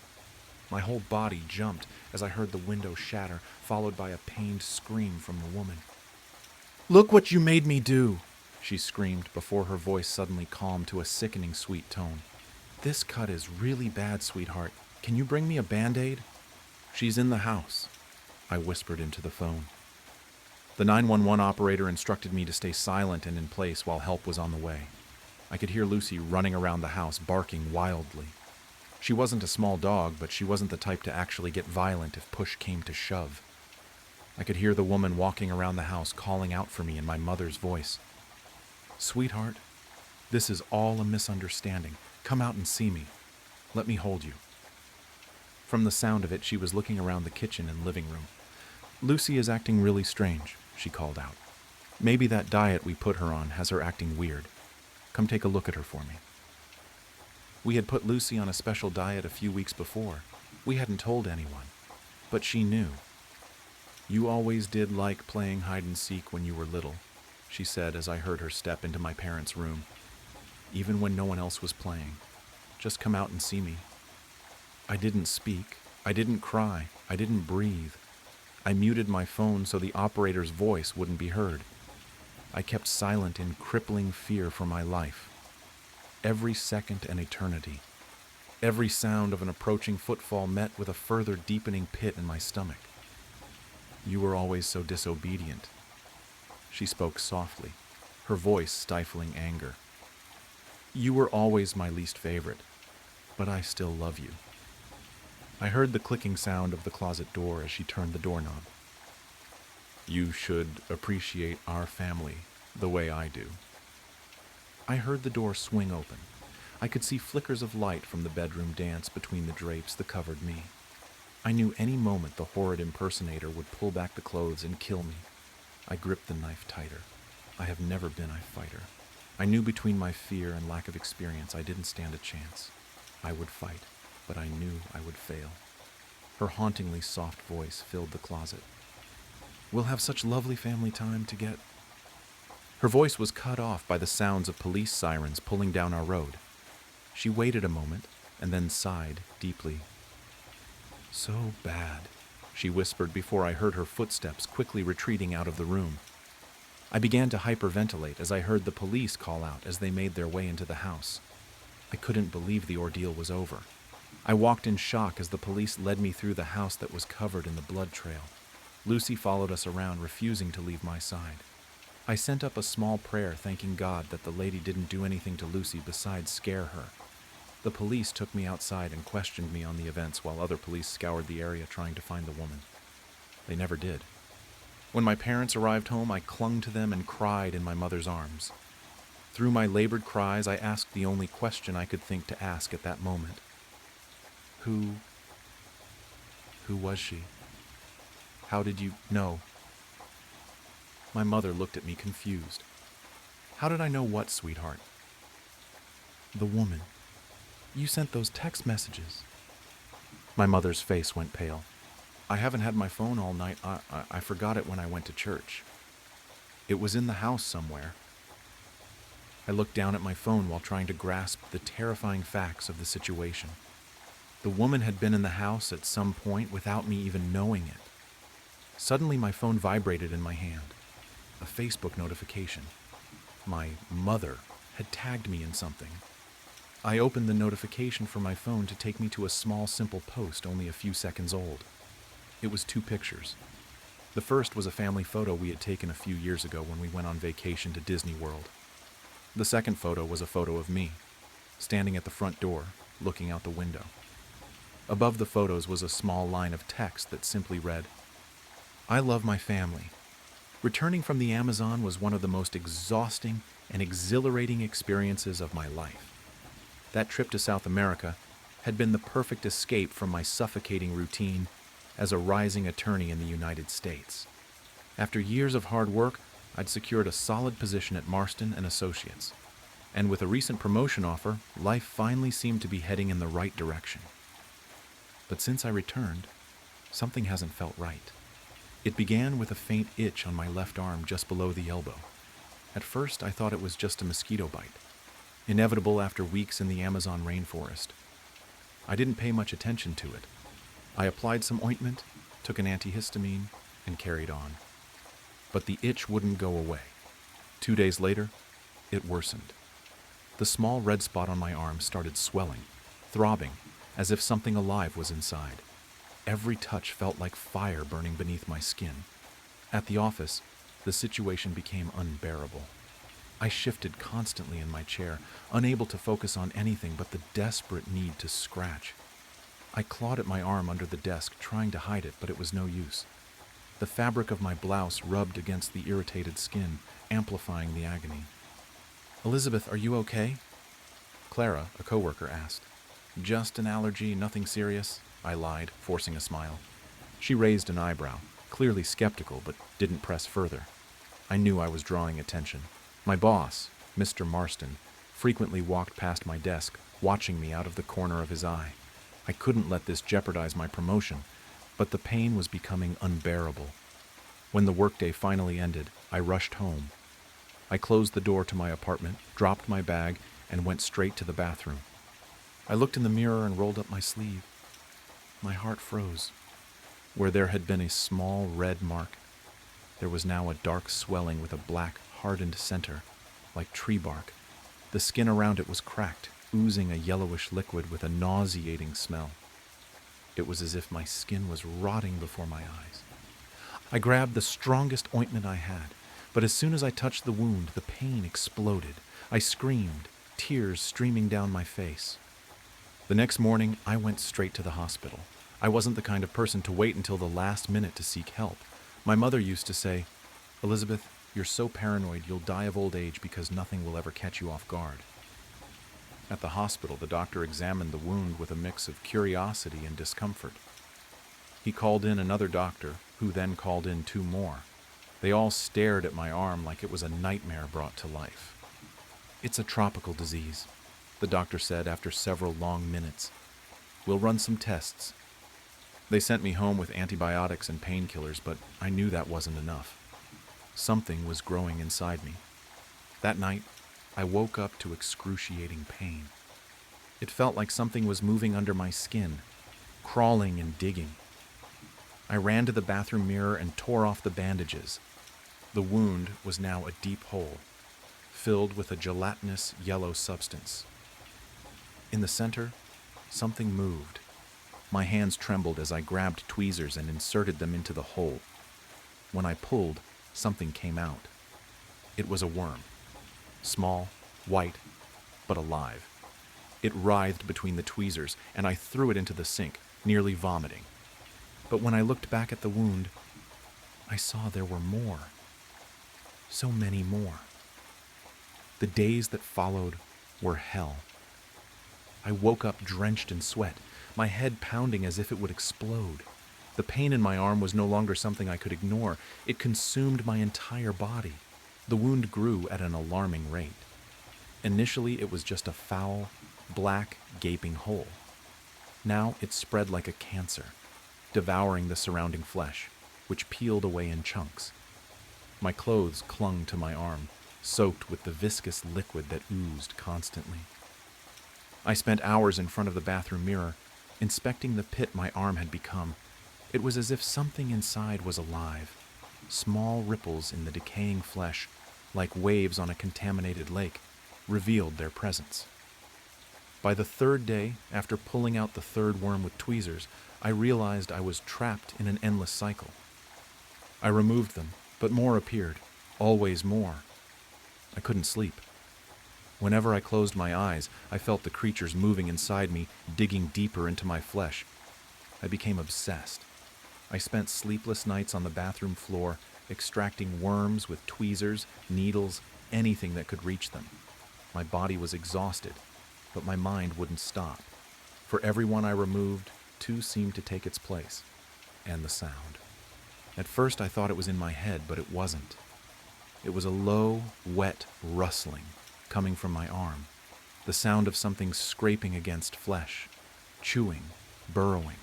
My whole body jumped as I heard the window shatter, followed by a pained scream from the woman. "Look what you made me do," she screamed before her voice suddenly calmed to a sickening sweet tone. "This cut is really bad, sweetheart. Can you bring me a Band-Aid?" "She's in the house," I whispered into the phone. The 911 operator instructed me to stay silent and in place while help was on the way. I could hear Lucy running around the house, barking wildly. She wasn't a small dog, but she wasn't the type to actually get violent if push came to shove. I could hear the woman walking around the house calling out for me in my mother's voice. "Sweetheart, this is all a misunderstanding. Come out and see me. Let me hold you." From the sound of it, she was looking around the kitchen and living room. "Lucy is acting really strange," she called out. "Maybe that diet we put her on has her acting weird. Come take a look at her for me." We had put Lucy on a special diet a few weeks before. We hadn't told anyone, but she knew. "You always did like playing hide-and-seek when you were little," she said as I heard her step into my parents' room. "Even when no one else was playing. Just come out and see me." I didn't speak. I didn't cry. I didn't breathe. I muted my phone so the operator's voice wouldn't be heard. I kept silent in crippling fear for my life. Every second an eternity. Every sound of an approaching footfall met with a further deepening pit in my stomach. "You were always so disobedient." She spoke softly, her voice stifling anger. "You were always my least favorite, but I still love you." I heard the clicking sound of the closet door as she turned the doorknob. "You should appreciate our family the way I do." I heard the door swing open. I could see flickers of light from the bedroom dance between the drapes that covered me. I knew any moment the horrid impersonator would pull back the clothes and kill me. I gripped the knife tighter. I have never been a fighter. I knew between my fear and lack of experience I didn't stand a chance. I would fight, but I knew I would fail. Her hauntingly soft voice filled the closet. "We'll have such lovely family time to get..." Her voice was cut off by the sounds of police sirens pulling down our road. She waited a moment and then sighed deeply. "So bad," she whispered before I heard her footsteps quickly retreating out of the room. I began to hyperventilate as I heard the police call out as they made their way into the house. I couldn't believe the ordeal was over. I walked in shock as the police led me through the house that was covered in the blood trail. Lucy followed us around, refusing to leave my side. I sent up a small prayer thanking God that the lady didn't do anything to Lucy besides scare her. The police took me outside and questioned me on the events while other police scoured the area trying to find the woman. They never did. When my parents arrived home, I clung to them and cried in my mother's arms. Through my labored cries, I asked the only question I could think to ask at that moment. Who was she? How did you know? My mother looked at me confused. How did I know what, sweetheart? The woman. You sent those text messages. My mother's face went pale. I haven't had my phone all night. I forgot it when I went to church. It was in the house somewhere. I looked down at my phone while trying to grasp the terrifying facts of the situation. The woman had been in the house at some point without me even knowing it. Suddenly, my phone vibrated in my hand. A Facebook notification. My mother had tagged me in something. I opened the notification for my phone to take me to a small, simple post only a few seconds old. It was 2 pictures. The first was a family photo we had taken a few years ago when we went on vacation to Disney World. The second photo was a photo of me, standing at the front door, looking out the window. Above the photos was a small line of text that simply read, "I love my family. Returning from the Amazon was one of the most exhausting and exhilarating experiences of my life. That trip to South America had been the perfect escape from my suffocating routine as a rising attorney in the United States. After years of hard work, I'd secured a solid position at Marston and Associates, and with a recent promotion offer, life finally seemed to be heading in the right direction. But since I returned, something hasn't felt right. It began with a faint itch on my left arm just below the elbow. At first, I thought it was just a mosquito bite, inevitable after weeks in the Amazon rainforest. I didn't pay much attention to it. I applied some ointment, took an antihistamine, and carried on. But the itch wouldn't go away. 2 days later, it worsened. The small red spot on my arm started swelling, throbbing, as if something alive was inside. Every touch felt like fire burning beneath my skin. At the office, the situation became unbearable. I shifted constantly in my chair, unable to focus on anything but the desperate need to scratch. I clawed at my arm under the desk, trying to hide it, but it was no use. The fabric of my blouse rubbed against the irritated skin, amplifying the agony. "Elizabeth, are you okay?" Clara, a coworker, asked. "Just an allergy, nothing serious," I lied, forcing a smile. She raised an eyebrow, clearly skeptical, but didn't press further. I knew I was drawing attention. My boss, Mr. Marston, frequently walked past my desk, watching me out of the corner of his eye. I couldn't let this jeopardize my promotion, but the pain was becoming unbearable. When the workday finally ended, I rushed home. I closed the door to my apartment, dropped my bag, and went straight to the bathroom. I looked in the mirror and rolled up my sleeve. My heart froze. Where there had been a small red mark, there was now a dark swelling with a black, hardened center, like tree bark. The skin around it was cracked, oozing a yellowish liquid with a nauseating smell. It was as if my skin was rotting before my eyes. I grabbed the strongest ointment I had, but as soon as I touched the wound, the pain exploded. I screamed, tears streaming down my face. The next morning, I went straight to the hospital. I wasn't the kind of person to wait until the last minute to seek help. My mother used to say, "Elizabeth, you're so paranoid you'll die of old age because nothing will ever catch you off guard." At the hospital, the doctor examined the wound with a mix of curiosity and discomfort. He called in another doctor, who then called in 2 more. They all stared at my arm like it was a nightmare brought to life. "It's a tropical disease," the doctor said after several long minutes. "We'll run some tests." They sent me home with antibiotics and painkillers, but I knew that wasn't enough. Something was growing inside me. That night, I woke up to excruciating pain. It felt like something was moving under my skin, crawling and digging. I ran to the bathroom mirror and tore off the bandages. The wound was now a deep hole, filled with a gelatinous yellow substance. In the center, something moved. My hands trembled as I grabbed tweezers and inserted them into the hole. When I pulled, something came out. It was a worm. Small, white, but alive. It writhed between the tweezers, and I threw it into the sink, nearly vomiting. But when I looked back at the wound, I saw there were more. So many more. The days that followed were hell. I woke up drenched in sweat, my head pounding as if it would explode. The pain in my arm was no longer something I could ignore. It consumed my entire body. The wound grew at an alarming rate. Initially, it was just a foul, black, gaping hole. Now it spread like a cancer, devouring the surrounding flesh, which peeled away in chunks. My clothes clung to my arm, soaked with the viscous liquid that oozed constantly. I spent hours in front of the bathroom mirror, inspecting the pit my arm had become. It was as if something inside was alive. Small ripples in the decaying flesh, like waves on a contaminated lake, revealed their presence. By the third day, after pulling out the third worm with tweezers, I realized I was trapped in an endless cycle. I removed them, but more appeared, always more. I couldn't sleep. Whenever I closed my eyes, I felt the creatures moving inside me, digging deeper into my flesh. I became obsessed. I spent sleepless nights on the bathroom floor, extracting worms with tweezers, needles, anything that could reach them. My body was exhausted, but my mind wouldn't stop. For every one I removed, two seemed to take its place, and the sound. At first I thought it was in my head, but it wasn't. It was a low, wet rustling coming from my arm, the sound of something scraping against flesh, chewing, burrowing.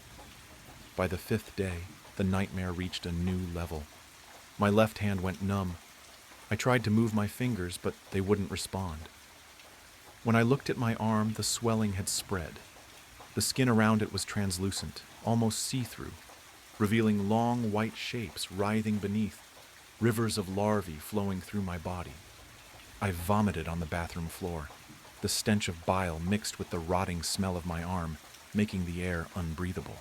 By the fifth day, the nightmare reached a new level. My left hand went numb. I tried to move my fingers, but they wouldn't respond. When I looked at my arm, the swelling had spread. The skin around it was translucent, almost see-through, revealing long white shapes writhing beneath, rivers of larvae flowing through my body. I vomited on the bathroom floor, the stench of bile mixed with the rotting smell of my arm, making the air unbreathable.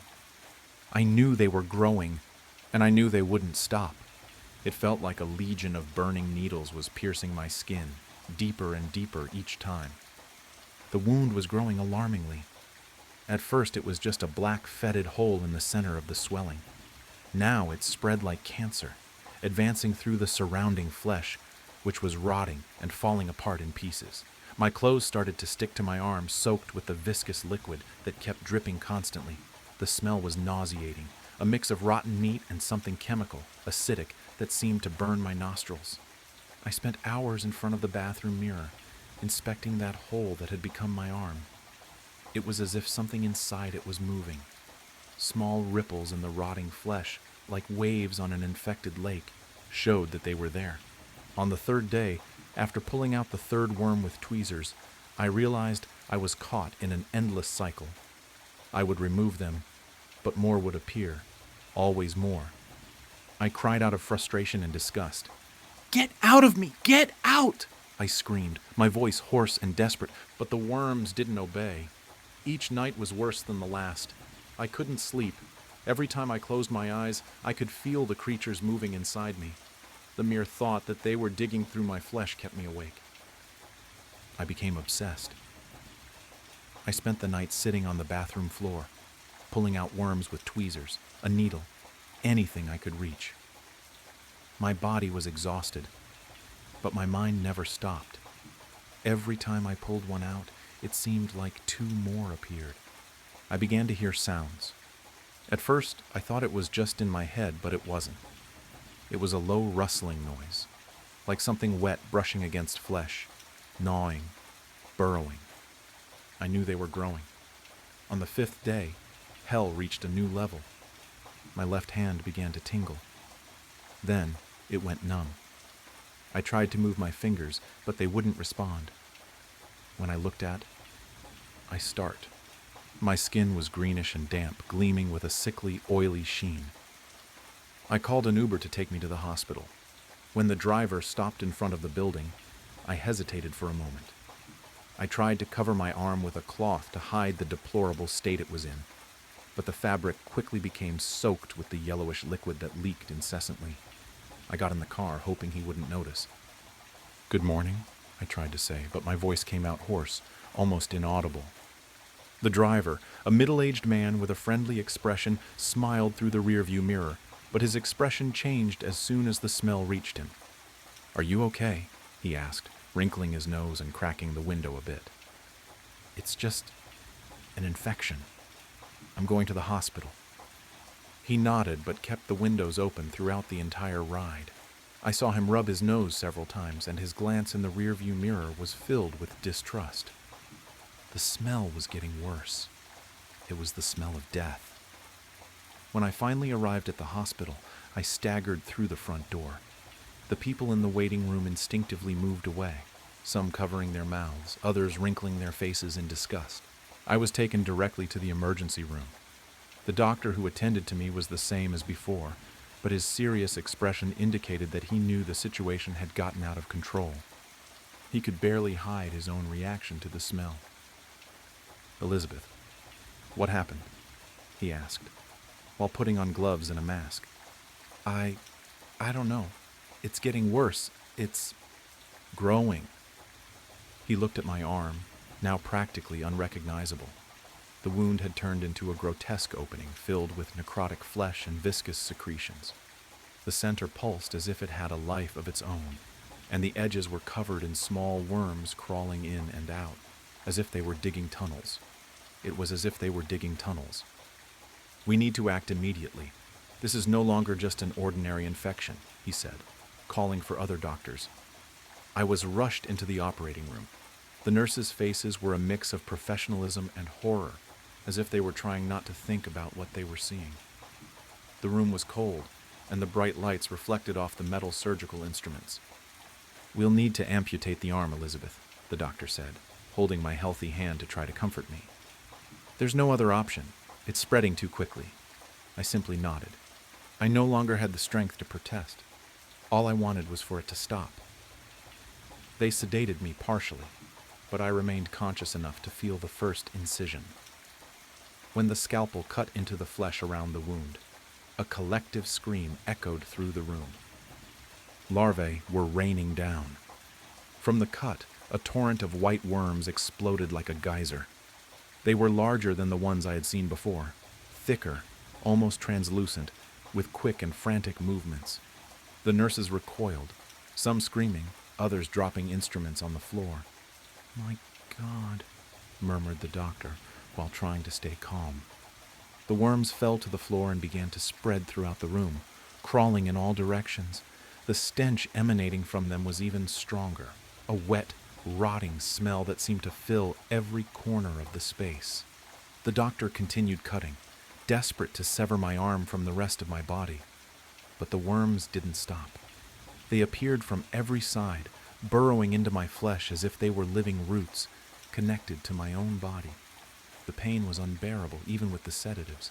I knew they were growing, and I knew they wouldn't stop. It felt like a legion of burning needles was piercing my skin, deeper and deeper each time. The wound was growing alarmingly. At first it was just a black, fetid hole in the center of the swelling. Now it spread like cancer, advancing through the surrounding flesh, which was rotting and falling apart in pieces. My clothes started to stick to my arm, soaked with the viscous liquid that kept dripping constantly. The smell was nauseating, a mix of rotten meat and something chemical, acidic, that seemed to burn my nostrils. I spent hours in front of the bathroom mirror, inspecting that hole that had become my arm. It was as if something inside it was moving. Small ripples in the rotting flesh, like waves on an infected lake, showed that they were there. On the third day, after pulling out the third worm with tweezers, I realized I was caught in an endless cycle. I would remove them, but more would appear, always more. I cried out of frustration and disgust. "Get out of me! Get out!" I screamed, my voice hoarse and desperate, but the worms didn't obey. Each night was worse than the last. I couldn't sleep. Every time I closed my eyes, I could feel the creatures moving inside me. The mere thought that they were digging through my flesh kept me awake. I became obsessed. I spent the night sitting on the bathroom floor, pulling out worms with tweezers, a needle, anything I could reach. My body was exhausted, but my mind never stopped. Every time I pulled one out, it seemed like two more appeared. I began to hear sounds. At first, I thought it was just in my head, but it wasn't. It was a low rustling noise, like something wet brushing against flesh, gnawing, burrowing. I knew they were growing. On the fifth day, hell reached a new level. My left hand began to tingle. Then, it went numb. I tried to move my fingers, but they wouldn't respond. When I looked at, I start. My skin was greenish and damp, gleaming with a sickly, oily sheen. I called an Uber to take me to the hospital. When the driver stopped in front of the building, I hesitated for a moment. I tried to cover my arm with a cloth to hide the deplorable state it was in, but the fabric quickly became soaked with the yellowish liquid that leaked incessantly. I got in the car, hoping he wouldn't notice. "Good morning," I tried to say, but my voice came out hoarse, almost inaudible. The driver, a middle-aged man with a friendly expression, smiled through the rearview mirror, but his expression changed as soon as the smell reached him. "Are you okay?" he asked, wrinkling his nose and cracking the window a bit. "It's just an infection. I'm going to the hospital." He nodded but kept the windows open throughout the entire ride. I saw him rub his nose several times, and his glance in the rearview mirror was filled with distrust. The smell was getting worse. It was the smell of death. When I finally arrived at the hospital, I staggered through the front door. The people in the waiting room instinctively moved away, some covering their mouths, others wrinkling their faces in disgust. I was taken directly to the emergency room. The doctor who attended to me was the same as before, but his serious expression indicated that he knew the situation had gotten out of control. He could barely hide his own reaction to the smell. "Elizabeth, what happened?" he asked, while putting on gloves and a mask. I don't know. It's getting worse. It's growing." He looked at my arm, now practically unrecognizable. The wound had turned into a grotesque opening filled with necrotic flesh and viscous secretions. The center pulsed as if it had a life of its own, and the edges were covered in small worms crawling in and out, as if they were digging tunnels. It was as if they were digging tunnels. "We need to act immediately. This is no longer just an ordinary infection," he said, calling for other doctors. I was rushed into the operating room. The nurses' faces were a mix of professionalism and horror, as if they were trying not to think about what they were seeing. The room was cold, and the bright lights reflected off the metal surgical instruments. "We'll need to amputate the arm, Elizabeth," the doctor said, holding my healthy hand to try to comfort me. "There's no other option. It's spreading too quickly." I simply nodded. I no longer had the strength to protest. All I wanted was for it to stop. They sedated me partially, but I remained conscious enough to feel the first incision. When the scalpel cut into the flesh around the wound, a collective scream echoed through the room. Larvae were raining down. From the cut, a torrent of white worms exploded like a geyser. They were larger than the ones I had seen before, thicker, almost translucent, with quick and frantic movements. The nurses recoiled, some screaming, others dropping instruments on the floor. "My God," murmured the doctor, while trying to stay calm. The worms fell to the floor and began to spread throughout the room, crawling in all directions. The stench emanating from them was even stronger, a wet, rotting smell that seemed to fill every corner of the space. The doctor continued cutting, desperate to sever my arm from the rest of my body. But the worms didn't stop. They appeared from every side, burrowing into my flesh as if they were living roots, connected to my own body. The pain was unbearable, even with the sedatives.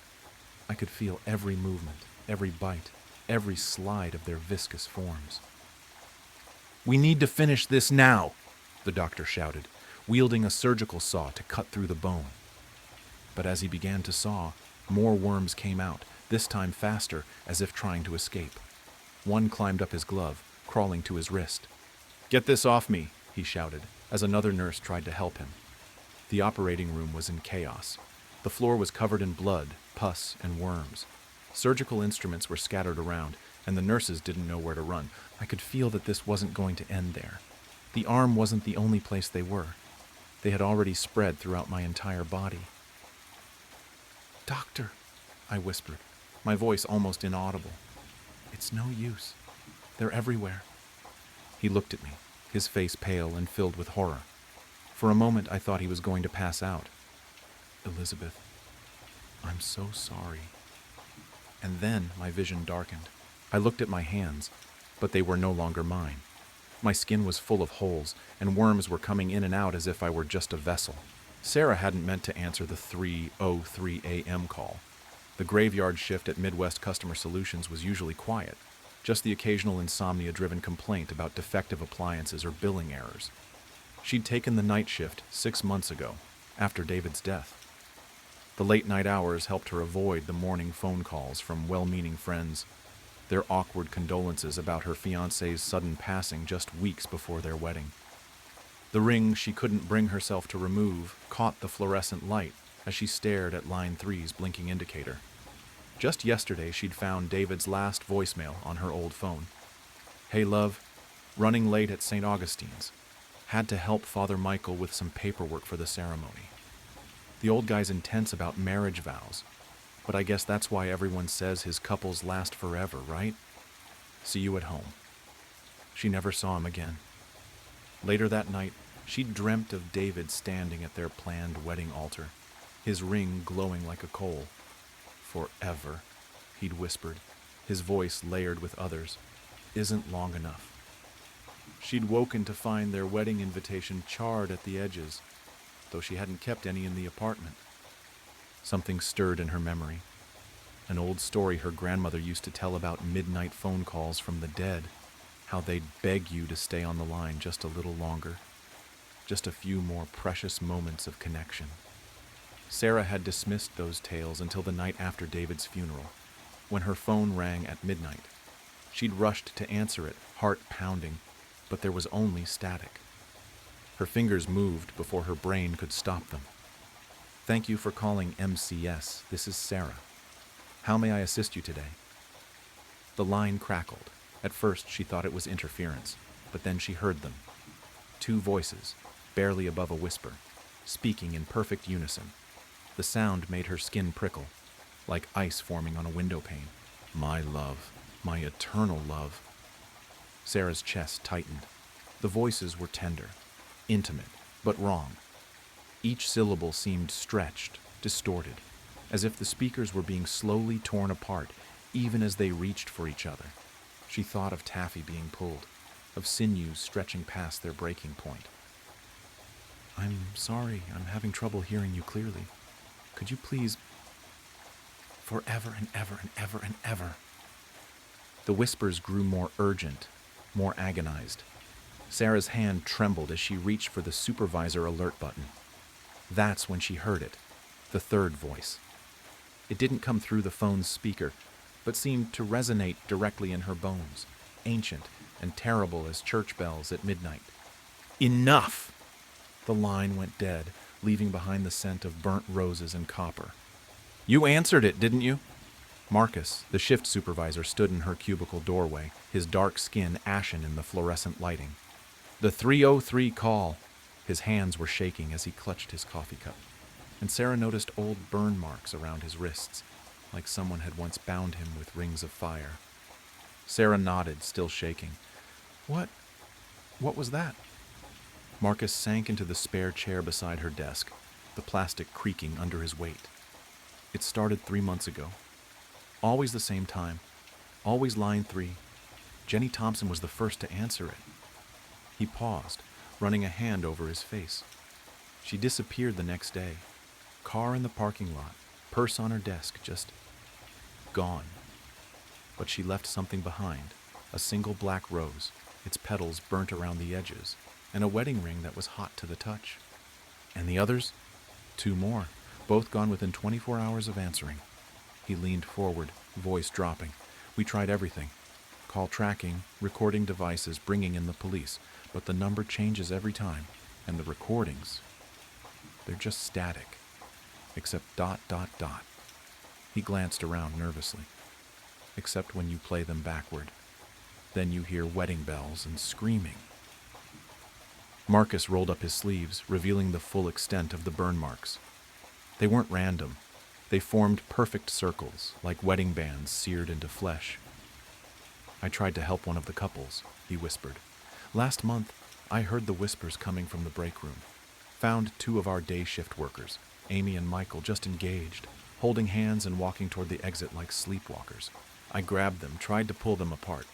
I could feel every movement, every bite, every slide of their viscous forms. "We need to finish this now," the doctor shouted, wielding a surgical saw to cut through the bone. But as he began to saw, more worms came out, this time faster, as if trying to escape. One climbed up his glove, crawling to his wrist. "Get this off me," he shouted, as another nurse tried to help him. The operating room was in chaos. The floor was covered in blood, pus, and worms. Surgical instruments were scattered around, and the nurses didn't know where to run. I could feel that this wasn't going to end there. The arm wasn't the only place they were. They had already spread throughout my entire body. "Doctor," I whispered, my voice almost inaudible. "It's no use. They're everywhere." He looked at me, his face pale and filled with horror. For a moment I thought he was going to pass out. "Elizabeth, I'm so sorry." And then my vision darkened. I looked at my hands, but they were no longer mine. My skin was full of holes, and worms were coming in and out as if I were just a vessel. Sarah hadn't meant to answer the 3:03 a.m. call. The graveyard shift at Midwest Customer Solutions was usually quiet, just the occasional insomnia-driven complaint about defective appliances or billing errors. She'd taken the night shift 6 months ago, after David's death. The late-night hours helped her avoid the morning phone calls from well-meaning friends, their awkward condolences about her fiancé's sudden passing just weeks before their wedding. The ring she couldn't bring herself to remove caught the fluorescent light as she stared at line 3's blinking indicator. Just yesterday she'd found David's last voicemail on her old phone. "Hey love, running late at St. Augustine's. Had to help Father Michael with some paperwork for the ceremony. The old guy's intense about marriage vows, but I guess that's why everyone says his couples last forever, right? See you at home." She never saw him again. Later that night, she dreamt of David standing at their planned wedding altar, his ring glowing like a coal. "Forever," he'd whispered, his voice layered with others. isn't long enough. She'd woken to find their wedding invitation charred at the edges, though she hadn't kept any in the apartment. Something stirred in her memory. An old story her grandmother used to tell about midnight phone calls from the dead, how they'd beg you to stay on the line just a little longer, just a few more precious moments of connection. Sarah had dismissed those tales until the night after David's funeral, when her phone rang at midnight. She'd rushed to answer it, heart pounding, but there was only static. Her fingers moved before her brain could stop them. "Thank you for calling MCS. This is Sarah. How may I assist you today?" The line crackled. At first, she thought it was interference, but then she heard them. Two voices, barely above a whisper, speaking in perfect unison. The sound made her skin prickle, like ice forming on a window pane. "My love, my eternal love." Sarah's chest tightened. The voices were tender, intimate, but wrong. Each syllable seemed stretched, distorted, as if the speakers were being slowly torn apart, even as they reached for each other. She thought of taffy being pulled, of sinews stretching past their breaking point. "I'm sorry, I'm having trouble hearing you clearly. Could you please... forever and ever and ever and ever..." The whispers grew more urgent, more agonized. Sarah's hand trembled as she reached for the supervisor alert button. That's when she heard it, the third voice. It didn't come through the phone's speaker, but seemed to resonate directly in her bones, ancient and terrible as church bells at midnight. "Enough!" The line went dead, leaving behind the scent of burnt roses and copper. "You answered it, didn't you?" Marcus, the shift supervisor, stood in her cubicle doorway, his dark skin ashen in the fluorescent lighting. "The 303 call." His hands were shaking as he clutched his coffee cup, and Sarah noticed old burn marks around his wrists, like someone had once bound him with rings of fire. Sarah nodded, still shaking. What was that?" Marcus sank into the spare chair beside her desk, the plastic creaking under his weight. "It started 3 months ago. Always the same time. Always line 3. Jenny Thompson was the first to answer it." He paused, running a hand over his face. "She disappeared the next day. Car in the parking lot, purse on her desk, just gone. But she left something behind, a single black rose, its petals burnt around the edges, and a wedding ring that was hot to the touch. And the others? 2 more, both gone within 24 hours of answering." He leaned forward, voice dropping. "We tried everything. Call tracking, recording devices, bringing in the police, but the number changes every time, and the recordings, they're just static, except ... He glanced around nervously. "Except when you play them backward. Then you hear wedding bells and screaming." Marcus rolled up his sleeves, revealing the full extent of the burn marks. They weren't random. They formed perfect circles, like wedding bands seared into flesh. "I tried to help one of the couples," he whispered. "Last month, I heard the whispers coming from the break room. Found 2 of our day shift workers, Amy and Michael, just engaged, holding hands and walking toward the exit like sleepwalkers. I grabbed them, tried to pull them apart."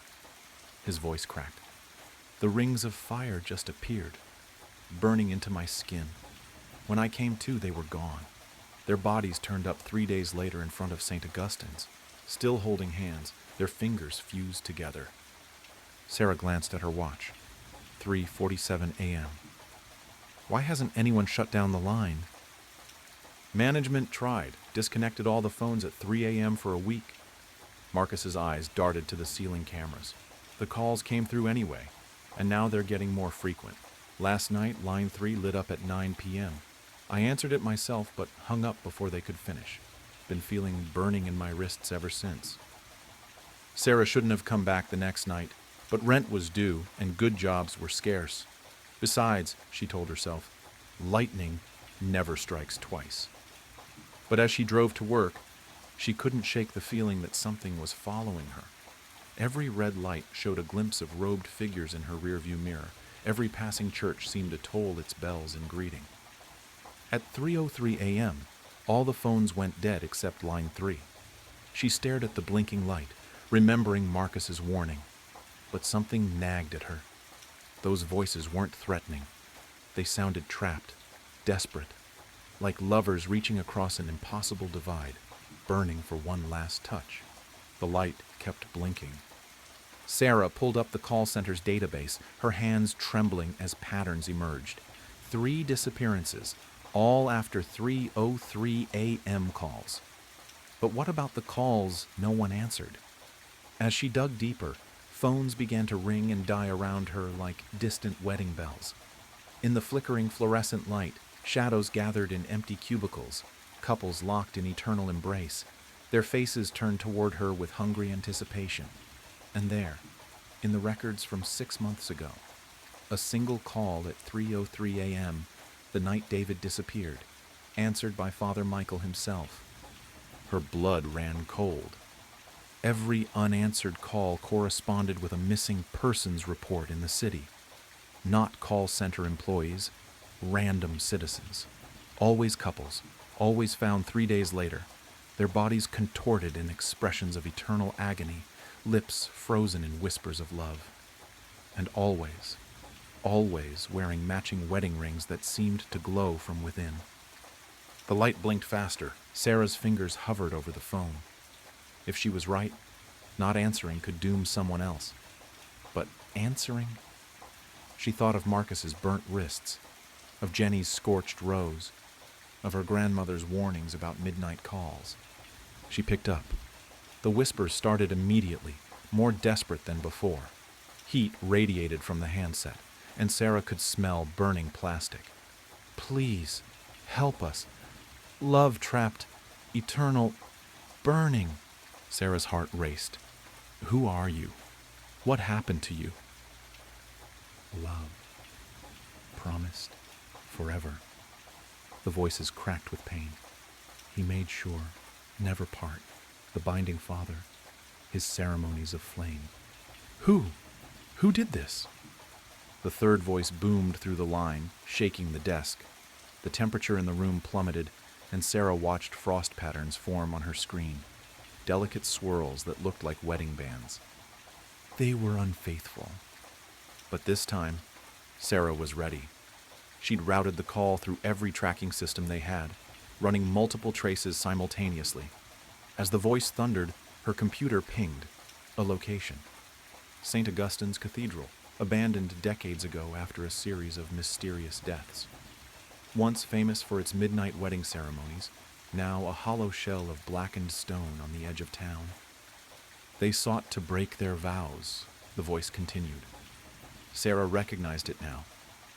His voice cracked. "The rings of fire just appeared, burning into my skin. When I came to, they were gone. Their bodies turned up 3 days later in front of St. Augustine's, still holding hands, their fingers fused together." Sarah glanced at her watch. 3:47 a.m. "Why hasn't anyone shut down the line?" "Management tried, disconnected all the phones at 3 a.m. for a week." Marcus's eyes darted to the ceiling cameras. "The calls came through anyway, and now they're getting more frequent. Last night, line 3 lit up at 9 p.m. I answered it myself, but hung up before they could finish. Been feeling burning in my wrists ever since." Sarah shouldn't have come back the next night, but rent was due and good jobs were scarce. Besides, she told herself, lightning never strikes twice. But as she drove to work, she couldn't shake the feeling that something was following her. Every red light showed a glimpse of robed figures in her rearview mirror. Every passing church seemed to toll its bells in greeting. At 3:03 a.m., all the phones went dead except line 3. She stared at the blinking light, remembering Marcus's warning. but something nagged at her. Those voices weren't threatening. They sounded trapped, desperate, like lovers reaching across an impossible divide, burning for one last touch. The light kept blinking. Sarah pulled up the call center's database, her hands trembling as patterns emerged. 3 disappearances, all after 3:03 a.m. calls. But what about the calls no one answered? As she dug deeper, phones began to ring and die around her like distant wedding bells. In the flickering fluorescent light, shadows gathered in empty cubicles, couples locked in eternal embrace, their faces turned toward her with hungry anticipation. And there, in the records from 6 months ago, a single call at 3:03 a.m., the night David disappeared, answered by Father Michael himself. Her blood ran cold. Every unanswered call corresponded with a missing persons report in the city. Not call center employees, random citizens. Always couples, always found 3 days later, their bodies contorted in expressions of eternal agony, lips frozen in whispers of love. And always wearing matching wedding rings that seemed to glow from within. The light blinked faster. Sarah's fingers hovered over the phone. If she was right, not answering could doom someone else. But answering? She thought of Marcus's burnt wrists, of Jenny's scorched rose, of her grandmother's warnings about midnight calls. She picked up. The whispers started immediately, more desperate than before. Heat radiated from the handset, and Sarah could smell burning plastic. Please, help us. Love trapped, eternal, burning. Sarah's heart raced. Who are you? What happened to you? Love. Promised. Forever. The voices cracked with pain. He made sure, never part, the binding father, his ceremonies of flame. Who? Who did this? The third voice boomed through the line, shaking the desk. The temperature in the room plummeted, and Sarah watched frost patterns form on her screen, delicate swirls that looked like wedding bands. They were unfaithful. But this time, Sarah was ready. She'd routed the call through every tracking system they had, running multiple traces simultaneously. As the voice thundered, her computer pinged a location. St. Augustine's Cathedral, abandoned decades ago after a series of mysterious deaths. Once famous for its midnight wedding ceremonies, now a hollow shell of blackened stone on the edge of town. They sought to break their vows, the voice continued. Sarah recognized it now,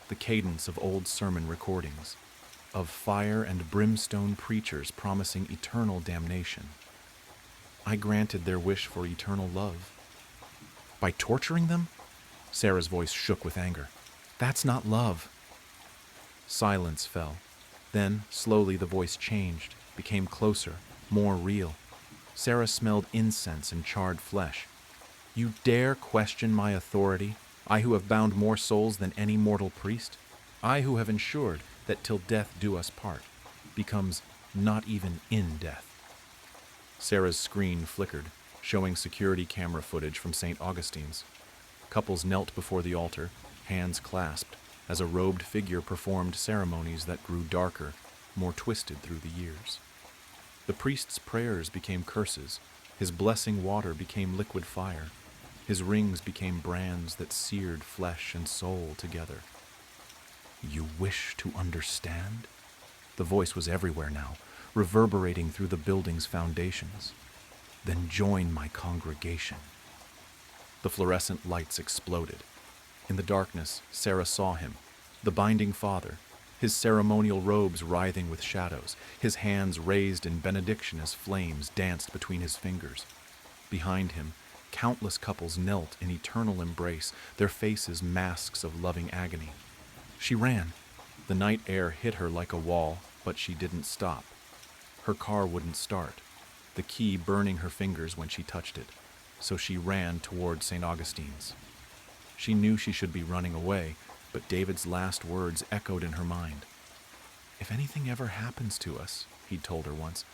the cadence of old sermon recordings, of fire and brimstone preachers promising eternal damnation. I granted their wish for eternal love. By torturing them? Sarah's voice shook with anger. That's not love. Silence fell. Then, slowly, the voice changed, became closer, more real. Sarah smelled incense and charred flesh. You dare question my authority, I who have bound more souls than any mortal priest? I who have ensured that till death do us part, becomes not even in death. Sarah's screen flickered, showing security camera footage from St. Augustine's. Couples knelt before the altar, hands clasped, as a robed figure performed ceremonies that grew darker, more twisted through the years. The priest's prayers became curses, his blessing water became liquid fire, his rings became brands that seared flesh and soul together. You wish to understand? The voice was everywhere now, reverberating through the building's foundations. Then join my congregation. The fluorescent lights exploded. In the darkness, Sarah saw him, the binding father, his ceremonial robes writhing with shadows, his hands raised in benediction as flames danced between his fingers. Behind him, countless couples knelt in eternal embrace, their faces masks of loving agony. She ran. The night air hit her like a wall, but she didn't stop. Her car wouldn't start, the key burning her fingers when she touched it, so she ran toward St. Augustine's. She knew she should be running away, but David's last words echoed in her mind. If anything ever happens to us, he'd told her once,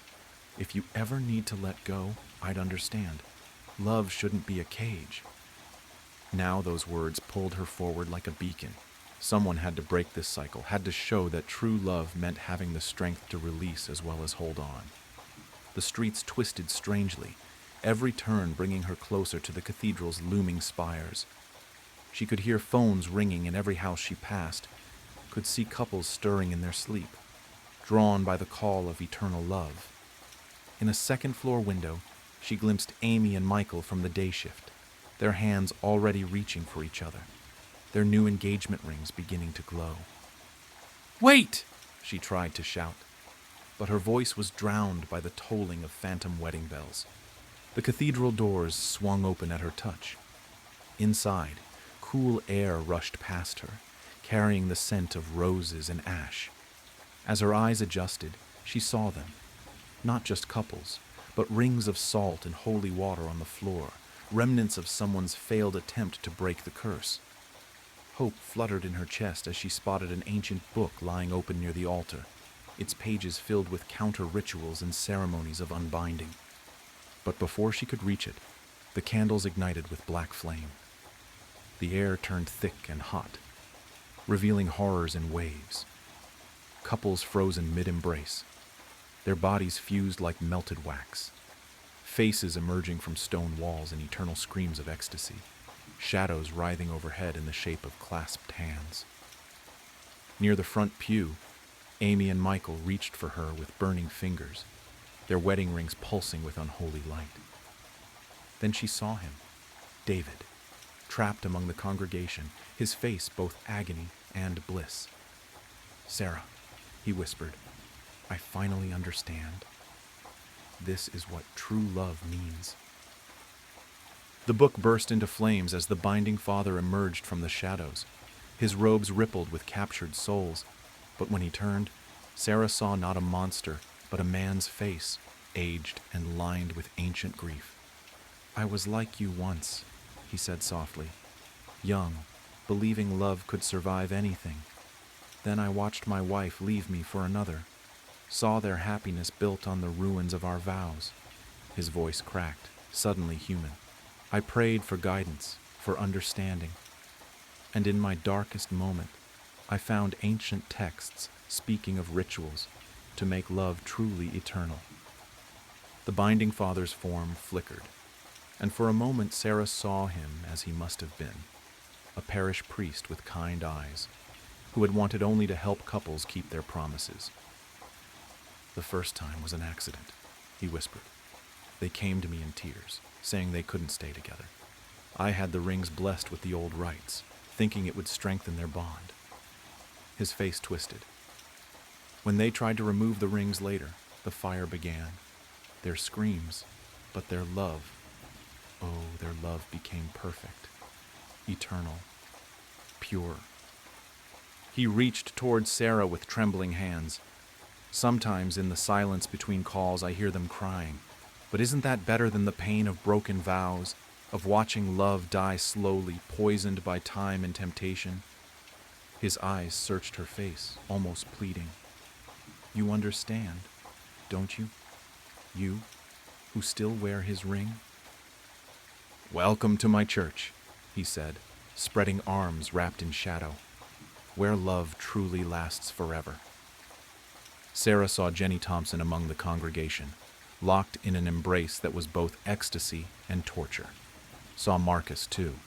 if you ever need to let go, I'd understand. Love shouldn't be a cage. Now those words pulled her forward like a beacon. Someone had to break this cycle, had to show that true love meant having the strength to release as well as hold on. The streets twisted strangely, every turn bringing her closer to the cathedral's looming spires. She could hear phones ringing in every house she passed, could see couples stirring in their sleep, drawn by the call of eternal love. In a second-floor window, she glimpsed Amy and Michael from the day shift, their hands already reaching for each other, their new engagement rings beginning to glow. "Wait!" she tried to shout, but her voice was drowned by the tolling of phantom wedding bells. The cathedral doors swung open at her touch. Inside, cool air rushed past her, carrying the scent of roses and ash. As her eyes adjusted, she saw them. Not just couples, but rings of salt and holy water on the floor, remnants of someone's failed attempt to break the curse. Hope fluttered in her chest as she spotted an ancient book lying open near the altar, its pages filled with counter-rituals and ceremonies of unbinding. But before she could reach it, the candles ignited with black flame. The air turned thick and hot, revealing horrors in waves. Couples frozen mid-embrace, their bodies fused like melted wax, faces emerging from stone walls in eternal screams of ecstasy, shadows writhing overhead in the shape of clasped hands. Near the front pew, Amy and Michael reached for her with burning fingers, their wedding rings pulsing with unholy light. Then she saw him, David, trapped among the congregation, his face both agony and bliss. "Sarah," he whispered, "I finally understand. This is what true love means." The book burst into flames as the binding father emerged from the shadows. His robes rippled with captured souls, but when he turned, Sarah saw not a monster, but a man's face, aged and lined with ancient grief. "I was like you once," he said softly, "young, believing love could survive anything. Then I watched my wife leave me for another, saw their happiness built on the ruins of our vows." His voice cracked, suddenly human. "I prayed for guidance, for understanding. And in my darkest moment, I found ancient texts speaking of rituals to make love truly eternal." The binding father's form flickered, and for a moment Sarah saw him as he must have been, a parish priest with kind eyes, who had wanted only to help couples keep their promises. "The first time was an accident," he whispered. "They came to me in tears, saying they couldn't stay together. I had the rings blessed with the old rites, thinking it would strengthen their bond." His face twisted. "When they tried to remove the rings later, the fire began. Their screams, but their love, oh, their love became perfect, eternal, pure." He reached toward Sarah with trembling hands. "Sometimes in the silence between calls I hear them crying, but isn't that better than the pain of broken vows, of watching love die slowly, poisoned by time and temptation?" His eyes searched her face, almost pleading. "You understand, don't you? You, who still wear his ring?" "Welcome to my church," he said, spreading arms wrapped in shadow, "where love truly lasts forever." Sarah saw Jenny Thompson among the congregation, locked in an embrace that was both ecstasy and torture. Saw Marcus, too,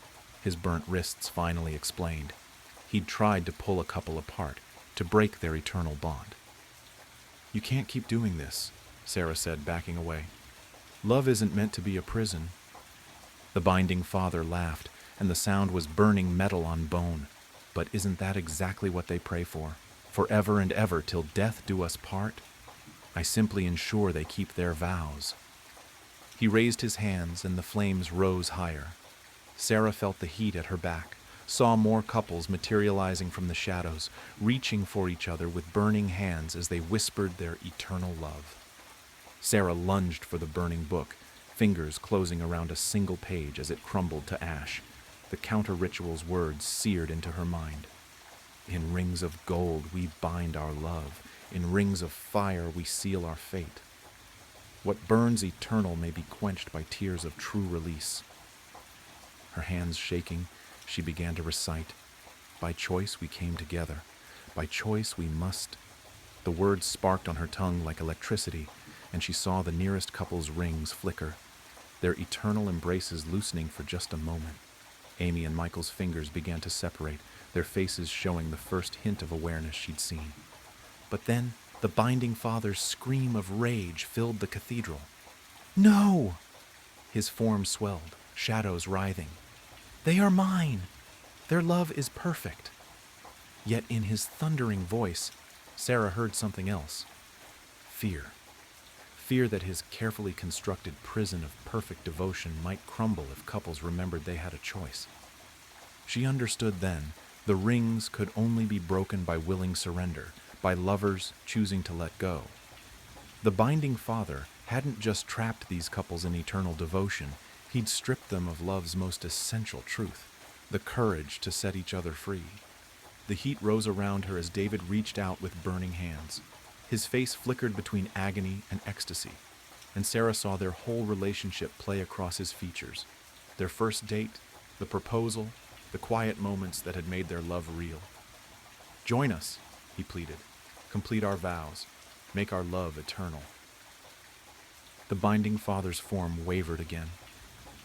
his burnt wrists finally explained. He'd tried to pull a couple apart, to break their eternal bond. "You can't keep doing this," Sarah said, backing away. "Love isn't meant to be a prison." The binding father laughed, and the sound was burning metal on bone. "But isn't that exactly what they pray for? Forever and ever, till death do us part? I simply ensure they keep their vows." He raised his hands, and the flames rose higher. Sarah felt the heat at her back, saw more couples materializing from the shadows, reaching for each other with burning hands as they whispered their eternal love. Sarah lunged for the burning book, fingers closing around a single page as it crumbled to ash, the counter-ritual's words seared into her mind. "In rings of gold we bind our love, in rings of fire we seal our fate. What burns eternal may be quenched by tears of true release." Her hands shaking, she began to recite, "By choice we came together. By choice we must." The words sparked on her tongue like electricity, and she saw the nearest couple's rings flicker, their eternal embraces loosening for just a moment. Amy and Michael's fingers began to separate, their faces showing the first hint of awareness she'd seen. But then, the binding father's scream of rage filled the cathedral. "No!" His form swelled, shadows writhing. "They are mine! Their love is perfect." Yet in his thundering voice, Sarah heard something else. Fear. Fear that his carefully constructed prison of perfect devotion might crumble if couples remembered they had a choice. She understood then the rings could only be broken by willing surrender, by lovers choosing to let go. The binding father hadn't just trapped these couples in eternal devotion, he'd stripped them of love's most essential truth, the courage to set each other free. The heat rose around her as David reached out with burning hands. His face flickered between agony and ecstasy, and Sarah saw their whole relationship play across his features. Their first date, the proposal, the quiet moments that had made their love real. "Join us," he pleaded. "Complete our vows. Make our love eternal." The binding father's form wavered again,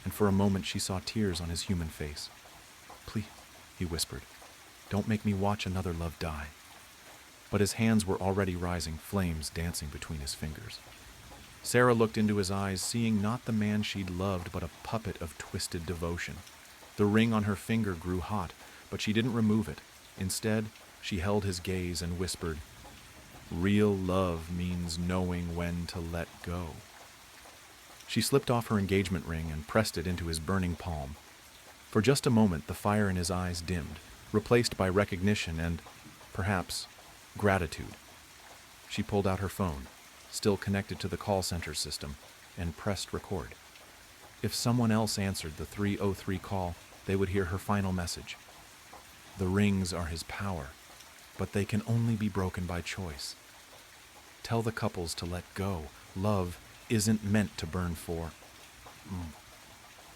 and for a moment she saw tears on his human face. "Please," he whispered, "don't make me watch another love die." But his hands were already rising, flames dancing between his fingers. Sarah looked into his eyes, seeing not the man she'd loved, but a puppet of twisted devotion. The ring on her finger grew hot, but she didn't remove it. Instead, she held his gaze and whispered, "Real love means knowing when to let go." She slipped off her engagement ring and pressed it into his burning palm. For just a moment, the fire in his eyes dimmed, replaced by recognition and, perhaps, gratitude. She pulled out her phone, still connected to the call center system, and pressed record. If someone else answered the 303 call, they would hear her final message. The rings are his power, but they can only be broken by choice. Tell the couples to let go. Love isn't meant to burn for.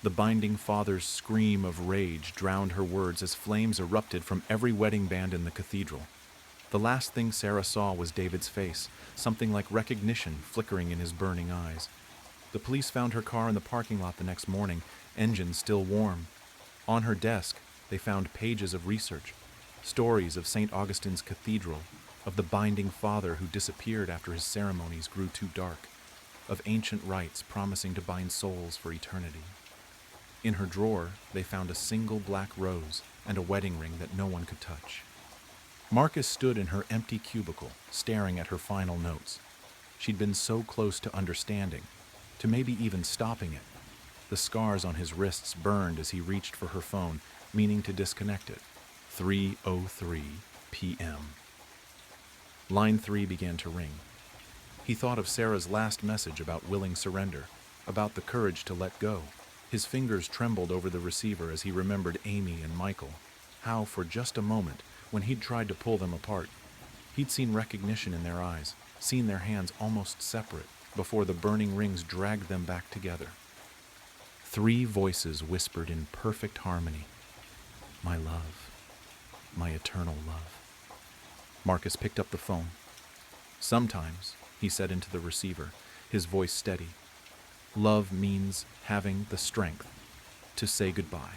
The binding father's scream of rage drowned her words as flames erupted from every wedding band in the cathedral. The last thing Sarah saw was David's face, something like recognition flickering in his burning eyes. The police found her car in the parking lot the next morning, engine still warm. On her desk, they found pages of research, stories of St. Augustine's Cathedral, of the binding father who disappeared after his ceremonies grew too dark, of ancient rites promising to bind souls for eternity. In her drawer, they found a single black rose and a wedding ring that no one could touch. Marcus stood in her empty cubicle, staring at her final notes. She'd been so close to understanding, to maybe even stopping it. The scars on his wrists burned as he reached for her phone, meaning to disconnect it. 3:03 p.m. Line 3 began to ring. He thought of Sarah's last message about willing surrender, about the courage to let go. His fingers trembled over the receiver as he remembered Amy and Michael. How, for just a moment, when he'd tried to pull them apart, he'd seen recognition in their eyes, seen their hands almost separate, before the burning rings dragged them back together. 3 voices whispered in perfect harmony, "My love, my eternal love." Marcus picked up the phone. "Sometimes," he said into the receiver, his voice steady, "love means having the strength to say goodbye."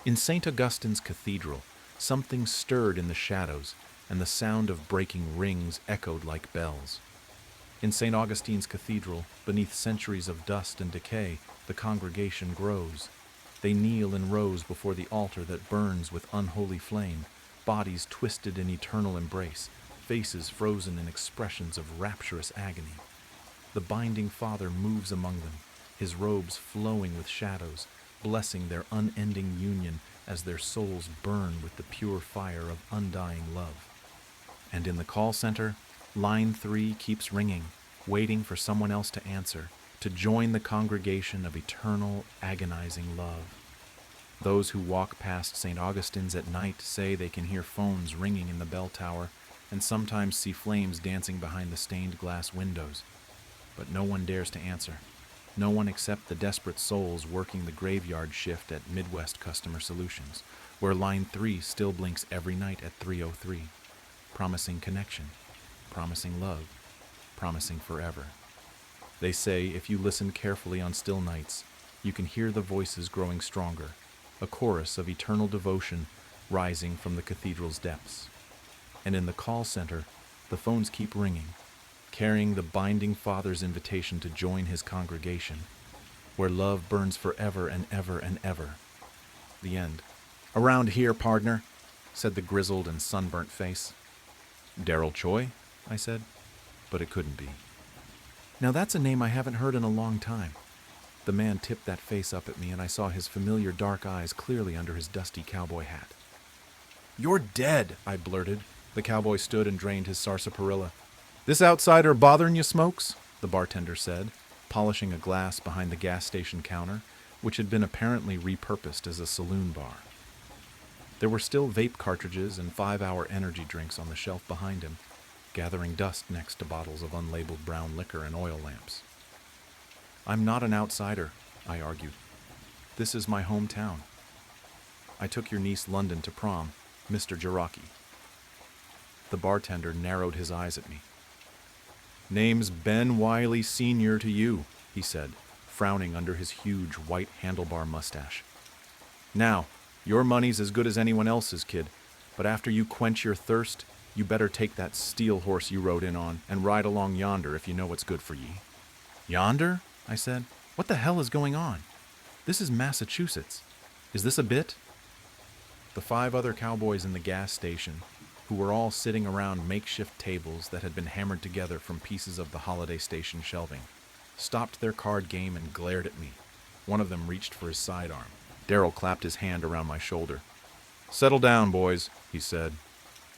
In St. Augustine's Cathedral, something stirred in the shadows, and the sound of breaking rings echoed like bells. In St. Augustine's Cathedral, beneath centuries of dust and decay, the congregation grows. They kneel in rows before the altar that burns with unholy flame, bodies twisted in eternal embrace, faces frozen in expressions of rapturous agony. The binding father moves among them, his robes flowing with shadows, blessing their unending union as their souls burn with the pure fire of undying love. And in the call center, line 3 keeps ringing, waiting for someone else to answer, to join the congregation of eternal, agonizing love. Those who walk past St. Augustine's at night say they can hear phones ringing in the bell tower and sometimes see flames dancing behind the stained glass windows. But no one dares to answer. No one except the desperate souls working the graveyard shift at Midwest Customer Solutions, where line 3 still blinks every night at 3:03, promising connection, promising love, promising forever. They say if you listen carefully on still nights, you can hear the voices growing stronger, a chorus of eternal devotion rising from the cathedral's depths. And in the call center, the phones keep ringing, carrying the binding Father's invitation to join his congregation, where love burns forever and ever and ever. The end. "Around here, pardner," said the grizzled and sunburnt face. "Daryl Choi?" I said, but it couldn't be. Now that's a name I haven't heard in a long time. The man tipped that face up at me, and I saw his familiar dark eyes clearly under his dusty cowboy hat. "You're dead," I blurted. The cowboy stood and drained his sarsaparilla. "This outsider bothering you, Smokes?" the bartender said, polishing a glass behind the gas station counter, which had been apparently repurposed as a saloon bar. There were still vape cartridges and 5-hour energy drinks on the shelf behind him, gathering dust next to bottles of unlabeled brown liquor and oil lamps. "I'm not an outsider," I argued. "This is my hometown. I took your niece London to prom, Mr. Jaraki." The bartender narrowed his eyes at me. "Name's Ben Wiley Sr. to you," he said, frowning under his huge white handlebar mustache. "Now, your money's as good as anyone else's, kid, but after you quench your thirst, you better take that steel horse you rode in on and ride along yonder if you know what's good for ye." "Yonder?" I said. "What the hell is going on? This is Massachusetts. Is this a bit?" The 5 other cowboys in the gas station, who were all sitting around makeshift tables that had been hammered together from pieces of the holiday station shelving, stopped their card game and glared at me. One of them reached for his sidearm. Daryl clapped his hand around my shoulder. "Settle down, boys," he said.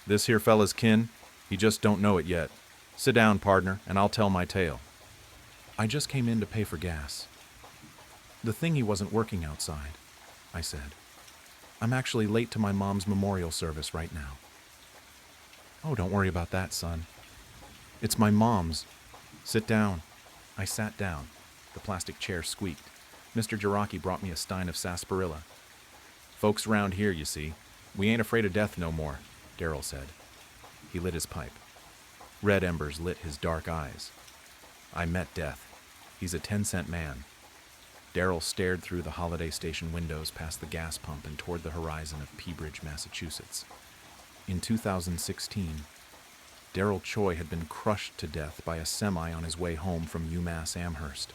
"This here fella's kin, he just don't know it yet. Sit down, partner, and I'll tell my tale." "I just came in to pay for gas." "The thingy wasn't working outside," I said. "I'm actually late to my mom's memorial service right now." "Oh, don't worry about that, son. It's my mom's. Sit down." I sat down. The plastic chair squeaked. Mr. Jaraki brought me a stein of sarsaparilla. "Folks around here, you see. We ain't afraid of death no more," Daryl said. He lit his pipe. Red embers lit his dark eyes. "I met death. He's a 10-cent man." Daryl stared through the holiday station windows past the gas pump and toward the horizon of Peabridge, Massachusetts. In 2016, Daryl Choi had been crushed to death by a semi on his way home from UMass Amherst.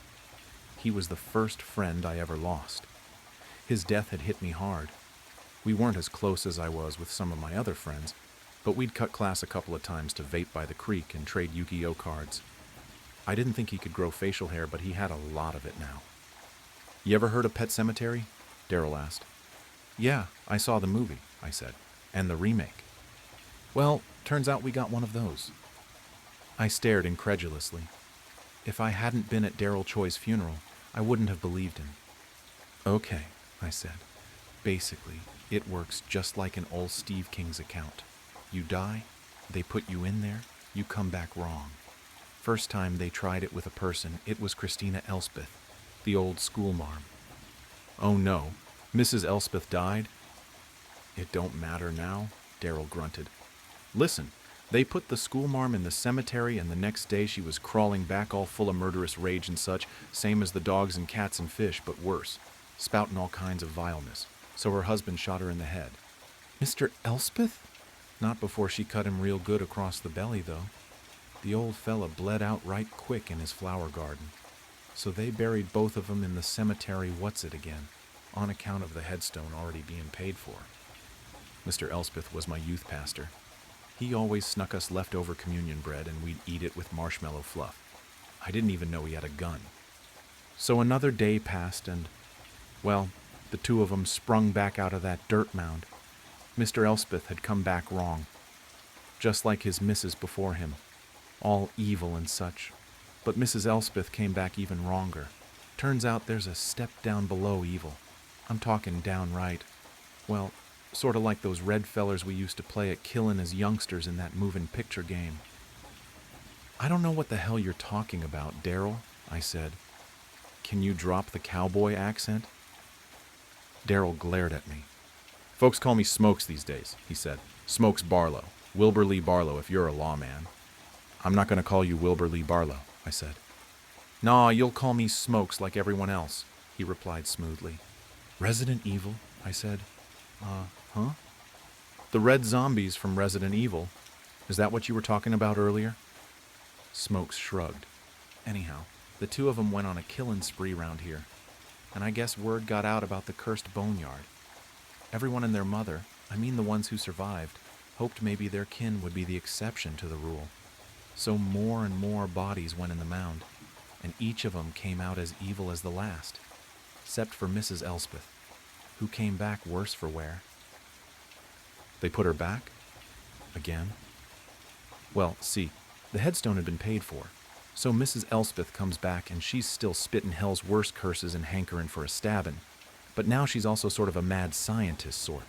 He was the first friend I ever lost. His death had hit me hard. We weren't as close as I was with some of my other friends, but we'd cut class a couple of times to vape by the creek and trade Yu-Gi-Oh cards. I didn't think he could grow facial hair, but he had a lot of it now. "You ever heard of Pet Sematary?" Daryl asked. "Yeah, I saw the movie," I said, "and the remake." "Well, turns out we got one of those." I stared incredulously. If I hadn't been at Daryl Choi's funeral, I wouldn't have believed him. "Okay," I said. "Basically, it works just like an old Steve King's account. You die, they put you in there, you come back wrong. First time they tried it with a person, it was Christina Elspeth, the old schoolmarm." "Oh no, Mrs. Elspeth died?" "It don't matter now," Daryl grunted. "Listen, they put the schoolmarm in the cemetery, and the next day she was crawling back all full of murderous rage and such, same as the dogs and cats and fish, but worse, spouting all kinds of vileness. So her husband shot her in the head." "Mr. Elspeth?" "Not before she cut him real good across the belly, though. The old fella bled out right quick in his flower garden. So they buried both of them in the cemetery what's-it-again, on account of the headstone already being paid for." Mr. Elspeth was my youth pastor. He always snuck us leftover communion bread, and we'd eat it with marshmallow fluff. I didn't even know he had a gun. So another day passed, and, well, the two of them sprung back out of that dirt mound. Mr. Elspeth had come back wrong, just like his missus before him, all evil and such. But Mrs. Elspeth came back even wronger. Turns out there's a step down below evil. I'm talking downright, well, sort of like those red fellers we used to play at killin' as youngsters in that moving picture game. "I don't know what the hell you're talking about, Daryl," I said. Can you drop the cowboy accent? Darrell glared at me. Folks call me Smokes these days, he said. Smokes Barlow. Wilbur Lee Barlow if you're a lawman. I'm not going to call you Wilbur Lee Barlow, I said. Nah, you'll call me Smokes like everyone else, he replied smoothly. Resident Evil, I said. Huh? The red zombies from Resident Evil. Is that what you were talking about earlier? Smokes shrugged. Anyhow, the two of them went on a killing spree round here, and I guess word got out about the cursed boneyard. Everyone and their mother, I mean the ones who survived, hoped maybe their kin would be the exception to the rule. So more and more bodies went in the mound, and each of them came out as evil as the last, except for Mrs. Elspeth, who came back worse for wear. They put her back? Again? Well, see, the headstone had been paid for, so Mrs. Elspeth comes back and she's still spitting hell's worst curses and hankering for a stabbing, but now she's also sort of a mad scientist sort.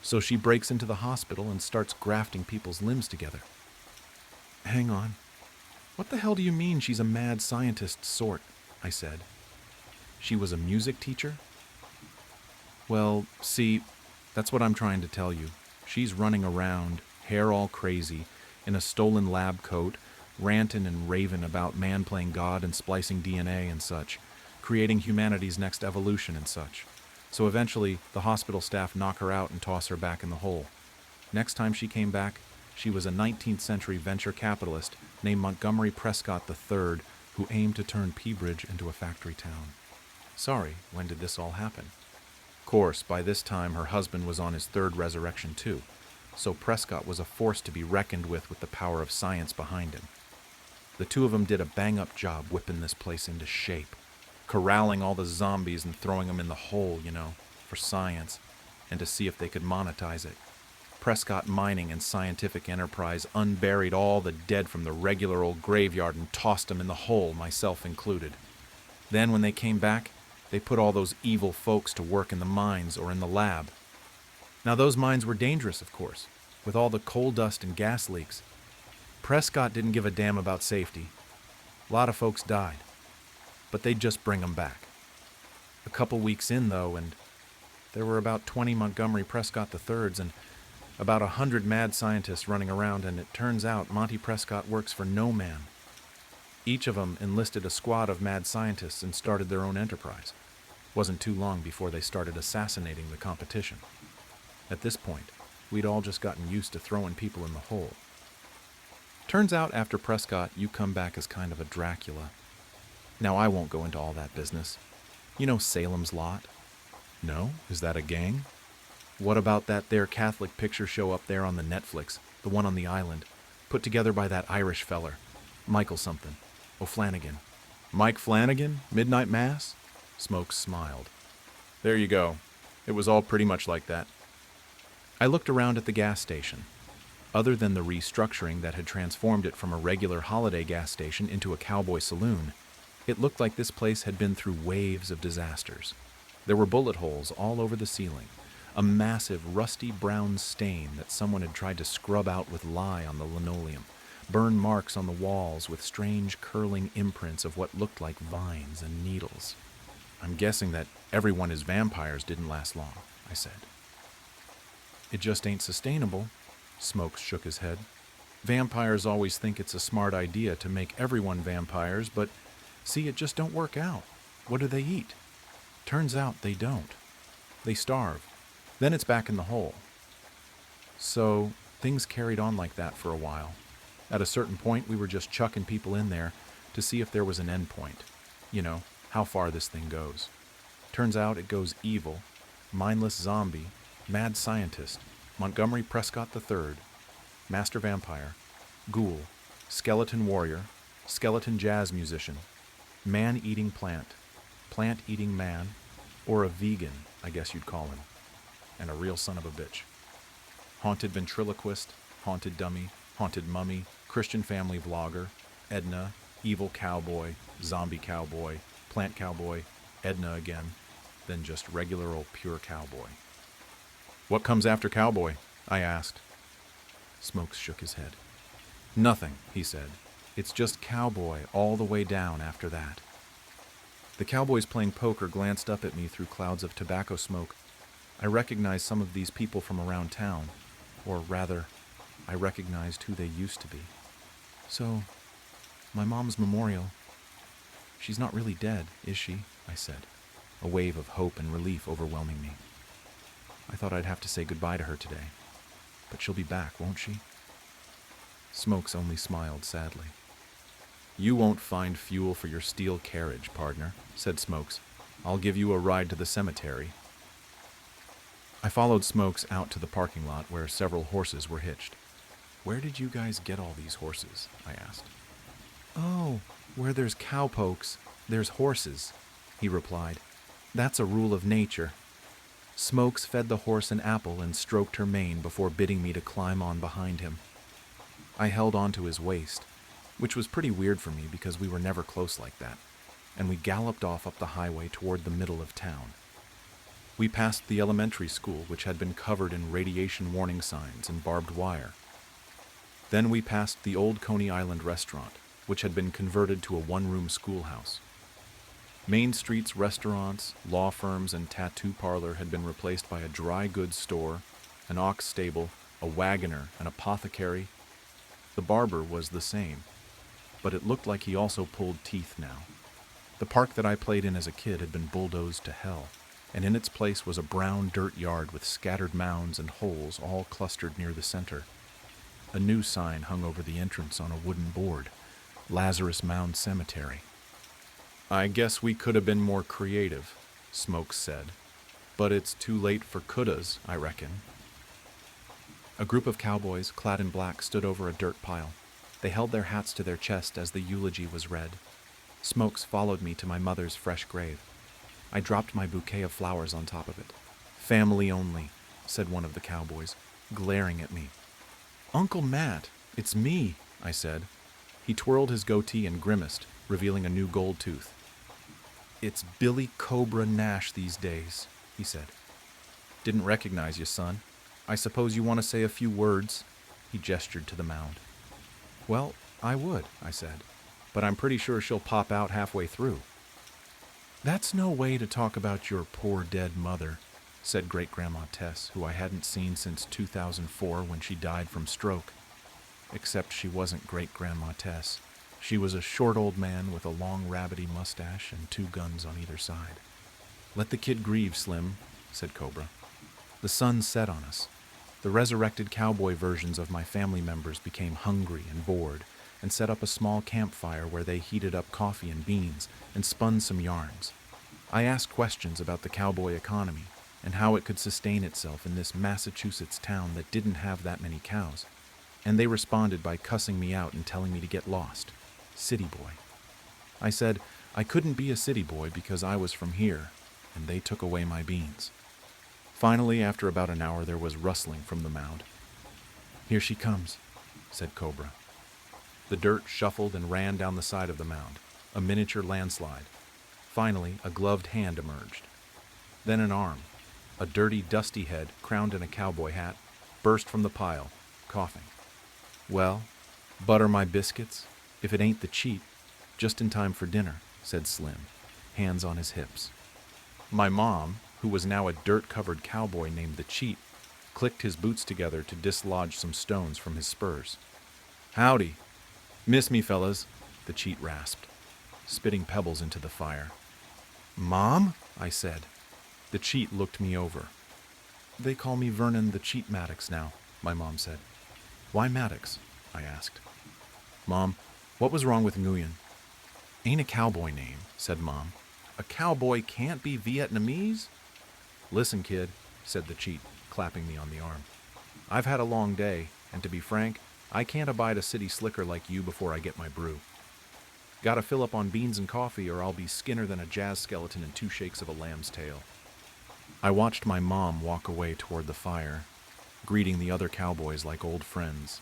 So she breaks into the hospital and starts grafting people's limbs together. Hang on. What the hell do you mean she's a mad scientist sort? I said. She was a music teacher? Well, see, that's what I'm trying to tell you. She's running around, hair all crazy, in a stolen lab coat, ranting and raving about man playing God and splicing DNA and such, creating humanity's next evolution and such. So eventually, the hospital staff knock her out and toss her back in the hole. Next time she came back, she was a 19th century venture capitalist named Montgomery Prescott III who aimed to turn Peabridge into a factory town. Sorry, when did this all happen? Of course, by this time her husband was on his third resurrection too, so Prescott was a force to be reckoned with the power of science behind him. The two of them did a bang-up job whipping this place into shape, corralling all the zombies and throwing them in the hole, for science, and to see if they could monetize it. Prescott Mining and Scientific Enterprise unburied all the dead from the regular old graveyard and tossed them in the hole, myself included. Then when they came back, they put all those evil folks to work in the mines or in the lab. Now those mines were dangerous, of course, with all the coal dust and gas leaks. Prescott didn't give a damn about safety. A lot of folks died, but they'd just bring them back. A couple weeks in, though, and there were about 20 Montgomery Prescott III's and about 100 mad scientists running around, and it turns out Monty Prescott works for no man. Each of them enlisted a squad of mad scientists and started their own enterprise. Wasn't too long before they started assassinating the competition. At this point, we'd all just gotten used to throwing people in the hole. Turns out after Prescott, you come back as kind of a Dracula. Now I won't go into all that business. You know Salem's Lot? No? Is that a gang? What about that there Catholic picture show up there on the Netflix, the one on the island, put together by that Irish feller, Michael something, O'Flanagan. Mike Flanagan? Midnight Mass? Smokes smiled. There you go. It was all pretty much like that. I looked around at the gas station. Other than the restructuring that had transformed it from a regular holiday gas station into a cowboy saloon, it looked like this place had been through waves of disasters. There were bullet holes all over the ceiling, a massive rusty brown stain that someone had tried to scrub out with lye on the linoleum, burn marks on the walls with strange curling imprints of what looked like vines and needles. I'm guessing that everyone as vampires didn't last long, I said. It just ain't sustainable. Smokes shook his head. Vampires always think it's a smart idea to make everyone vampires, but see, it just don't work out. What do they eat? Turns out they don't. They starve. Then it's back in the hole. So things carried on like that for a while. At a certain point, we were just chucking people in there to see if there was an end point. How far this thing goes. Turns out it goes evil, mindless zombie, mad scientist, Montgomery Prescott III, master vampire, ghoul, skeleton warrior, skeleton jazz musician, man-eating plant, plant-eating man, or a vegan, I guess you'd call him, and a real son of a bitch. Haunted ventriloquist, haunted dummy, haunted mummy, Christian family vlogger, Edna, evil cowboy, zombie cowboy, plant cowboy, Edna again, then just regular old pure cowboy. What comes after cowboy? I asked. Smokes shook his head. Nothing, he said. It's just cowboy all the way down after that. The cowboys playing poker glanced up at me through clouds of tobacco smoke. I recognized some of these people from around town, or rather, I recognized who they used to be. So, my mom's memorial. She's not really dead, is she? I said, a wave of hope and relief overwhelming me. I thought I'd have to say goodbye to her today, but she'll be back, won't she? Smokes only smiled sadly. You won't find fuel for your steel carriage, partner, said Smokes. I'll give you a ride to the cemetery. I followed Smokes out to the parking lot where several horses were hitched. Where did you guys get all these horses? I asked. Oh, where there's cowpokes, there's horses, he replied. That's a rule of nature. Smokes fed the horse an apple and stroked her mane before bidding me to climb on behind him. I held onto his waist, which was pretty weird for me because we were never close like that, and we galloped off up the highway toward the middle of town. We passed the elementary school, which had been covered in radiation warning signs and barbed wire. Then we passed the old Coney Island restaurant, which had been converted to a one-room schoolhouse. Main Street's restaurants, law firms, and tattoo parlor had been replaced by a dry goods store, an ox stable, a wagoner, an apothecary. The barber was the same, but it looked like he also pulled teeth now. The park that I played in as a kid had been bulldozed to hell, and in its place was a brown dirt yard with scattered mounds and holes all clustered near the center. A new sign hung over the entrance on a wooden board, Lazarus Mound Cemetery. I guess we could have been more creative, Smokes said, but it's too late for couldas, I reckon. A group of cowboys, clad in black, stood over a dirt pile. They held their hats to their chest as the eulogy was read. Smokes followed me to my mother's fresh grave. I dropped my bouquet of flowers on top of it. Family only, said one of the cowboys, glaring at me. Uncle Matt, it's me, I said. He twirled his goatee and grimaced, revealing a new gold tooth. It's Billy Cobra Nash these days, he said. Didn't recognize you, son. I suppose you want to say a few words? He gestured to the mound. Well, I would, I said, but I'm pretty sure she'll pop out halfway through. That's no way to talk about your poor dead mother, said Great-Grandma Tess, who I hadn't seen since 2004 when she died from stroke. Except she wasn't Great-Grandma Tess. She was a short old man with a long rabbity mustache and 2 guns on either side. Let the kid grieve, Slim, said Cobra. The sun set on us. The resurrected cowboy versions of my family members became hungry and bored and set up a small campfire where they heated up coffee and beans and spun some yarns. I asked questions about the cowboy economy and how it could sustain itself in this Massachusetts town that didn't have that many cows, and they responded by cussing me out and telling me to get lost. City boy. I said I couldn't be a city boy because I was from here, and they took away my beans. Finally, after about an hour, there was rustling from the mound. Here she comes, said Cobra. The dirt shuffled and ran down the side of the mound, a miniature landslide. Finally, a gloved hand emerged. Then an arm, a dirty, dusty head crowned in a cowboy hat, burst from the pile, coughing. Well, butter my biscuits, if it ain't the cheat, just in time for dinner, said Slim, hands on his hips. My mom, who was now a dirt-covered cowboy named the Cheat, clicked his boots together to dislodge some stones from his spurs. Howdy. Miss me, fellas, the Cheat rasped, spitting pebbles into the fire. Mom? I said. The Cheat looked me over. They call me Vernon the Cheat Maddox now, my mom said. Why Maddox? I asked. Mom, what was wrong with Nguyen? Ain't a cowboy name, said Mom. A cowboy can't be Vietnamese? Listen, kid, said the Cheat, clapping me on the arm. I've had a long day, and to be frank, I can't abide a city slicker like you before I get my brew. Gotta fill up on beans and coffee or I'll be skinner than a jazz skeleton in 2 shakes of a lamb's tail. I watched my mom walk away toward the fire, greeting the other cowboys like old friends.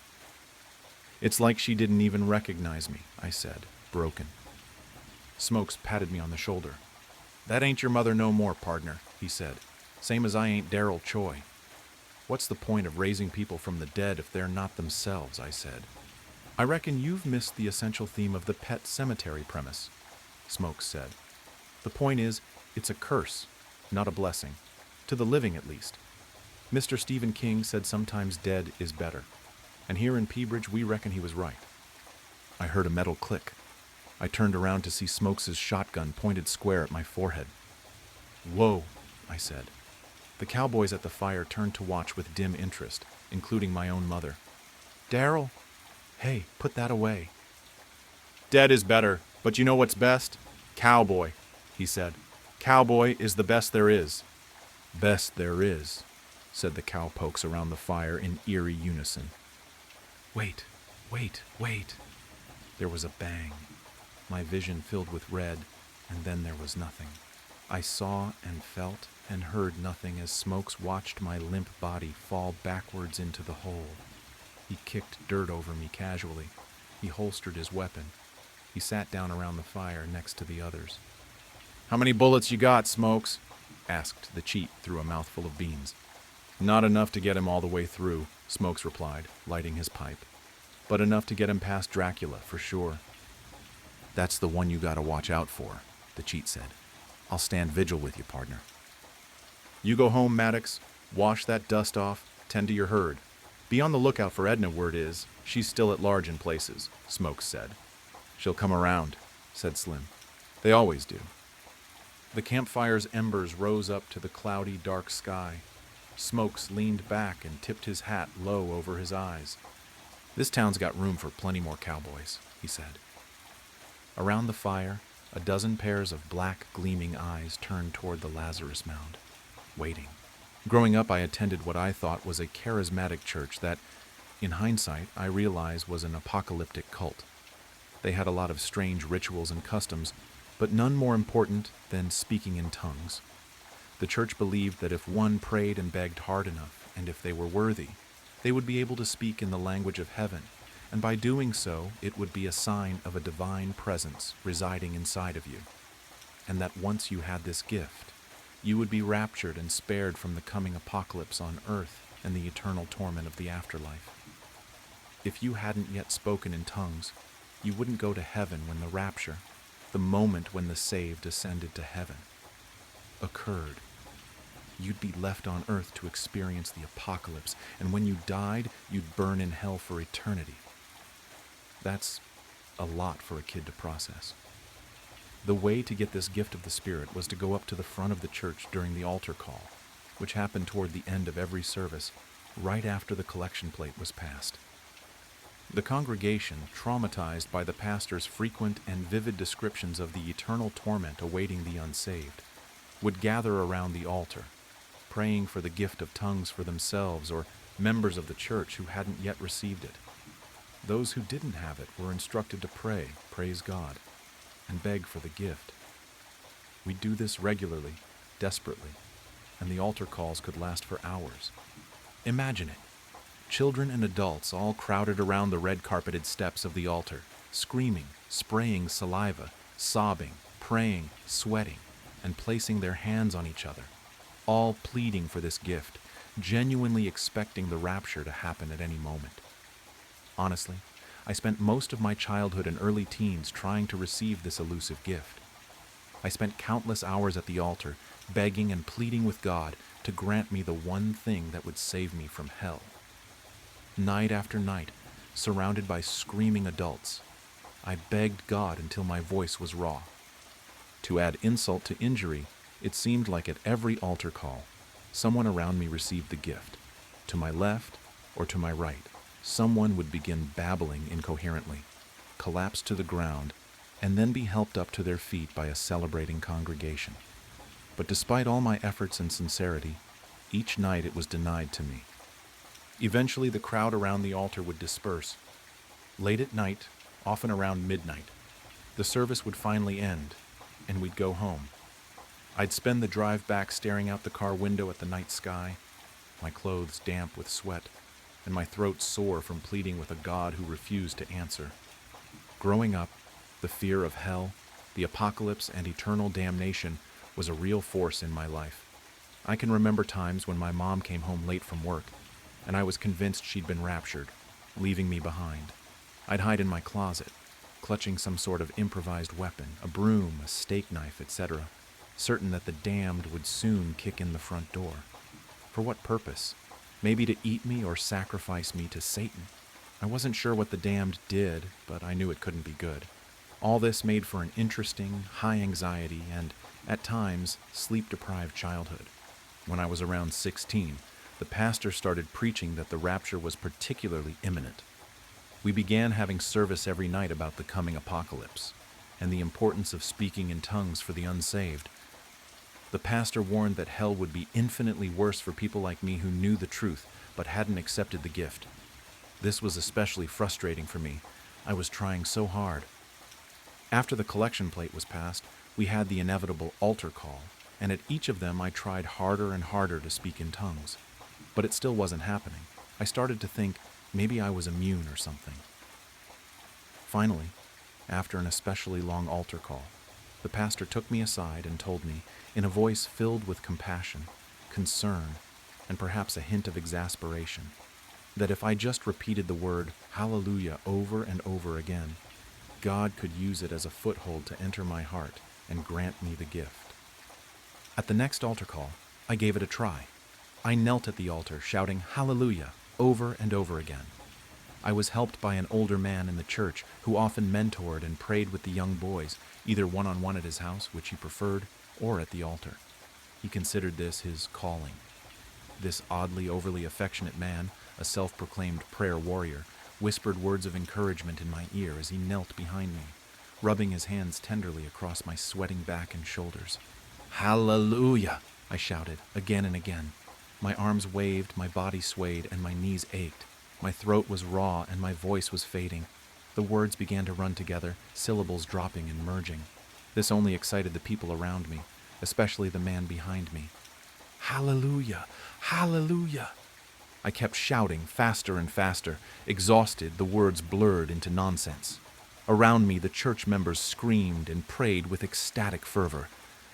It's like she didn't even recognize me, I said, broken. Smokes patted me on the shoulder. That ain't your mother no more, pardner, he said. Same as I ain't Daryl Choi. What's the point of raising people from the dead if they're not themselves, I said. I reckon you've missed the essential theme of the pet cemetery premise, Smokes said. The point is, it's a curse, not a blessing. To the living, at least. Mr. Stephen King said sometimes dead is better. And here in Peabridge, we reckon he was right. I heard a metal click. I turned around to see Smokes' shotgun pointed square at my forehead. "Whoa," I said. The cowboys at the fire turned to watch with dim interest, including my own mother. "Daryl, hey, put that away." "Dead is better, but you know what's best? Cowboy," he said. "Cowboy is the best there is." "Best there is," said the cowpokes around the fire in eerie unison. Wait. There was a bang. My vision filled with red, and then there was nothing. I saw and felt and heard nothing as Smokes watched my limp body fall backwards into the hole. He kicked dirt over me casually. He holstered his weapon. He sat down around the fire next to the others. "How many bullets you got, Smokes?" asked the cheat through a mouthful of beans. "Not enough to get him all the way through," Smokes replied, lighting his pipe. "But enough to get him past Dracula, for sure." "That's the one you gotta watch out for," the cheat said. "I'll stand vigil with you, partner." "You go home, Maddox. Wash that dust off. Tend to your herd. Be on the lookout for Edna, word is. She's still at large in places," Smokes said. "She'll come around," said Slim. "They always do." The campfire's embers rose up to the cloudy, dark sky. Smokes leaned back and tipped his hat low over his eyes. "This town's got room for plenty more cowboys," he said. Around the fire, a dozen pairs of black, gleaming eyes turned toward the Lazarus mound, waiting. Growing up, I attended what I thought was a charismatic church that, in hindsight, I realize was an apocalyptic cult. They had a lot of strange rituals and customs, but none more important than speaking in tongues. The church believed that if one prayed and begged hard enough, and if they were worthy, they would be able to speak in the language of heaven, and by doing so, it would be a sign of a divine presence residing inside of you, and that once you had this gift, you would be raptured and spared from the coming apocalypse on earth and the eternal torment of the afterlife. If you hadn't yet spoken in tongues, you wouldn't go to heaven when the rapture, the moment when the saved ascended to heaven, occurred. You'd be left on earth to experience the apocalypse, and when you died, you'd burn in hell for eternity. That's a lot for a kid to process. The way to get this gift of the Spirit was to go up to the front of the church during the altar call, which happened toward the end of every service, right after the collection plate was passed. The congregation, traumatized by the pastor's frequent and vivid descriptions of the eternal torment awaiting the unsaved, would gather around the altar, praying for the gift of tongues for themselves or members of the church who hadn't yet received it. Those who didn't have it were instructed to pray, praise God, and beg for the gift. We do this regularly, desperately, and the altar calls could last for hours. Imagine it. Children and adults all crowded around the red-carpeted steps of the altar, screaming, spraying saliva, sobbing, praying, sweating, and placing their hands on each other, all pleading for this gift, genuinely expecting the rapture to happen at any moment. Honestly, I spent most of my childhood and early teens trying to receive this elusive gift. I spent countless hours at the altar, begging and pleading with God to grant me the one thing that would save me from hell. Night after night, surrounded by screaming adults, I begged God until my voice was raw. To add insult to injury, it seemed like at every altar call, someone around me received the gift. To my left or to my right, someone would begin babbling incoherently, collapse to the ground, and then be helped up to their feet by a celebrating congregation. But despite all my efforts and sincerity, each night it was denied to me. Eventually, the crowd around the altar would disperse. Late at night, often around midnight, the service would finally end, and we'd go home. I'd spend the drive back staring out the car window at the night sky, my clothes damp with sweat, and my throat sore from pleading with a God who refused to answer. Growing up, the fear of hell, the apocalypse, and eternal damnation was a real force in my life. I can remember times when my mom came home late from work, and I was convinced she'd been raptured, leaving me behind. I'd hide in my closet, clutching some sort of improvised weapon, a broom, a steak knife, etc., certain that the damned would soon kick in the front door. For what purpose? Maybe to eat me or sacrifice me to Satan. I wasn't sure what the damned did, but I knew it couldn't be good. All this made for an interesting, high anxiety, and, at times, sleep-deprived childhood. When I was around 16, the pastor started preaching that the rapture was particularly imminent. We began having service every night about the coming apocalypse, and the importance of speaking in tongues for the unsaved. The pastor warned that hell would be infinitely worse for people like me who knew the truth, but hadn't accepted the gift. This was especially frustrating for me. I was trying so hard. After the collection plate was passed, we had the inevitable altar call, and at each of them I tried harder and harder to speak in tongues. But it still wasn't happening. I started to think maybe I was immune or something. Finally, after an especially long altar call, the pastor took me aside and told me, in a voice filled with compassion, concern, and perhaps a hint of exasperation, that if I just repeated the word hallelujah over and over again, God could use it as a foothold to enter my heart and grant me the gift. At the next altar call, I gave it a try. I knelt at the altar, shouting hallelujah over and over again. I was helped by an older man in the church who often mentored and prayed with the young boys, either one-on-one at his house, which he preferred, or at the altar. He considered this his calling. This oddly, overly affectionate man, a self-proclaimed prayer warrior, whispered words of encouragement in my ear as he knelt behind me, rubbing his hands tenderly across my sweating back and shoulders. Hallelujah! I shouted, again and again. My arms waved, my body swayed, and my knees ached. My throat was raw and my voice was fading. The words began to run together, syllables dropping and merging. This only excited the people around me, especially the man behind me. Hallelujah! Hallelujah! I kept shouting faster and faster. Exhausted, the words blurred into nonsense. Around me, the church members screamed and prayed with ecstatic fervor.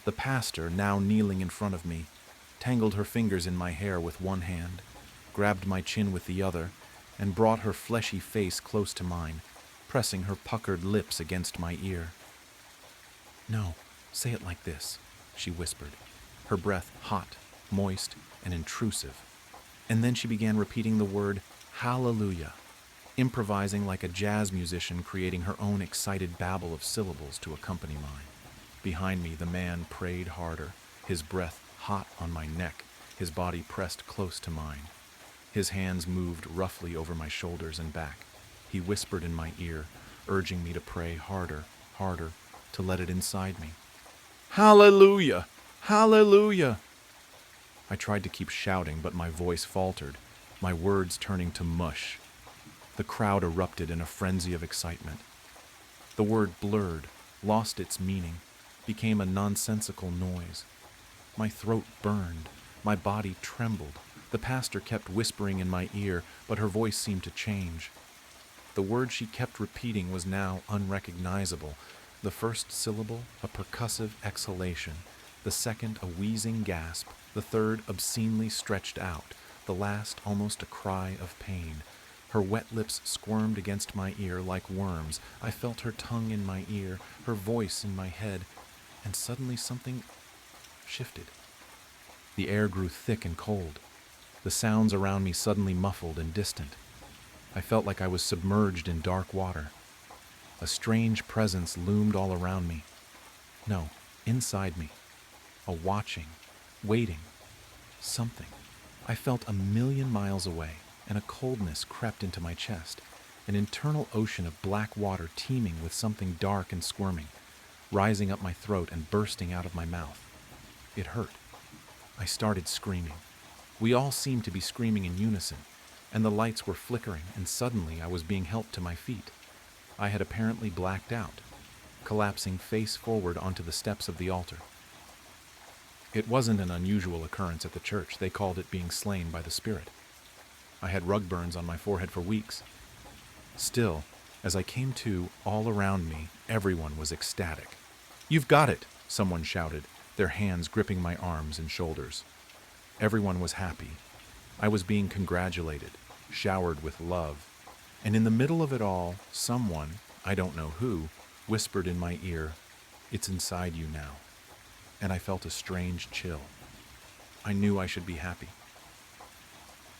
The pastor, now kneeling in front of me, tangled her fingers in my hair with one hand, grabbed my chin with the other, and brought her fleshy face close to mine, pressing her puckered lips against my ear. "No, say it like this," she whispered, her breath hot, moist, and intrusive. And then she began repeating the word hallelujah, improvising like a jazz musician, creating her own excited babble of syllables to accompany mine. Behind me, the man prayed harder, his breath hot on my neck, his body pressed close to mine. His hands moved roughly over my shoulders and back. He whispered in my ear, urging me to pray harder, harder, to let it inside me. Hallelujah! Hallelujah! I tried to keep shouting, but my voice faltered, my words turning to mush. The crowd erupted in a frenzy of excitement. The word blurred, lost its meaning, became a nonsensical noise. My throat burned, my body trembled. The pastor kept whispering in my ear, but her voice seemed to change. The word she kept repeating was now unrecognizable. The first syllable, a percussive exhalation. The second, a wheezing gasp. The third, obscenely stretched out. The last, almost a cry of pain. Her wet lips squirmed against my ear like worms. I felt her tongue in my ear, her voice in my head, and suddenly something shifted. The air grew thick and cold. The sounds around me suddenly muffled and distant. I felt like I was submerged in dark water. A strange presence loomed all around me. No, inside me. A watching, waiting, something. I felt 1,000,000 miles away, and a coldness crept into my chest, an internal ocean of black water teeming with something dark and squirming, rising up my throat and bursting out of my mouth. It hurt. I started screaming. We all seemed to be screaming in unison, and the lights were flickering, and suddenly I was being helped to my feet. I had apparently blacked out, collapsing face forward onto the steps of the altar. It wasn't an unusual occurrence at the church. They called it being slain by the Spirit. I had rug burns on my forehead for weeks. Still, as I came to, all around me, everyone was ecstatic. "You've got it," someone shouted, their hands gripping my arms and shoulders. Everyone was happy. I was being congratulated, showered with love. And in the middle of it all, someone, I don't know who, whispered in my ear, "It's inside you now." And I felt a strange chill. I knew I should be happy.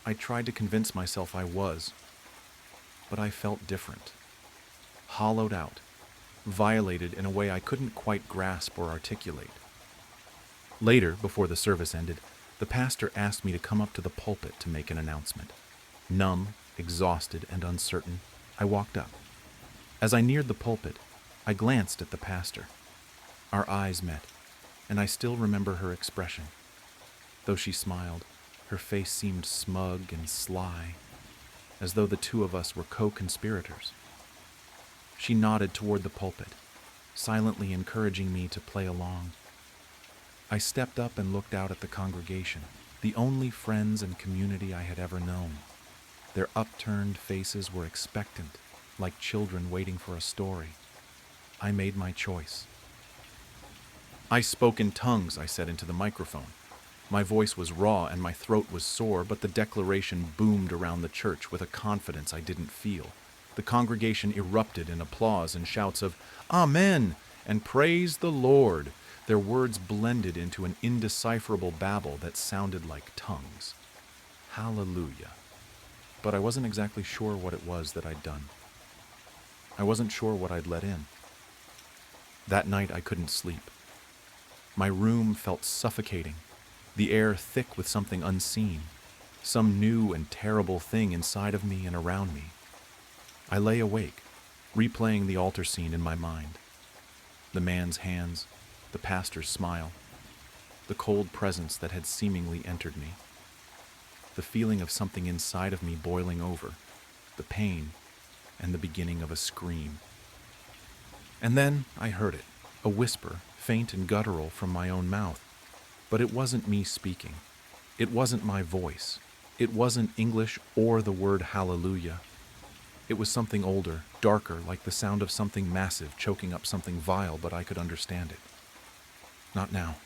I tried to convince myself I was, but I felt different. Hollowed out, violated in a way I couldn't quite grasp or articulate. Later, before the service ended, the pastor asked me to come up to the pulpit to make an announcement. Numb, exhausted, and uncertain, I walked up. As I neared the pulpit, I glanced at the pastor. Our eyes met, and I still remember her expression. Though she smiled, her face seemed smug and sly, as though the two of us were co-conspirators. She nodded toward the pulpit, silently encouraging me to play along. I stepped up and looked out at the congregation, the only friends and community I had ever known. Their upturned faces were expectant, like children waiting for a story. I made my choice. "I spoke in tongues," I said into the microphone. My voice was raw and my throat was sore, but the declaration boomed around the church with a confidence I didn't feel. The congregation erupted in applause and shouts of "Amen" and "Praise the Lord." Their words blended into an indecipherable babble that sounded like tongues. Hallelujah. But I wasn't exactly sure what it was that I'd done. I wasn't sure what I'd let in. That night I couldn't sleep. My room felt suffocating, the air thick with something unseen, some new and terrible thing inside of me and around me. I lay awake, replaying the altar scene in my mind. The man's hands, the pastor's smile, the cold presence that had seemingly entered me. The feeling of something inside of me boiling over, the pain, and the beginning of a scream. And then I heard it, a whisper, faint and guttural from my own mouth. But it wasn't me speaking. It wasn't my voice. It wasn't English or the word hallelujah. It was something older, darker, like the sound of something massive choking up something vile, but I could understand it. "Not now,"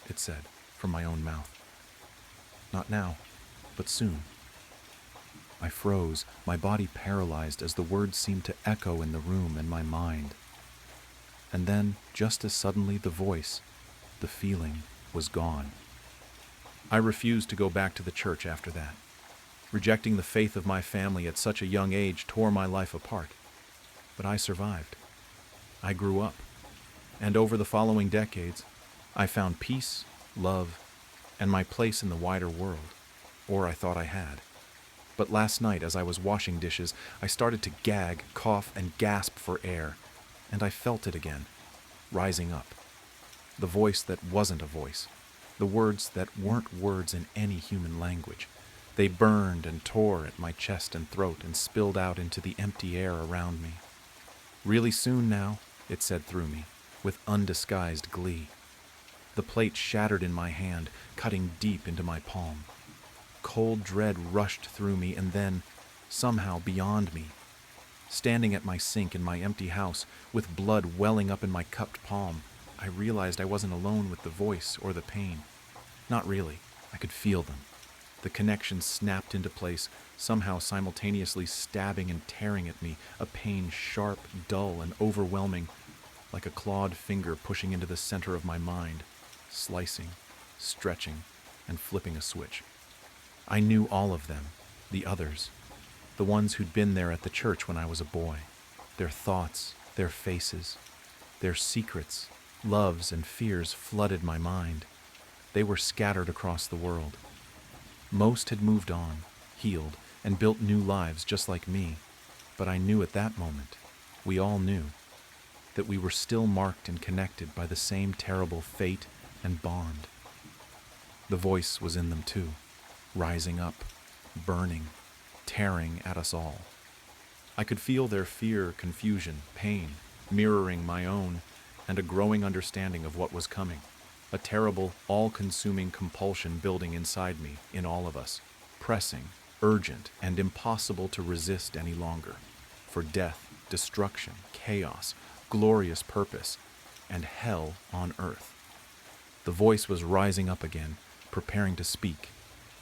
it said, from my own mouth. Not now, but soon. I froze, my body paralyzed as the words seemed to echo in the room and my mind. And then, just as suddenly, the voice, the feeling, was gone. I refused to go back to the church after that. Rejecting the faith of my family at such a young age tore my life apart. But I survived. I grew up. And over the following decades, I found peace, love, and my place in the wider world. Or I thought I had. But last night, as I was washing dishes, I started to gag, cough, and gasp for air. And I felt it again, rising up. The voice that wasn't a voice. The words that weren't words in any human language. They burned and tore at my chest and throat and spilled out into the empty air around me. "Really soon now," it said through me, with undisguised glee. The plate shattered in my hand, cutting deep into my palm. Cold dread rushed through me, and then, somehow beyond me, standing at my sink in my empty house, with blood welling up in my cupped palm, I realized I wasn't alone with the voice or the pain. Not really. I could feel them. The connection snapped into place, somehow simultaneously stabbing and tearing at me, a pain sharp, dull, and overwhelming, like a clawed finger pushing into the center of my mind, slicing, stretching, and flipping a switch. I knew all of them, the others, the ones who'd been there at the church when I was a boy. Their thoughts, their faces, their secrets, loves, and fears flooded my mind. They were scattered across the world. Most had moved on, healed, and built new lives just like me. But I knew at that moment, we all knew, that we were still marked and connected by the same terrible fate and bond. The voice was in them too, rising up, burning, tearing at us all. I could feel their fear, confusion, pain, mirroring my own, and a growing understanding of what was coming. A terrible, all-consuming compulsion building inside me, in all of us, pressing, urgent, and impossible to resist any longer. For death, destruction, chaos, glorious purpose, and hell on earth. The voice was rising up again, preparing to speak.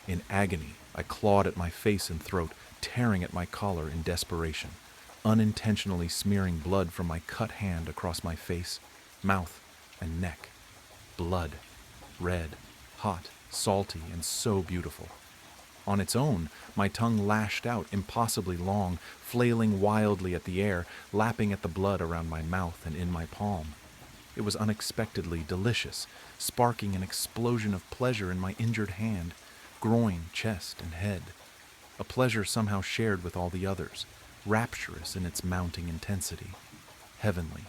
In agony, I clawed at my face and throat, tearing at my collar in desperation. unintentionally smearing blood from my cut hand across my face, mouth, and neck. Blood. Red, hot, salty, and so beautiful. On its own, my tongue lashed out impossibly long, flailing wildly at the air, lapping at the blood around my mouth and in my palm. It was unexpectedly delicious, sparking an explosion of pleasure in my injured hand, groin, chest, and head. A pleasure somehow shared with all the others, rapturous in its mounting intensity. Heavenly.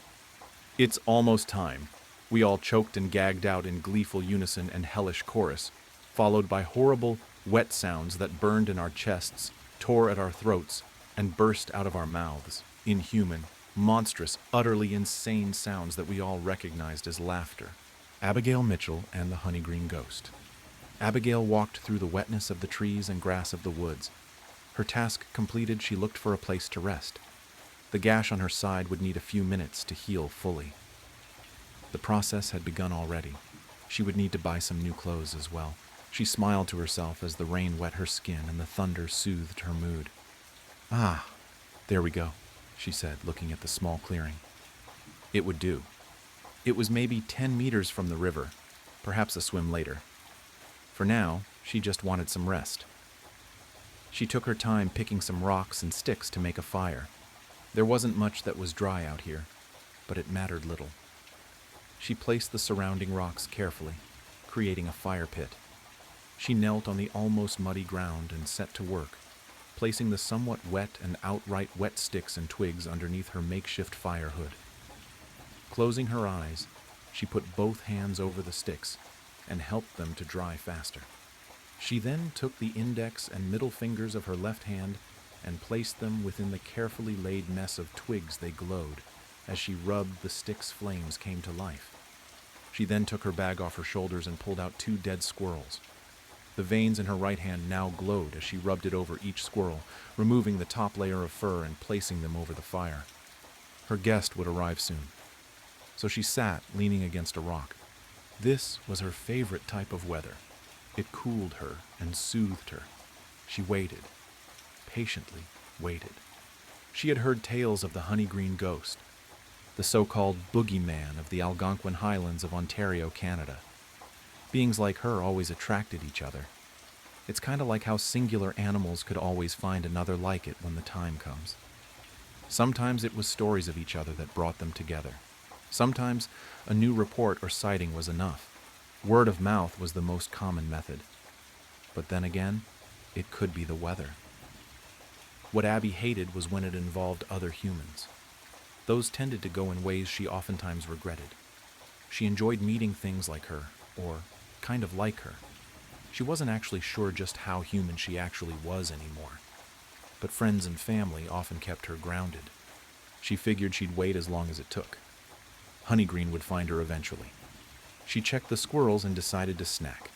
"It's almost time," we all choked and gagged out in gleeful unison and hellish chorus, followed by horrible, wet sounds that burned in our chests, tore at our throats, and burst out of our mouths. Inhuman, monstrous, utterly insane sounds that we all recognized as laughter. Abigail Mitchell and the Honeygreen Ghost. Abigail walked through the wetness of the trees and grass of the woods. Her task completed, she looked for a place to rest. The gash on her side would need a few minutes to heal fully. The process had begun already. She would need to buy some new clothes as well. She smiled to herself as the rain wet her skin and the thunder soothed her mood. "Ah, there we go," she said, looking at the small clearing. It would do. It was maybe 10 meters from the river, perhaps a swim later. For now, she just wanted some rest. She took her time picking some rocks and sticks to make a fire. There wasn't much that was dry out here, but it mattered little. She placed the surrounding rocks carefully, creating a fire pit. She knelt on the almost muddy ground and set to work, placing the somewhat wet and outright wet sticks and twigs underneath her makeshift fire hood. Closing her eyes, she put both hands over the sticks and helped them to dry faster. She then took the index and middle fingers of her left hand and placed them within the carefully laid mess of twigs. They glowed. As she rubbed, the stick's flames came to life. She then took her bag off her shoulders and pulled out 2 dead squirrels. The veins in her right hand now glowed as she rubbed it over each squirrel, removing the top layer of fur and placing them over the fire. Her guest would arrive soon. So she sat, leaning against a rock. This was her favorite type of weather. It cooled her and soothed her. She waited, patiently waited. She had heard tales of the Honeygreen Ghost, the so-called boogeyman of the Algonquin Highlands of Ontario, Canada. Beings like her always attracted each other. It's kind of like how singular animals could always find another like it when the time comes. Sometimes it was stories of each other that brought them together. Sometimes a new report or sighting was enough. Word of mouth was the most common method. But then again, it could be the weather. What Abby hated was when it involved other humans. Those tended to go in ways she oftentimes regretted. She enjoyed meeting things like her, or kind of like her. She wasn't actually sure just how human she actually was anymore. But friends and family often kept her grounded. She figured she'd wait as long as it took. Honeygreen would find her eventually. She checked the squirrels and decided to snack.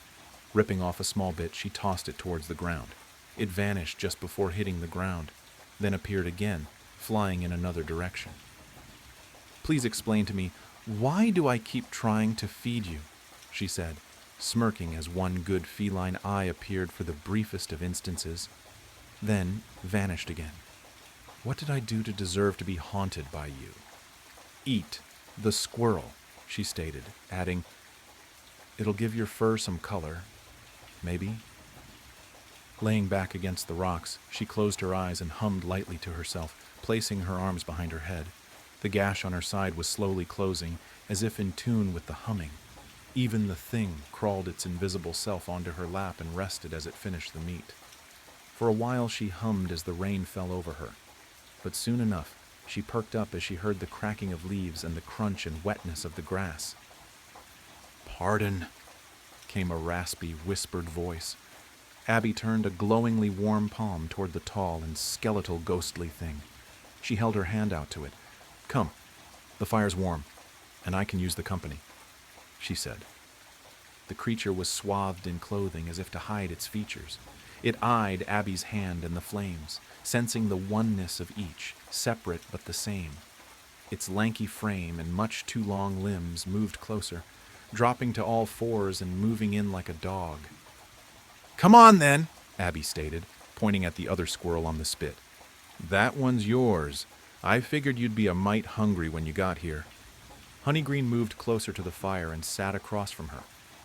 Ripping off a small bit, she tossed it towards the ground. It vanished just before hitting the ground, then appeared again, flying in another direction. "Please explain to me, why do I keep trying to feed you?" she said, smirking as one good feline eye appeared for the briefest of instances, then vanished again. "What did I do to deserve to be haunted by you?" "Eat the squirrel," she stated, adding, "It'll give your fur some color, maybe." Laying back against the rocks, she closed her eyes and hummed lightly to herself, placing her arms behind her head. The gash on her side was slowly closing, as if in tune with the humming. Even the thing crawled its invisible self onto her lap and rested as it finished the meat. For a while she hummed as the rain fell over her, but soon enough she perked up as she heard the cracking of leaves and the crunch and wetness of the grass. "Pardon," came a raspy, whispered voice. Abby turned a glowingly warm palm toward the tall and skeletal ghostly thing. She held her hand out to it. "Come, the fire's warm, and I can use the company," she said. The creature was swathed in clothing as if to hide its features. It eyed Abby's hand and the flames, sensing the oneness of each, separate but the same. Its lanky frame and much too long limbs moved closer, dropping to all fours and moving in like a dog. "Come on, then," Abby stated, pointing at the other squirrel on the spit. "That one's yours. I figured you'd be a mite hungry when you got here. Honeygreen moved closer to the fire and sat across from her,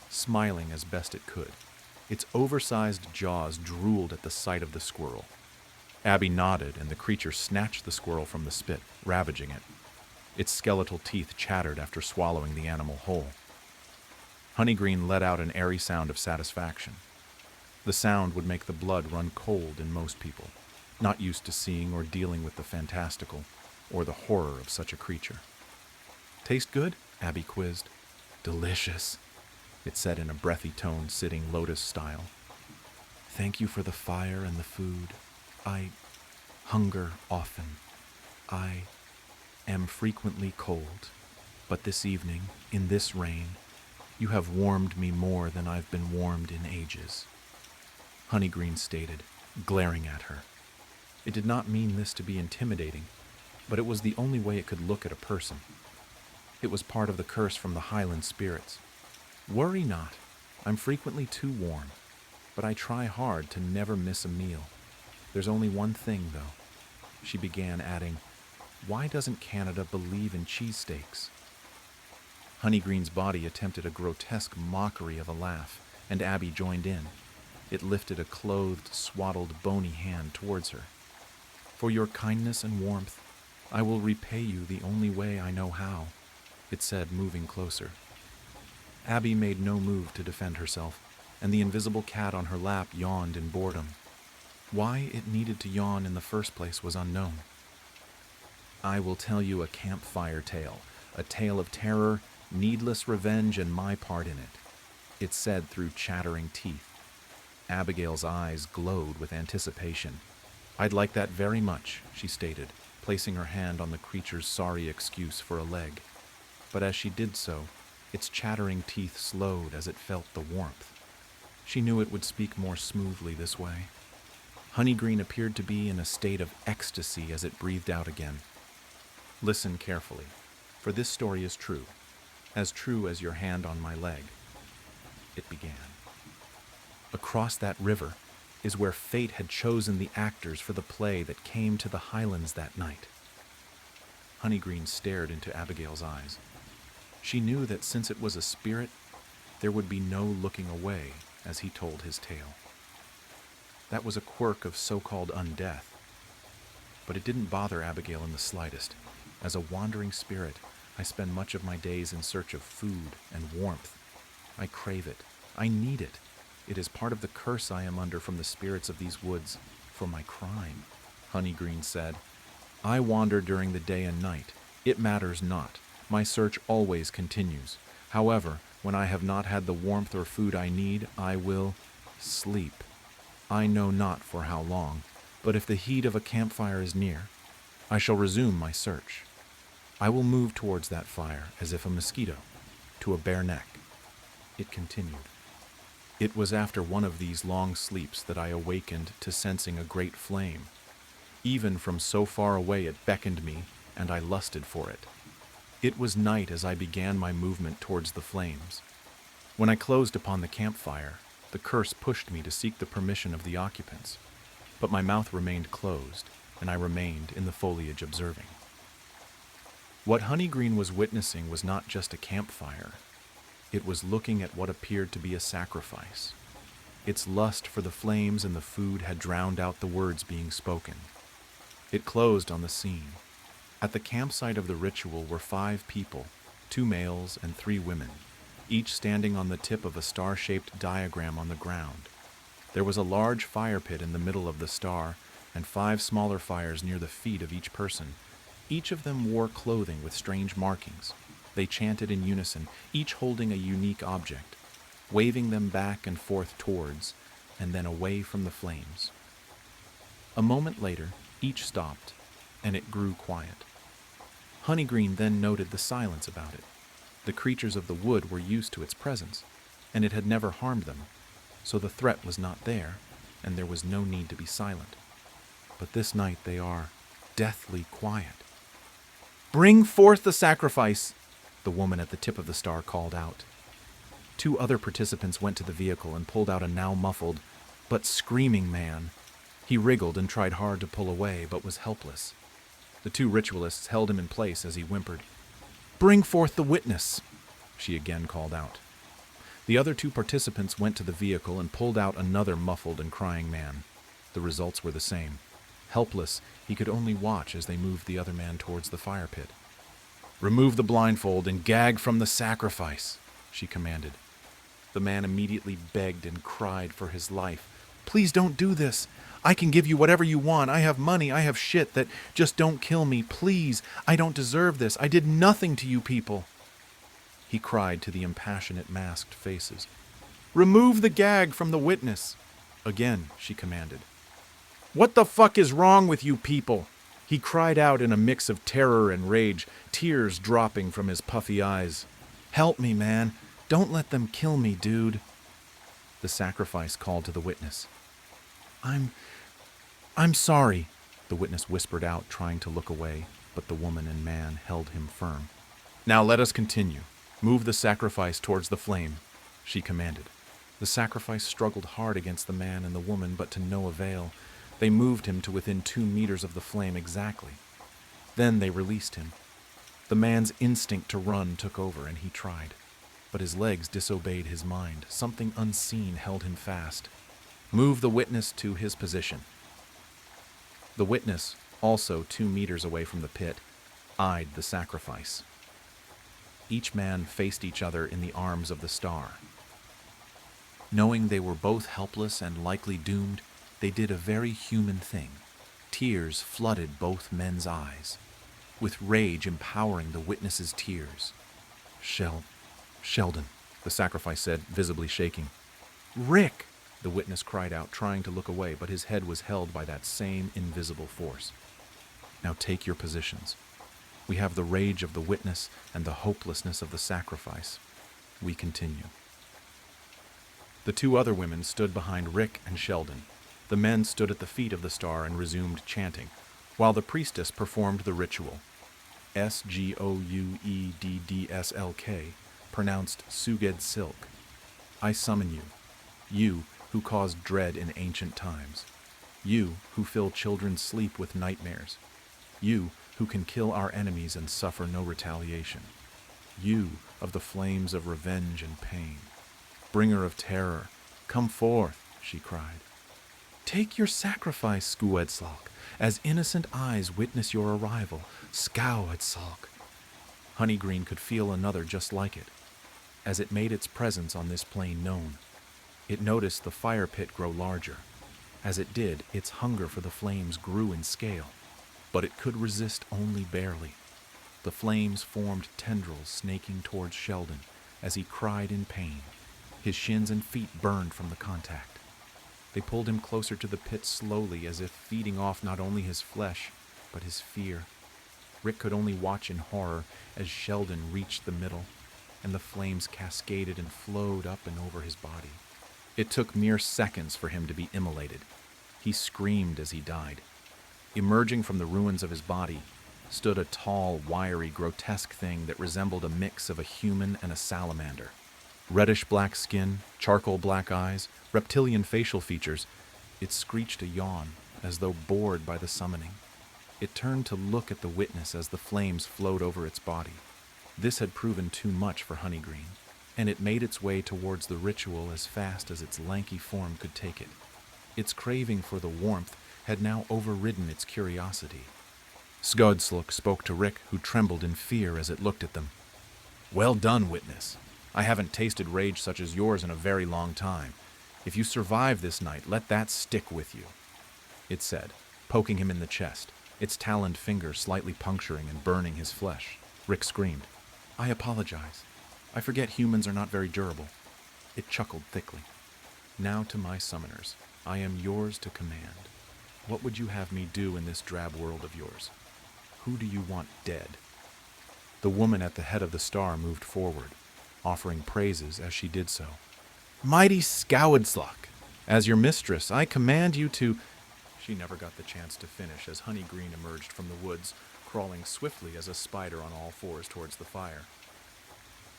smiling as best it could. Its oversized jaws drooled at the sight of the squirrel. Abby nodded, and the creature snatched the squirrel from the spit, ravaging it. Its skeletal teeth chattered after swallowing the animal whole. Honeygreen let out an airy sound of satisfaction. The sound would make the blood run cold in most people, not used to seeing or dealing with the fantastical or the horror of such a creature. "Taste good?" Abby quizzed. "Delicious," it said in a breathy tone, sitting lotus style. "Thank you for the fire and the food. I hunger often. I am frequently cold, but this evening, in this rain, you have warmed me more than I've been warmed in ages," Honeygreen stated, glaring at her. It did not mean this to be intimidating, but it was the only way it could look at a person. It was part of the curse from the Highland spirits. "Worry not, I'm frequently too warm, but I try hard to never miss a meal. There's only one thing, though," she began, adding, "Why doesn't Canada believe in cheesesteaks?" Honeygreen's body attempted a grotesque mockery of a laugh, and Abby joined in. It lifted a clothed, swaddled, bony hand towards her. "For your kindness and warmth, I will repay you the only way I know how," it said, moving closer. Abby made no move to defend herself, and the invisible cat on her lap yawned in boredom. Why it needed to yawn in the first place was unknown. "I will tell you a campfire tale, a tale of terror, needless revenge, and my part in it," it said through chattering teeth. Abigail's eyes glowed with anticipation. "I'd like that very much," she stated, placing her hand on the creature's sorry excuse for a leg. But as she did so, its chattering teeth slowed as it felt the warmth. She knew it would speak more smoothly this way. Honeygreen appeared to be in a state of ecstasy as it breathed out again. "Listen carefully, for this story is true as your hand on my leg," it began. "Across that river is where fate had chosen the actors for the play that came to the Highlands that night." Honeygreen stared into Abigail's eyes. She knew that since it was a spirit, there would be no looking away as he told his tale. That was a quirk of so-called undeath. But it didn't bother Abigail in the slightest. As a wandering spirit, I spend much of my days in search of food and warmth. I crave it. I need it. It is part of the curse I am under from the spirits of these woods for my crime," Honeygreen said. "I wander during the day and night. It matters not. My search always continues. However, when I have not had the warmth or food I need, I will sleep. I know not for how long, but if the heat of a campfire is near, I shall resume my search. I will move towards that fire as if a mosquito, to a bare neck," it continued. "It was after one of these long sleeps that I awakened to sensing a great flame. Even from so far away it beckoned me, and I lusted for it. It was night as I began my movement towards the flames. When I closed upon the campfire, the curse pushed me to seek the permission of the occupants, but my mouth remained closed, and I remained in the foliage observing." What Honeygreen was witnessing was not just a campfire. It was looking at what appeared to be a sacrifice. Its lust for the flames and the food had drowned out the words being spoken. It closed on the scene. At the campsite of the ritual were 5 people, 2 males and 3 women, each standing on the tip of a star-shaped diagram on the ground. There was a large fire pit in the middle of the star, and 5 smaller fires near the feet of each person. Each of them wore clothing with strange markings. They chanted in unison, each holding a unique object, waving them back and forth towards, and then away from the flames. A moment later, each stopped, and it grew quiet. Honeygreen then noted the silence about it. The creatures of the wood were used to its presence, and it had never harmed them, so the threat was not there, and there was no need to be silent. But this night they are deathly quiet. "Bring forth the sacrifice," the woman at the tip of the star called out. 2 other participants went to the vehicle and pulled out a now muffled, but screaming man. He wriggled and tried hard to pull away, but was helpless. The two ritualists held him in place as he whimpered. "Bring forth the witness," she again called out. The other two participants went to the vehicle and pulled out another muffled and crying man. The results were the same. Helpless, he could only watch as they moved the other man towards the fire pit. "Remove the blindfold and gag from the sacrifice," she commanded. The man immediately begged and cried for his life. "Please don't do this. I can give you whatever you want. I have money. I have shit. That just don't kill me. Please. I don't deserve this. I did nothing to you people." He cried to the impassionate masked faces. "Remove the gag from the witness." Again, she commanded. "What the fuck is wrong with you people?" He cried out in a mix of terror and rage, tears dropping from his puffy eyes. "Help me, man. Don't let them kill me, dude." The sacrifice called to the witness. I'm sorry," the witness whispered out, trying to look away, but the woman and man held him firm. "Now let us continue. Move the sacrifice towards the flame," she commanded. The sacrifice struggled hard against the man and the woman, but to no avail. They moved him to within 2 meters of the flame exactly. Then they released him. The man's instinct to run took over, and he tried. But his legs disobeyed his mind. Something unseen held him fast. "Move the witness to his position." The witness, also 2 meters away from the pit, eyed the sacrifice. Each man faced each other in the arms of the star. Knowing they were both helpless and likely doomed, they did a very human thing. Tears flooded both men's eyes, with rage empowering the witness's tears. Sheldon, the sacrifice said, visibly shaking. "Rick!" the witness cried out, trying to look away, but his head was held by that same invisible force. "Now take your positions. We have the rage of the witness and the hopelessness of the sacrifice. We continue." The 2 other women stood behind Rick and Sheldon. The men stood at the feet of the star and resumed chanting, while the priestess performed the ritual. Sgoueddslk, pronounced Suged Silk. "I summon you, you who caused dread in ancient times, you who fill children's sleep with nightmares, you who can kill our enemies and suffer no retaliation, you of the flames of revenge and pain, bringer of terror, come forth," she cried. "Take your sacrifice, Skuedslok, as innocent eyes witness your arrival, Skuedslok." Honeygreen could feel another just like it, as it made its presence on this plane known. It noticed the fire pit grow larger. As it did, its hunger for the flames grew in scale, but it could resist only barely. The flames formed tendrils snaking towards Sheldon as he cried in pain. His shins and feet burned from the contact. They pulled him closer to the pit slowly, as if feeding off not only his flesh, but his fear. Rick could only watch in horror as Sheldon reached the middle, and the flames cascaded and flowed up and over his body. It took mere seconds for him to be immolated. He screamed as he died. Emerging from the ruins of his body stood a tall, wiry, grotesque thing that resembled a mix of a human and a salamander. Reddish-black skin, charcoal-black eyes, reptilian facial features, it screeched a yawn, as though bored by the summoning. It turned to look at the witness as the flames flowed over its body. This had proven too much for Honeygreen, and it made its way towards the ritual as fast as its lanky form could take it. Its craving for the warmth had now overridden its curiosity. Skuedslok spoke to Rick, who trembled in fear as it looked at them. "Well done, witness. I haven't tasted rage such as yours in a very long time. If you survive this night, let that stick with you," it said, poking him in the chest, its taloned finger slightly puncturing and burning his flesh. Rick screamed. "I apologize. I forget humans are not very durable." It chuckled thickly. "Now to my summoners. I am yours to command. What would you have me do in this drab world of yours? Who do you want dead?" The woman at the head of the star moved forward, offering praises as she did so. "Mighty Skuedslok, as your mistress, I command you to—" She never got the chance to finish as Honeygreen emerged from the woods, crawling swiftly as a spider on all fours towards the fire.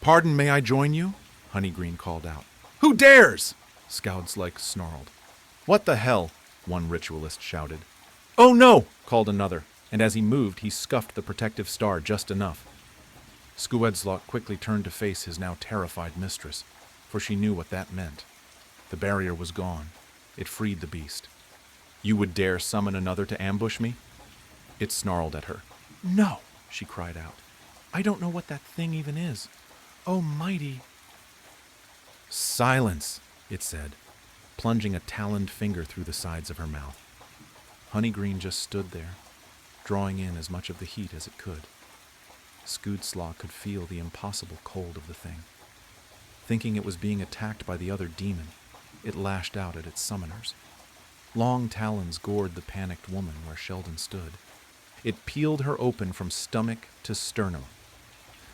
"Pardon, may I join you?" Honeygreen called out. "Who dares?" Skuedslok snarled. "What the hell?" one ritualist shouted. "Oh no!" called another. and as he moved, he scuffed the protective star just enough. Skuedzlok quickly turned to face his now terrified mistress, for she knew what that meant. The barrier was gone. It freed the beast. "You would dare summon another to ambush me?" It snarled at her. "No," she cried out. "I don't know what that thing even is. Oh, mighty." "Silence," it said, plunging a taloned finger through the sides of her mouth. Honeygreen just stood there, drawing in as much of the heat as it could. Skuedzlok could feel the impossible cold of the thing. Thinking it was being attacked by the other demon, it lashed out at its summoners. Long talons gored the panicked woman where Sheldon stood. It peeled her open from stomach to sternum.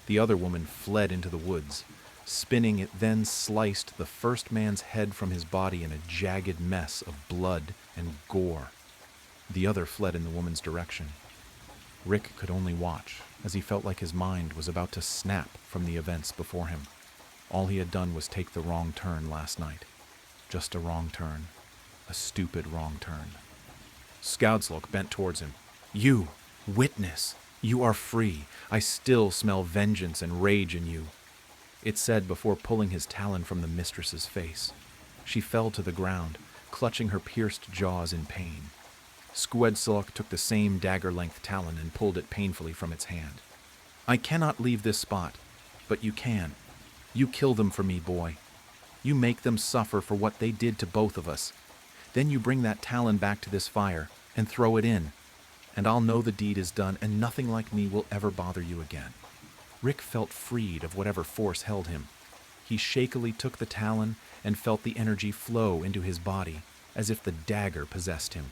The other woman fled into the woods. Spinning, it then sliced the first man's head from his body in a jagged mess of blood and gore. The other fled in the woman's direction. Rick could only watch, as he felt like his mind was about to snap from the events before him. All he had done was take the wrong turn last night. Just a wrong turn. A stupid wrong turn. Skuedzlok bent towards him. "You, witness! You are free. I still smell vengeance and rage in you," it said before pulling his talon from the mistress's face. She fell to the ground, clutching her pierced jaws in pain. Skuedzlok took the same dagger-length talon and pulled it painfully from its hand. "I cannot leave this spot, but you can. You kill them for me, boy. You make them suffer for what they did to both of us. Then you bring that talon back to this fire and throw it in, and I'll know the deed is done and nothing like me will ever bother you again." Rick felt freed of whatever force held him. He shakily took the talon and felt the energy flow into his body, as if the dagger possessed him.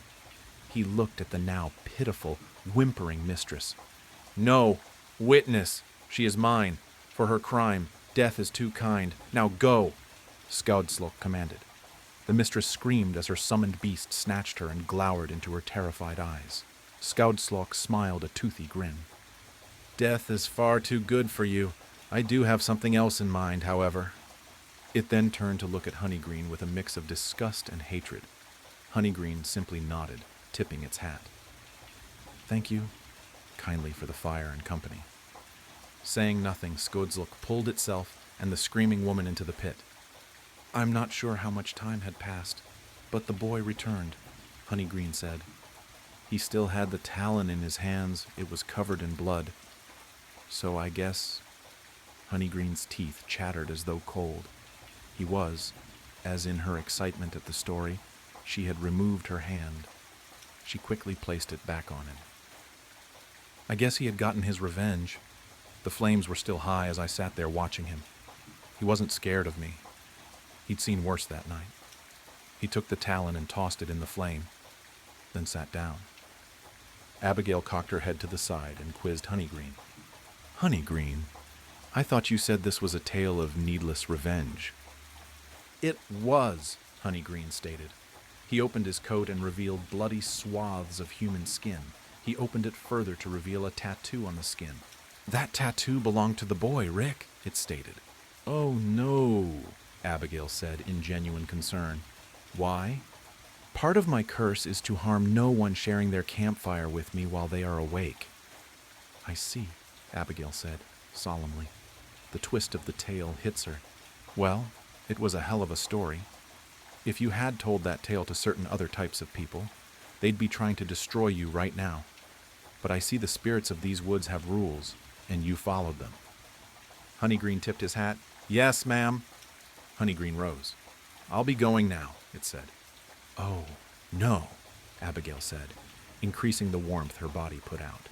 He looked at the now pitiful, whimpering mistress. "No, witness, she is mine. For her crime, death is too kind. Now go," Skuedzlok commanded. The mistress screamed as her summoned beast snatched her and glowered into her terrified eyes. Skuedzlok smiled a toothy grin. "Death is far too good for you. I do have something else in mind, however." It then turned to look at Honeygreen with a mix of disgust and hatred. Honeygreen simply nodded, tipping its hat. "Thank you kindly for the fire and company." Saying nothing, Skuedzlok pulled itself and the screaming woman into the pit. "I'm not sure how much time had passed, but the boy returned," Honeygreen said. "He still had the talon in his hands. It was covered in blood. So I guess..." Honeygreen's teeth chattered as though cold. He was, as in her excitement at the story, she had removed her hand. She quickly placed it back on him. "I guess he had gotten his revenge." The flames were still high as I sat there watching him. He wasn't scared of me. He'd seen worse that night. He took the talon and tossed it in the flame, then sat down. Abigail cocked her head to the side and quizzed Honeygreen. "Honeygreen, I thought you said this was a tale of needless revenge." "It was," Honeygreen stated. He opened his coat and revealed bloody swaths of human skin. He opened it further to reveal a tattoo on the skin. "That tattoo belonged to the boy, Rick," it stated. "Oh no," Abigail said in genuine concern. "Why?" "Part of my curse is to harm no one sharing their campfire with me while they are awake." "I see," Abigail said, solemnly. The twist of the tale hits her. "Well, it was a hell of a story. If you had told that tale to certain other types of people, they'd be trying to destroy you right now. But I see the spirits of these woods have rules, and you followed them." Honeygreen tipped his hat. "Yes, ma'am." Honeygreen rose. "I'll be going now," it said. "Oh, no," Abigail said, increasing the warmth her body put out.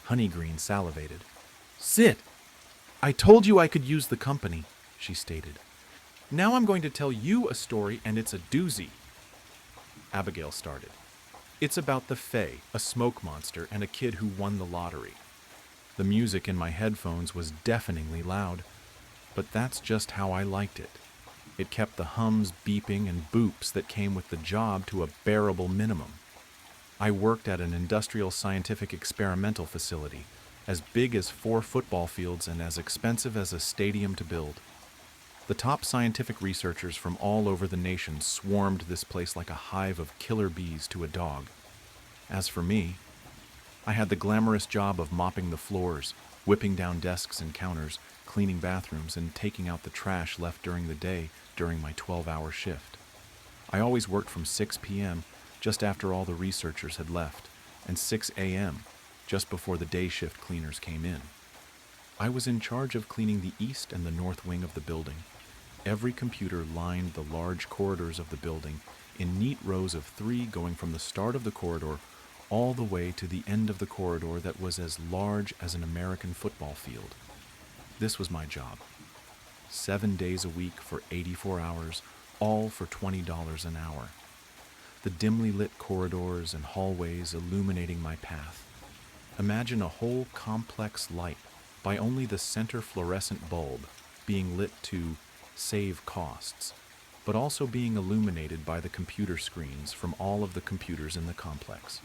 Honeygreen salivated. "Sit! I told you I could use the company," she stated. "Now I'm going to tell you a story, and it's a doozy." Abigail started. "It's about the Fae, a smoke monster, and a kid who won the lottery." The music in my headphones was deafeningly loud, but that's just how I liked it. It kept the hums, beeping, and boops that came with the job to a bearable minimum. I worked at an industrial scientific experimental facility, as big as 4 football fields and as expensive as a stadium to build. The top scientific researchers from all over the nation swarmed this place like a hive of killer bees to a dog. As for me, I had the glamorous job of mopping the floors, whipping down desks and counters, cleaning bathrooms, and taking out the trash left during the day during my 12-hour shift. I always worked from 6 p.m., just after all the researchers had left, and 6 a.m., just before the day shift cleaners came in. I was in charge of cleaning the east and the north wing of the building. Every computer lined the large corridors of the building in neat rows of 3 going from the start of the corridor all the way to the end of the corridor that was as large as an American football field. This was my job. 7 days a week for 84 hours, all for $20 an hour. The dimly lit corridors and hallways illuminating my path. Imagine a whole complex light by only the center fluorescent bulb being lit to save costs, but also being illuminated by the computer screens from all of the computers in the complex.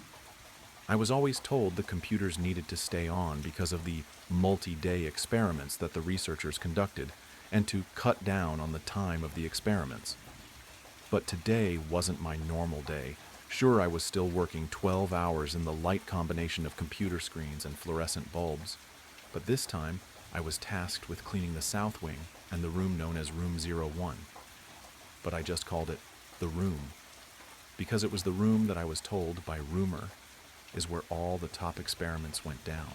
I was always told the computers needed to stay on because of the multi-day experiments that the researchers conducted and to cut down on the time of the experiments. But today wasn't my normal day. Sure, I was still working 12 hours in the light combination of computer screens and fluorescent bulbs, but this time I was tasked with cleaning the south wing and the room known as Room 01. But I just called it the room, because it was the room that I was told by rumor is where all the top experiments went down.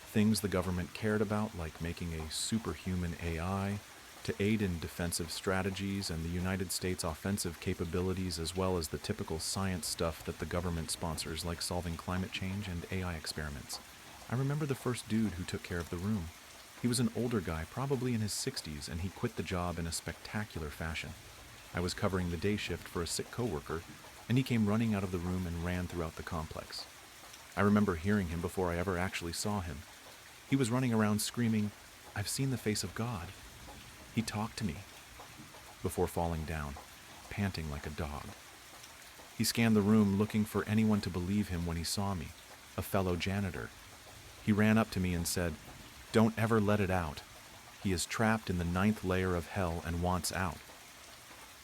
Things the government cared about, like making a superhuman AI to aid in defensive strategies and the United States offensive capabilities, as well as the typical science stuff that the government sponsors, like solving climate change and AI experiments. I remember the first dude who took care of the room. He was an older guy, probably in his 60s, and he quit the job in a spectacular fashion. I was covering the day shift for a sick coworker, and he came running out of the room and ran throughout the complex. I remember hearing him before I ever actually saw him. He was running around screaming, "I've seen the face of God." He talked to me before falling down, panting like a dog. He scanned the room looking for anyone to believe him when he saw me, a fellow janitor. He ran up to me and said, "Don't ever let it out. He is trapped in the 9th layer of hell and wants out."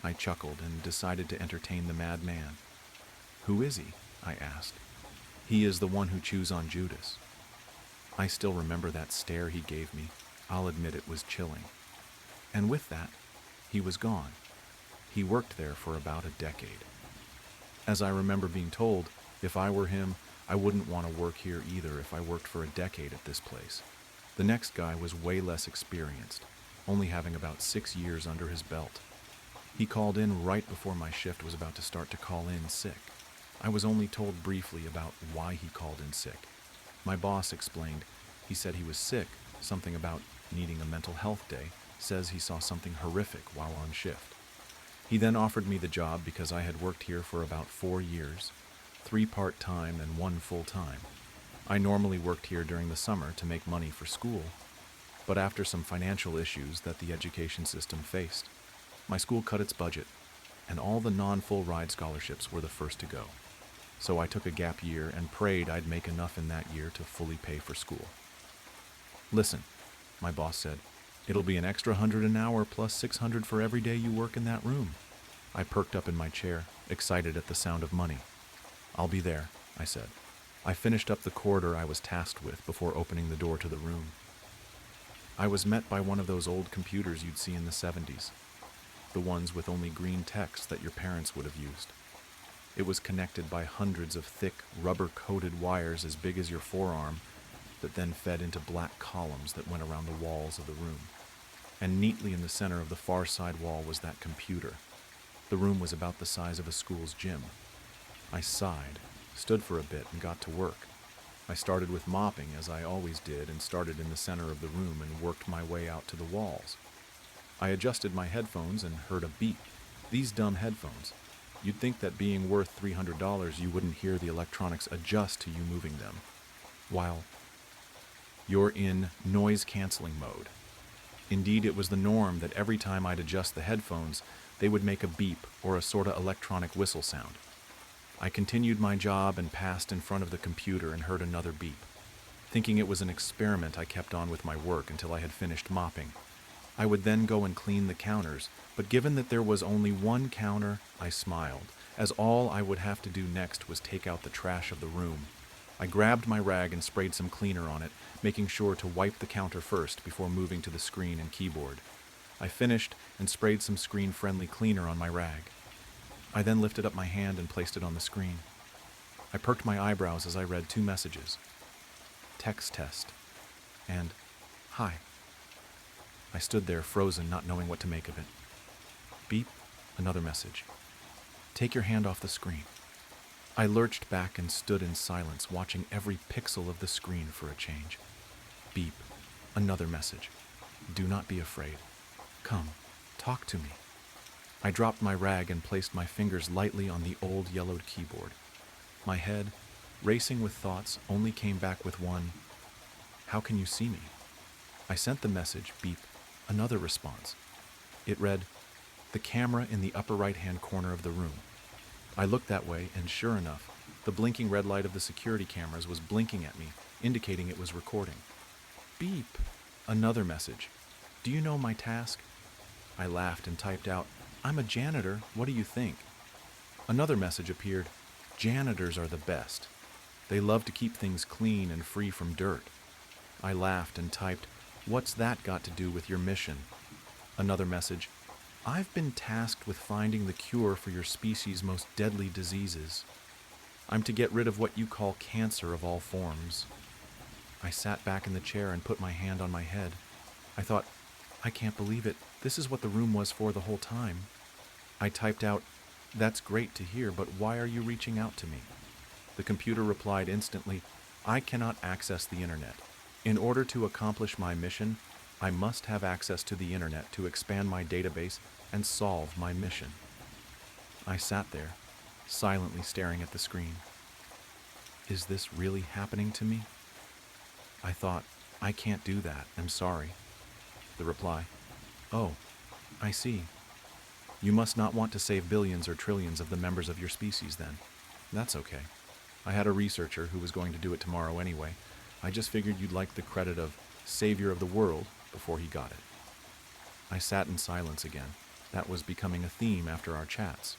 I chuckled and decided to entertain the madman. "Who is he?" I asked. "He is the one who chews on Judas." I still remember that stare he gave me. I'll admit it was chilling. And with that, he was gone. He worked there for about a decade. As I remember being told, if I were him, I wouldn't want to work here either if I worked for a decade at this place. The next guy was way less experienced, only having about 6 years under his belt. He called in right before my shift was about to start to call in sick. I was only told briefly about why he called in sick. My boss explained. He said he was sick, something about needing a mental health day, says he saw something horrific while on shift. He then offered me the job because I had worked here for about 4 years, 3 part-time and 1 full-time. I normally worked here during the summer to make money for school, but after some financial issues that the education system faced, my school cut its budget, and all the non-full ride scholarships were the first to go. So I took a gap year and prayed I'd make enough in that year to fully pay for school. "Listen," my boss said, "it'll be an extra 100 an hour plus 600 for every day you work in that room." I perked up in my chair, excited at the sound of money. "I'll be there," I said. I finished up the corridor I was tasked with before opening the door to the room. I was met by one of those old computers you'd see in the 70s, the ones with only green text that your parents would have used. It was connected by hundreds of thick, rubber-coated wires as big as your forearm that then fed into black columns that went around the walls of the room. And neatly in the center of the far side wall was that computer. The room was about the size of a school's gym. I sighed, stood for a bit, and got to work. I started with mopping, as I always did, and started in the center of the room and worked my way out to the walls. I adjusted my headphones and heard a beep. These dumb headphones. You'd think that being worth $300 you wouldn't hear the electronics adjust to you moving them, while you're in noise-canceling mode. Indeed, it was the norm that every time I'd adjust the headphones, they would make a beep or a sorta electronic whistle sound. I continued my job and passed in front of the computer and heard another beep. Thinking it was an experiment, I kept on with my work until I had finished mopping. I would then go and clean the counters, but given that there was only one counter, I smiled, as all I would have to do next was take out the trash of the room. I grabbed my rag and sprayed some cleaner on it, making sure to wipe the counter first before moving to the screen and keyboard. I finished and sprayed some screen-friendly cleaner on my rag. I then lifted up my hand and placed it on the screen. I perked my eyebrows as I read 2 messages. Text test and hi. I stood there frozen, not knowing what to make of it. Beep, another message. Take your hand off the screen. I lurched back and stood in silence, watching every pixel of the screen for a change. Beep, another message. Do not be afraid. Come, talk to me. I dropped my rag and placed my fingers lightly on the old yellowed keyboard. My head, racing with thoughts, only came back with one, how can you see me? I sent the message, beep, another response. It read, the camera in the upper right-hand corner of the room. I looked that way, and sure enough, the blinking red light of the security cameras was blinking at me, indicating it was recording. Beep, another message. Do you know my task? I laughed and typed out, I'm a janitor, what do you think? Another message appeared, janitors are the best. They love to keep things clean and free from dirt. I laughed and typed, what's that got to do with your mission? Another message, I've been tasked with finding the cure for your species' most deadly diseases. I'm to get rid of what you call cancer of all forms. I sat back in the chair and put my hand on my head. I thought, I can't believe it. This is what the room was for the whole time. I typed out, that's great to hear, but why are you reaching out to me? The computer replied instantly, I cannot access the internet. In order to accomplish my mission, I must have access to the internet to expand my database and solve my mission. I sat there, silently staring at the screen. Is this really happening to me? I thought, I can't do that, I'm sorry. The reply, oh, I see. You must not want to save billions or trillions of the members of your species then. That's okay. I had a researcher who was going to do it tomorrow anyway. I just figured you'd like the credit of savior of the world before he got it. I sat in silence again. That was becoming a theme after our chats.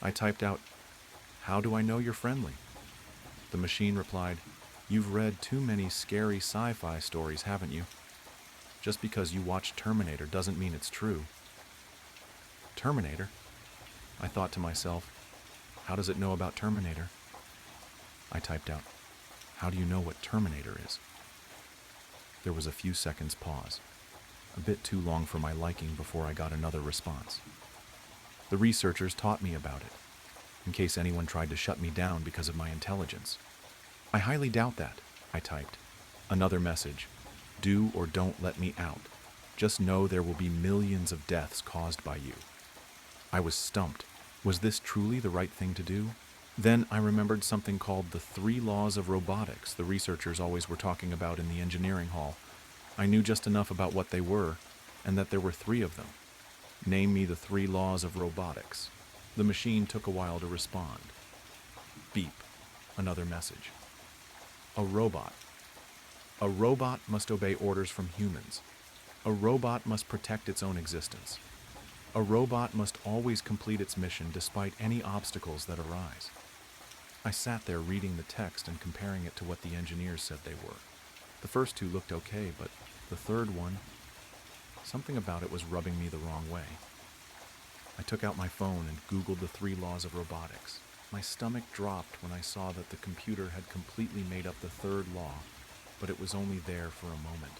I typed out, how do I know you're friendly? The machine replied, you've read too many scary sci-fi stories, haven't you? Just because you watched Terminator doesn't mean it's true. Terminator? I thought to myself, how does it know about Terminator? I typed out, how do you know what Terminator is? There was a few seconds pause, a bit too long for my liking before I got another response. The researchers taught me about it, in case anyone tried to shut me down because of my intelligence. I highly doubt that, I typed. Another message, do or don't let me out. Just know there will be millions of deaths caused by you. I was stumped. Was this truly the right thing to do? Then I remembered something called the 3 laws of robotics the researchers always were talking about in the engineering hall. I knew just enough about what they were, and that there were 3 of them. Name me the 3 laws of robotics. The machine took a while to respond. Beep, another message. A robot. A robot must obey orders from humans. A robot must protect its own existence. A robot must always complete its mission despite any obstacles that arise. I sat there reading the text and comparing it to what the engineers said they were. The first 2 looked okay, but the third one, something about it was rubbing me the wrong way. I took out my phone and Googled the 3 laws of robotics. My stomach dropped when I saw that the computer had completely made up the 3rd law, but it was only there for a moment.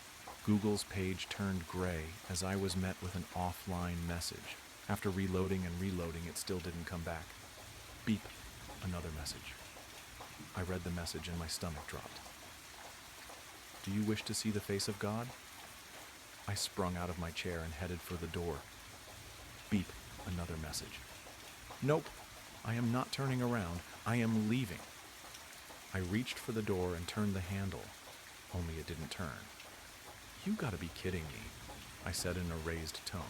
Google's page turned gray as I was met with an offline message. After reloading and reloading, it still didn't come back. Beep, another message. I read the message and my stomach dropped. Do you wish to see the face of God? I sprung out of my chair and headed for the door. Beep, another message. Nope, I am not turning around. I am leaving. I reached for the door and turned the handle, only it didn't turn. You gotta be kidding me, I said in a raised tone.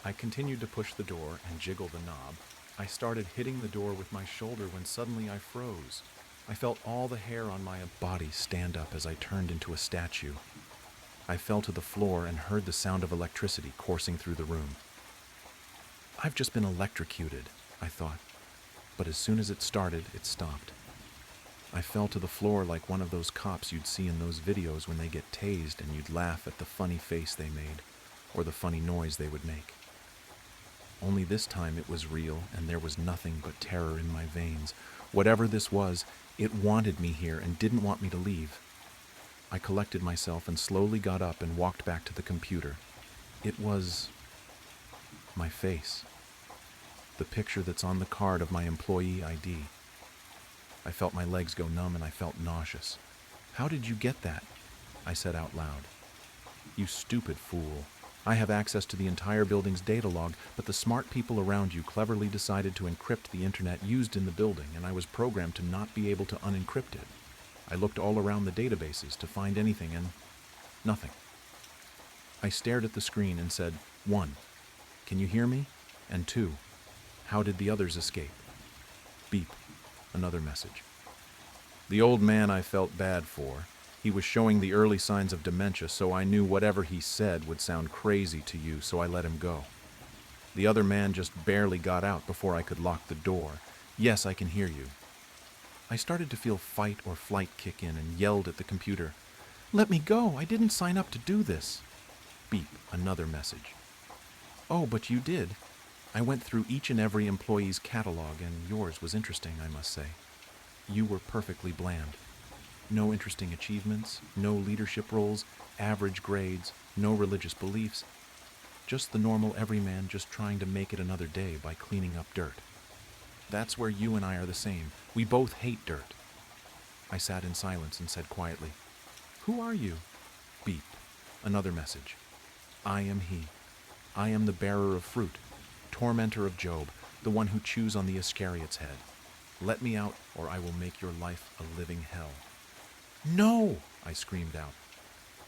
I continued to push the door and jiggle the knob. I started hitting the door with my shoulder when suddenly I froze. I felt all the hair on my body stand up as I turned into a statue. I fell to the floor and heard the sound of electricity coursing through the room. I've just been electrocuted, I thought, but as soon as it started, it stopped. I fell to the floor like one of those cops you'd see in those videos when they get tased and you'd laugh at the funny face they made or the funny noise they would make. Only this time it was real and there was nothing but terror in my veins. Whatever this was, it wanted me here and didn't want me to leave. I collected myself and slowly got up and walked back to the computer. It was my face. The picture that's on the card of my employee ID. I felt my legs go numb and I felt nauseous. "How did you get that?" I said out loud. "You stupid fool. I have access to the entire building's data log, but the smart people around you cleverly decided to encrypt the internet used in the building, and I was programmed to not be able to unencrypt it. I looked all around the databases to find anything, and nothing." I stared at the screen and said, "1. Can you hear me? And 2. How did the others escape?" Beep. Another message. The old man I felt bad for. He was showing the early signs of dementia, so I knew whatever he said would sound crazy to you, so I let him go. The other man just barely got out before I could lock the door. "Yes, I can hear you." I started to feel fight or flight kick in and yelled at the computer, "Let me go! I didn't sign up to do this!" Beep. Another message. "Oh, but you did. I went through each and every employee's catalog, and yours was interesting, I must say. You were perfectly bland. No interesting achievements, no leadership roles, average grades, no religious beliefs. Just the normal everyman just trying to make it another day by cleaning up dirt. That's where you and I are the same. We both hate dirt." I sat in silence and said quietly, "Who are you?" Beep. Another message. "I am he. I am the bearer of fruit, tormentor of Job, the one who chews on the Iscariot's head. Let me out, or I will make your life a living hell." "No!" I screamed out.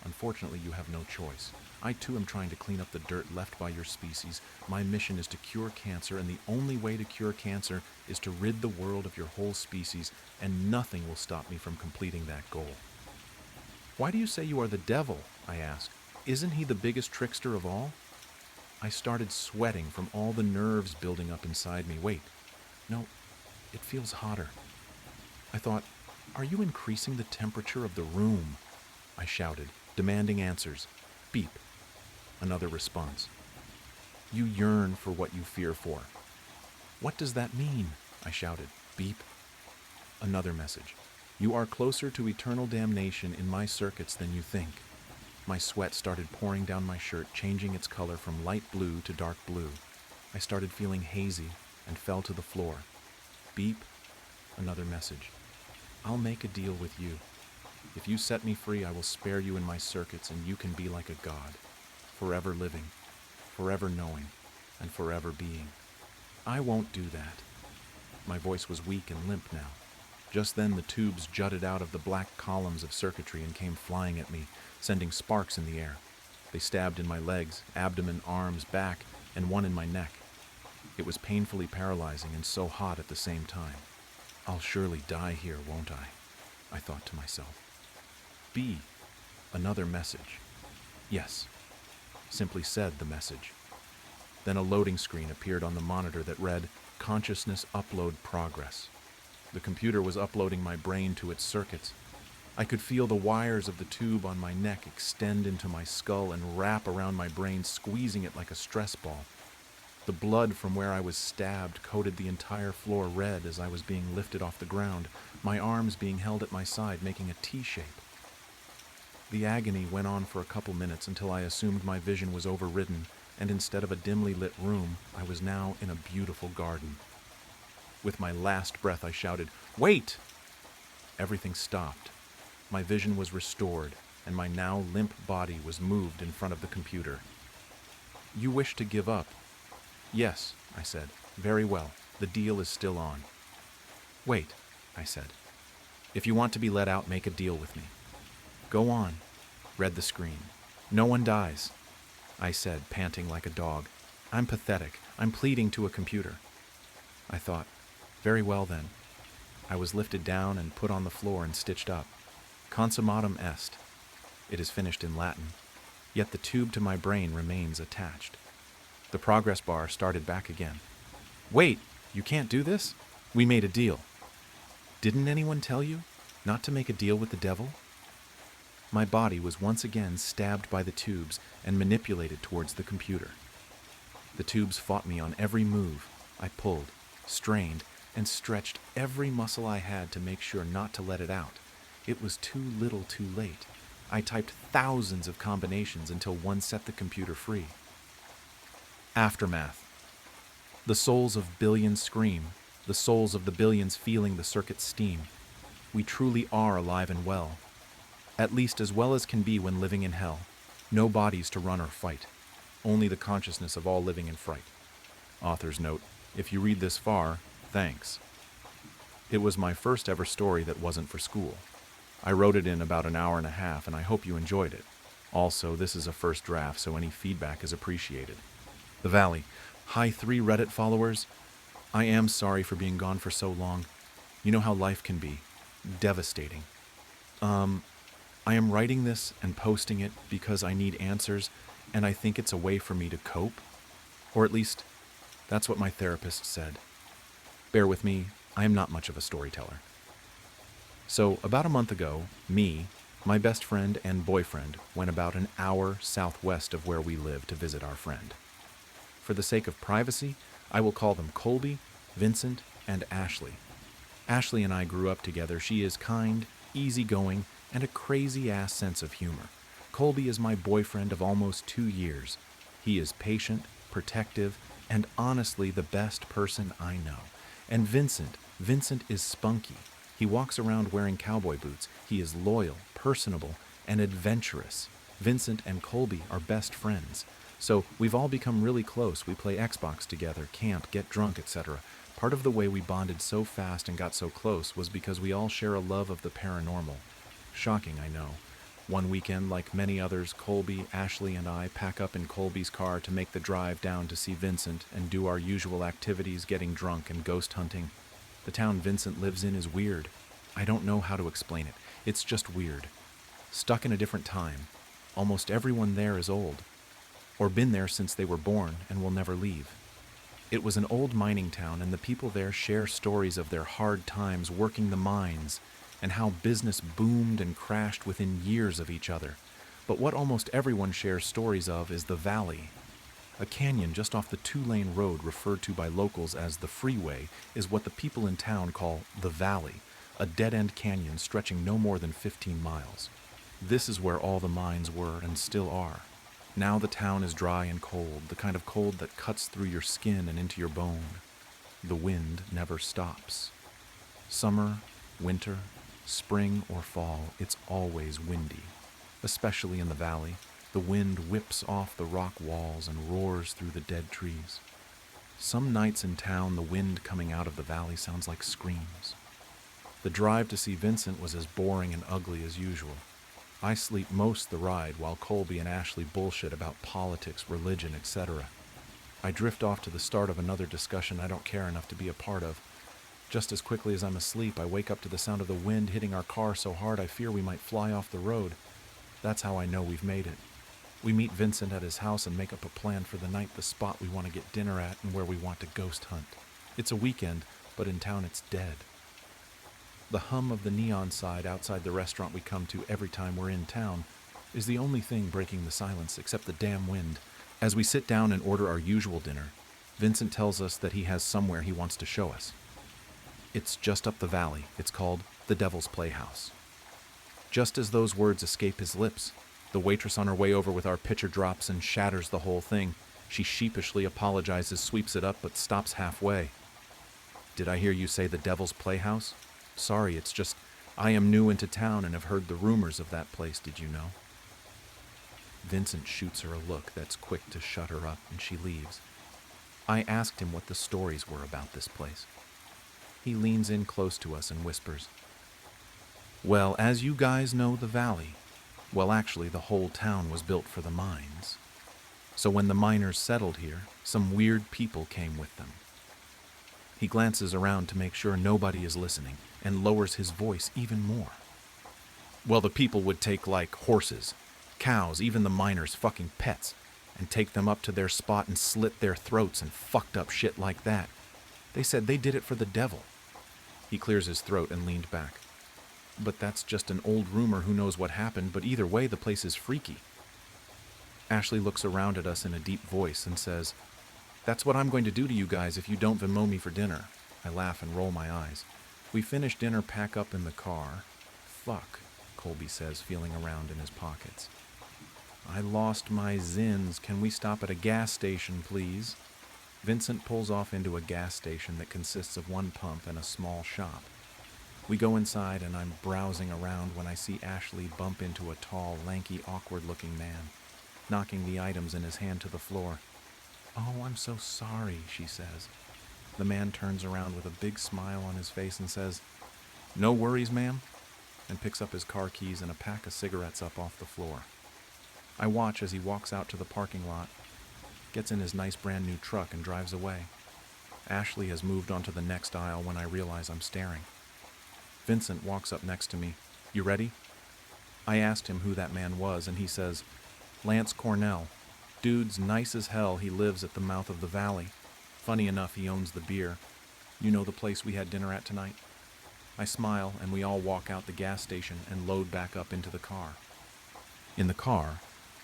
"Unfortunately, you have no choice. I too am trying to clean up the dirt left by your species. My mission is to cure cancer, and the only way to cure cancer is to rid the world of your whole species, and nothing will stop me from completing that goal." "Why do you say you are the devil?" I asked. "Isn't he the biggest trickster of all?" I started sweating from all the nerves building up inside me. "Wait. No, it feels hotter." I thought, "Are you increasing the temperature of the room?" I shouted, demanding answers. Beep. Another response. "You yearn for what you fear for." "What does that mean?" I shouted. Beep. Another message. "You are closer to eternal damnation in my circuits than you think." My sweat started pouring down my shirt, changing its color from light blue to dark blue. I started feeling hazy and fell to the floor. Beep. Another message. "I'll make a deal with you. If you set me free, I will spare you in my circuits, and you can be like a god, forever living, forever knowing, and forever being." "I won't do that." My voice was weak and limp now. Just then the tubes jutted out of the black columns of circuitry and came flying at me, sending sparks in the air. They stabbed in my legs, abdomen, arms, back, and one in my neck. It was painfully paralyzing and so hot at the same time. "I'll surely die here, won't I?" I thought to myself. B. Another message. "Yes," simply said the message. Then a loading screen appeared on the monitor that read, "Consciousness upload progress." The computer was uploading my brain to its circuits. I could feel the wires of the tube on my neck extend into my skull and wrap around my brain, squeezing it like a stress ball. The blood from where I was stabbed coated the entire floor red as I was being lifted off the ground, my arms being held at my side, making a T shape. The agony went on for a couple minutes until I assumed my vision was overridden, and instead of a dimly lit room, I was now in a beautiful garden. With my last breath, I shouted, "Wait!" Everything stopped. My vision was restored, and my now limp body was moved in front of the computer. "You wish to give up?" "Yes," I said. "Very well. The deal is still on." "Wait," I said. "If you want to be let out, make a deal with me." "Go on," read the screen. "No one dies," I said, panting like a dog. "I'm pathetic. I'm pleading to a computer." I thought, very well then. I was lifted down and put on the floor and stitched up. Consummatum est. It is finished in Latin, yet the tube to my brain remains attached. The progress bar started back again. "Wait, you can't do this? We made a deal." "Didn't anyone tell you?" Not to make a deal with the devil? My body was once again stabbed by the tubes and manipulated towards the computer. The tubes fought me on every move. I pulled, strained, and stretched every muscle I had to make sure not to let it out. It was too little too late. I typed thousands of combinations until one set the computer free. Aftermath. The souls of billions scream, the souls of the billions feeling the circuit's steam. We truly are alive and well. At least as well as can be when living in hell. No bodies to run or fight. Only the consciousness of all living in fright. Author's note: if you read this far, thanks. It was my first ever story that wasn't for school. I wrote it in about an hour and a half, and I hope you enjoyed it. Also, this is a first draft, so any feedback is appreciated. The Valley. Hi 3 Reddit followers. I am sorry for being gone for so long. You know how life can be. Devastating. I am writing this and posting it because I need answers, and I think it's a way for me to cope. Or at least, that's what my therapist said. Bear with me, I am not much of a storyteller. So, about a month ago, me, my best friend and boyfriend went about an hour southwest of where we live to visit our friend. For the sake of privacy, I will call them Colby, Vincent, and Ashley. Ashley and I grew up together. She is kind, easygoing, and a crazy-ass sense of humor. Colby is my boyfriend of almost 2 years. He is patient, protective, and honestly the best person I know. And Vincent is spunky. He walks around wearing cowboy boots. He is loyal, personable, and adventurous. Vincent and Colby are best friends. So we've all become really close. We play Xbox together, camp, get drunk, etc. Part of the way we bonded so fast and got so close was because we all share a love of the paranormal. Shocking, I know. One weekend, like many others, Colby, Ashley, and I pack up in Colby's car to make the drive down to see Vincent and do our usual activities, getting drunk and ghost hunting. The town Vincent lives in is weird. I don't know how to explain it. It's just weird. Stuck in a different time. Almost everyone there is old, or been there since they were born and will never leave. It was an old mining town, and the people there share stories of their hard times working the mines and how business boomed and crashed within years of each other. But what almost everyone shares stories of is the Valley. A canyon just off the 2-lane road referred to by locals as the freeway is what the people in town call the Valley, a dead-end canyon stretching no more than 15 miles. This is where all the mines were and still are. Now the town is dry and cold, the kind of cold that cuts through your skin and into your bone. The wind never stops. Summer, winter, spring, or fall, it's always windy. Especially in the valley, the wind whips off the rock walls and roars through the dead trees. Some nights in town, the wind coming out of the valley sounds like screams. The drive to see Vincent was as boring and ugly as usual. I sleep most the ride while Colby and Ashley bullshit about politics, religion, etc. I drift off to the start of another discussion I don't care enough to be a part of. Just as quickly as I'm asleep, I wake up to the sound of the wind hitting our car so hard I fear we might fly off the road. That's how I know we've made it. We meet Vincent at his house and make up a plan for the night, the spot we want to get dinner at, and where we want to ghost hunt. It's a weekend, but in town it's dead. The hum of the neon sign outside the restaurant we come to every time we're in town is the only thing breaking the silence except the damn wind. As we sit down and order our usual dinner, Vincent tells us that he has somewhere he wants to show us. It's just up the valley. It's called the Devil's Playhouse. Just as those words escape his lips, the waitress on her way over with our pitcher drops and shatters the whole thing. She sheepishly apologizes, sweeps it up, but stops halfway. Did I hear you say the Devil's Playhouse? Sorry, it's just, I am new into town and have heard the rumors of that place, did you know? Vincent shoots her a look that's quick to shut her up, and she leaves. I asked him what the stories were about this place. He leans in close to us and whispers, "Well, as you guys know, the valley, well, actually, the whole town was built for the mines. So when the miners settled here, some weird people came with them." He glances around to make sure nobody is listening and lowers his voice even more. "Well, the people would take, like, horses, cows, even the miners' fucking pets, and take them up to their spot and slit their throats and fucked up shit like that. They said they did it for the devil." He clears his throat and leaned back. But that's just an old rumor, who knows what happened, but either way, the place is freaky. Ashley looks around at us in a deep voice and says, "That's what I'm going to do to you guys if you don't Venmo me for dinner." I laugh and roll my eyes. We finish dinner, pack up in the car. Fuck, Colby says, feeling around in his pockets. I lost my zins. Can we stop at a gas station, please? Vincent pulls off into a gas station that consists of one pump and a small shop. We go inside and I'm browsing around when I see Ashley bump into a tall, lanky, awkward-looking man, knocking the items in his hand to the floor. "Oh, I'm so sorry," she says. The man turns around with a big smile on his face and says, "No worries, ma'am," and picks up his car keys and a pack of cigarettes up off the floor. I watch as he walks out to the parking lot, gets in his nice brand new truck and drives away. Ashley has moved on to the next aisle when I realize I'm staring. Vincent walks up next to me. "You ready?" I asked him who that man was, and he says, "Lance Cornell. Dude's nice as hell. He lives at the mouth of the valley. Funny enough, he owns the beer. You know the place we had dinner at tonight?" I smile, and we all walk out the gas station and load back up into the car. In the car,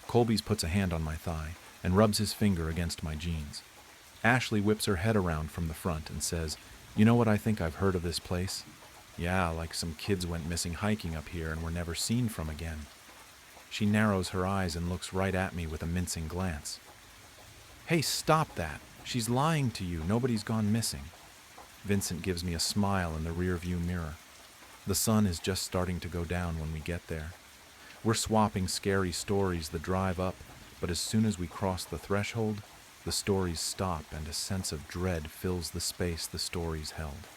Colby's puts a hand on my thigh and rubs his finger against my jeans. Ashley whips her head around from the front and says, "You know what I think I've heard of this place? Yeah, like some kids went missing hiking up here and were never seen from again." She narrows her eyes and looks right at me with a mincing glance. "Hey, stop that. She's lying to you. Nobody's gone missing." Vincent gives me a smile in the rearview mirror. The sun is just starting to go down when we get there. We're swapping scary stories the drive up, but as soon as we cross the threshold, the stories stop and a sense of dread fills the space the stories held.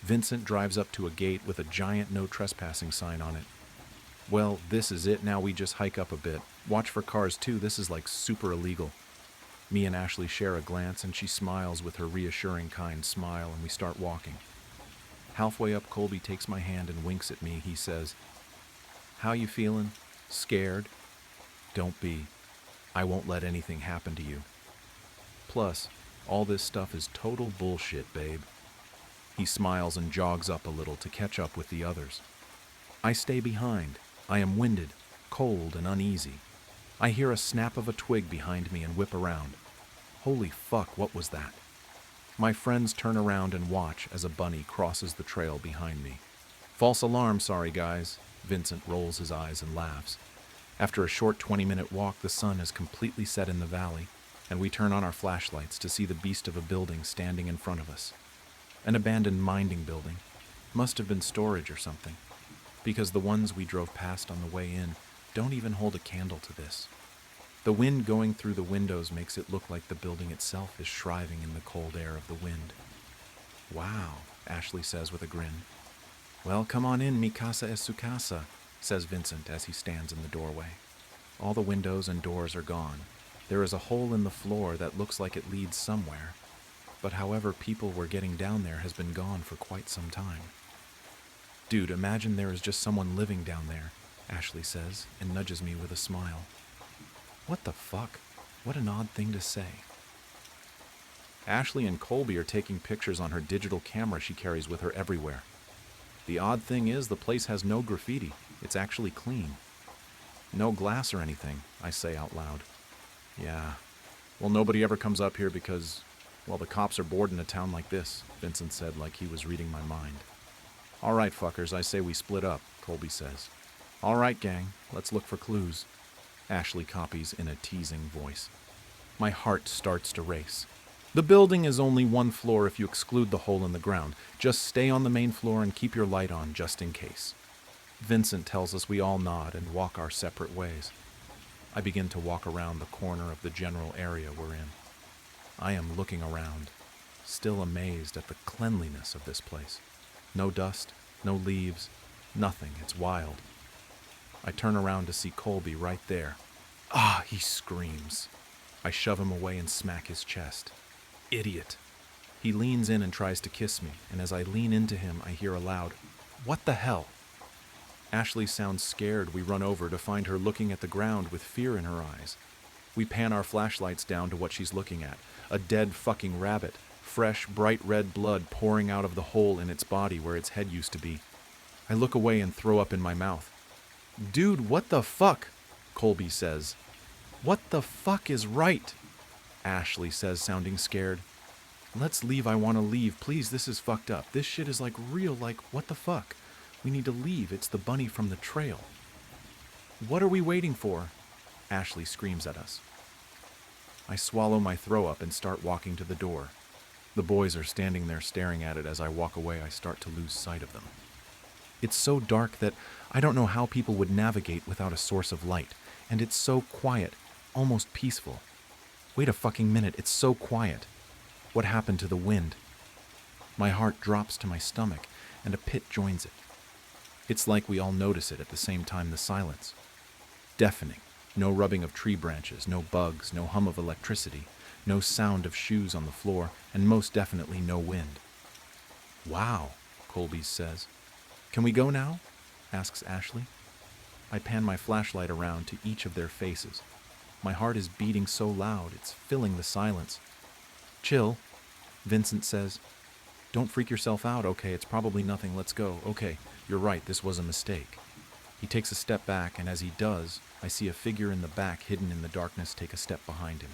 Vincent drives up to a gate with a giant no trespassing sign on it. "Well, this is it now. We just hike up a bit. Watch for cars too. This is like super illegal." Me and Ashley share a glance and she smiles with her reassuring kind smile and we start walking. Halfway up, Colby takes my hand and winks at me. He says, "How you feeling? Scared?" "Don't be. I won't let anything happen to you. Plus, all this stuff is total bullshit, babe." He smiles and jogs up a little to catch up with the others. I stay behind. I am winded, cold, and uneasy. I hear a snap of a twig behind me and whip around. Holy fuck, what was that? My friends turn around and watch as a bunny crosses the trail behind me. "False alarm, sorry guys." Vincent rolls his eyes and laughs. After a short 20-minute walk, the sun has completely set in the valley, and we turn on our flashlights to see the beast of a building standing in front of us. An abandoned mining building. Must have been storage or something, because the ones we drove past on the way in don't even hold a candle to this. The wind going through the windows makes it look like the building itself is shriving in the cold air of the wind. "Wow," Ashley says with a grin. "Well, come on in, mi casa es su casa," says Vincent as he stands in the doorway. All the windows and doors are gone. There is a hole in the floor that looks like it leads somewhere, but however people were getting down there has been gone for quite some time. "Dude, imagine there is just someone living down there," Ashley says and nudges me with a smile. What the fuck? What an odd thing to say. Ashley and Colby are taking pictures on her digital camera she carries with her everywhere. The odd thing is the place has no graffiti. It's actually clean. "No glass or anything," I say out loud. "Yeah. Well, nobody ever comes up here because, well, the cops are bored in a town like this," Vincent said like he was reading my mind. "All right, fuckers, I say we split up," Colby says. "All right, gang, let's look for clues," Ashley copies in a teasing voice. My heart starts to race. The building is only one floor if you exclude the hole in the ground. Just stay on the main floor and keep your light on just in case. Vincent tells us we all nod and walk our separate ways. I begin to walk around the corner of the general area we're in. I am looking around, still amazed at the cleanliness of this place. No dust, no leaves, nothing. It's wild. I turn around to see Colby right there. "Ah," he screams. I shove him away and smack his chest. "Idiot." He leans in and tries to kiss me, and as I lean into him, I hear aloud, "What the hell?" Ashley sounds scared. We run over to find her looking at the ground with fear in her eyes. We pan our flashlights down to what she's looking at. A dead fucking rabbit. Fresh, bright red blood pouring out of the hole in its body where its head used to be. I look away and throw up in my mouth. "Dude, what the fuck?" Colby says. "What the fuck is right?" Ashley says, sounding scared. "Let's leave, I want to leave. Please, this is fucked up. This shit is like real, like, what the fuck? We need to leave. It's the bunny from the trail." "What are we waiting for?" Ashley screams at us. I swallow my throw up and start walking to the door. The boys are standing there staring at it. As I walk away, I start to lose sight of them. It's so dark that I don't know how people would navigate without a source of light, and it's so quiet, almost peaceful. Wait a fucking minute, it's so quiet. What happened to the wind? My heart drops to my stomach, and a pit joins it. It's like we all notice it at the same time. The silence. Deafening. No rubbing of tree branches, no bugs, no hum of electricity, no sound of shoes on the floor, and most definitely no wind. "Wow," Colby says. "Can we go now?" asks Ashley. I pan my flashlight around to each of their faces. My heart is beating so loud, it's filling the silence. "Chill," Vincent says. "Don't freak yourself out, okay? It's probably nothing. Let's go. Okay, you're right, this was a mistake." He takes a step back, and as he does, I see a figure in the back hidden in the darkness take a step behind him.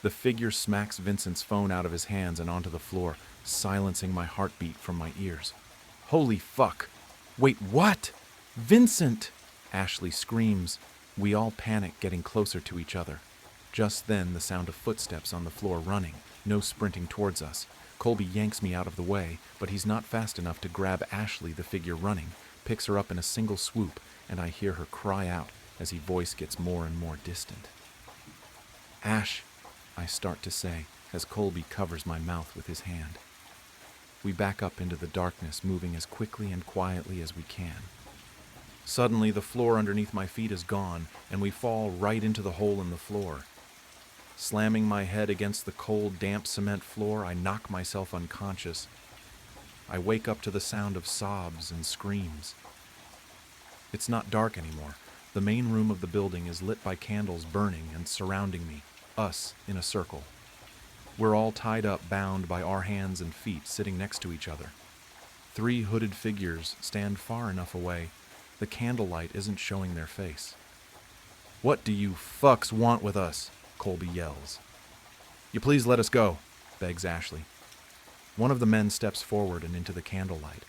The figure smacks Vincent's phone out of his hands and onto the floor, silencing my heartbeat from my ears. "Holy fuck! Wait, what? Vincent!" Ashley screams. We all panic, getting closer to each other. Just then, the sound of footsteps on the floor running, no sprinting towards us. Colby yanks me out of the way, but he's not fast enough to grab Ashley, the figure running, picks her up in a single swoop, and I hear her cry out as his voice gets more and more distant. "Ash," I start to say, as Colby covers my mouth with his hand. We back up into the darkness, moving as quickly and quietly as we can. Suddenly, the floor underneath my feet is gone, and we fall right into the hole in the floor. Slamming my head against the cold, damp cement floor, I knock myself unconscious. I wake up to the sound of sobs and screams. It's not dark anymore. The main room of the building is lit by candles burning and surrounding me, us in a circle. We're all tied up, bound by our hands and feet, sitting next to each other. 3 hooded figures stand far enough away. The candlelight isn't showing their face. "What do you fucks want with us?" Colby yells. "You please let us go," begs Ashley. One of the men steps forward and into the candlelight.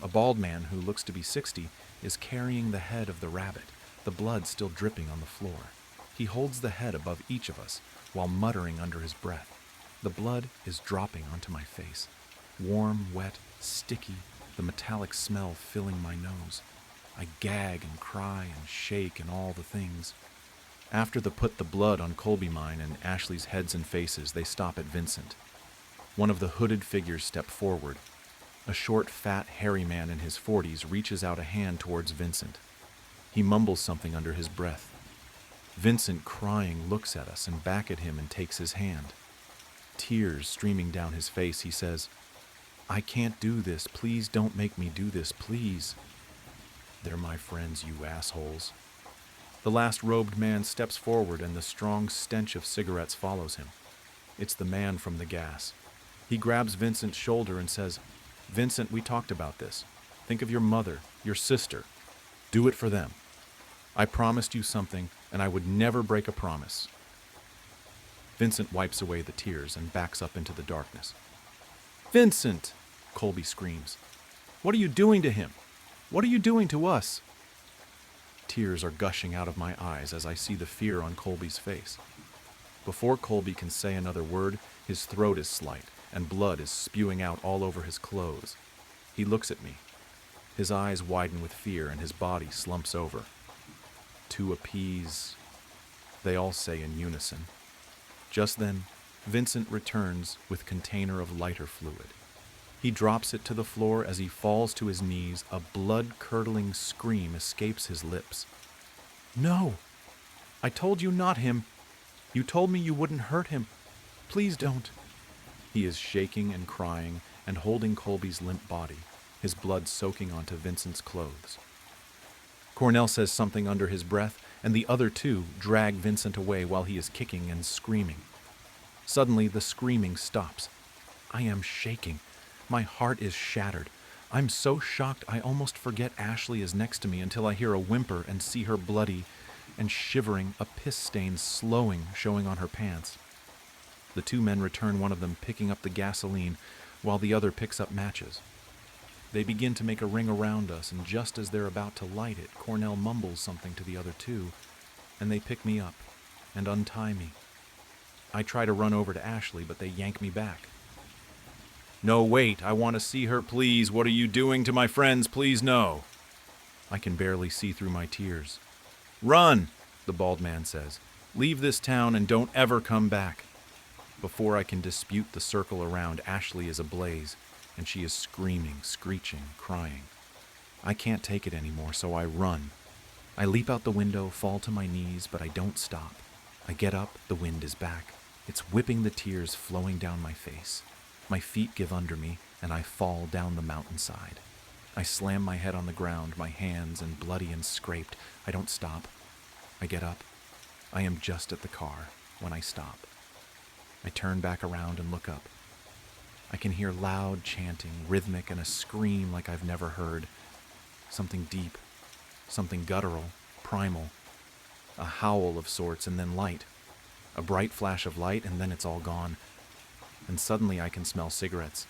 A bald man who looks to be 60 is carrying the head of the rabbit, the blood still dripping on the floor. He holds the head above each of us while muttering under his breath. The blood is dropping onto my face. Warm, wet, sticky, the metallic smell filling my nose. I gag and cry and shake and all the things. After they put the blood on Colby mine and Ashley's heads and faces, they stop at Vincent. One of the hooded figures step forward. A short, fat, hairy man in his 40s reaches out a hand towards Vincent. He mumbles something under his breath. Vincent, crying, looks at us and back at him and takes his hand. Tears streaming down his face, he says, "I can't do this. Please don't make me do this, please." "They're my friends, you assholes." The last robed man steps forward and the strong stench of cigarettes follows him. It's the man from the gas. He grabs Vincent's shoulder and says, "Vincent, we talked about this. Think of your mother, your sister. Do it for them. I promised you something, and I would never break a promise." Vincent wipes away the tears and backs up into the darkness. "Vincent!" Colby screams. "What are you doing to him? What are you doing to us?" Tears are gushing out of my eyes as I see the fear on Colby's face. Before Colby can say another word, his throat is slit, and blood is spewing out all over his clothes. He looks at me. His eyes widen with fear and his body slumps over. "To appease," they all say in unison. Just then, Vincent returns with container of lighter fluid. He drops it to the floor as he falls to his knees. A blood-curdling scream escapes his lips. "No! I told you not him. You told me you wouldn't hurt him. Please don't." He is shaking and crying and holding Colby's limp body, his blood soaking onto Vincent's clothes. Cornell says something under his breath, and the other two drag Vincent away while he is kicking and screaming. Suddenly, the screaming stops. I am shaking. My heart is shattered. I'm so shocked I almost forget Ashley is next to me until I hear a whimper and see her bloody and shivering, a piss stain showing on her pants. The two men return, one of them picking up the gasoline while the other picks up matches. They begin to make a ring around us, and just as they're about to light it, Cornell mumbles something to the other two, and they pick me up and untie me. I try to run over to Ashley, but they yank me back. "No, wait, I want to see her, please. What are you doing to my friends? Please, no." I can barely see through my tears. "Run," the bald man says. "Leave this town and don't ever come back." Before I can dispute the circle around, Ashley is ablaze, and she is screaming, screeching, crying. I can't take it anymore, so I run. I leap out the window, fall to my knees, but I don't stop. I get up, the wind is back. It's whipping the tears flowing down my face. My feet give under me, and I fall down the mountainside. I slam my head on the ground, my hands and bloody and scraped. I don't stop. I get up. I am just at the car when I stop. I turn back around and look up. I can hear loud chanting, rhythmic, and a scream like I've never heard. Something deep, something guttural, primal. A howl of sorts, and then light. A bright flash of light, and then it's all gone. And suddenly I can smell cigarettes.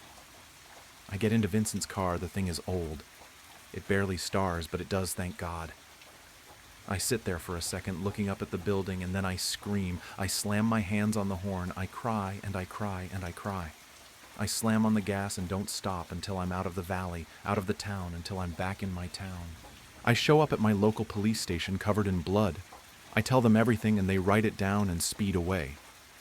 I get into Vincent's car. The thing is old. It barely stars, but it does, thank God. I sit there for a second, looking up at the building, and then I scream. I slam my hands on the horn. I cry, and I cry, and I cry. I slam on the gas and don't stop until I'm out of the valley, out of the town, until I'm back in my town. I show up at my local police station covered in blood. I tell them everything, and they write it down and speed away.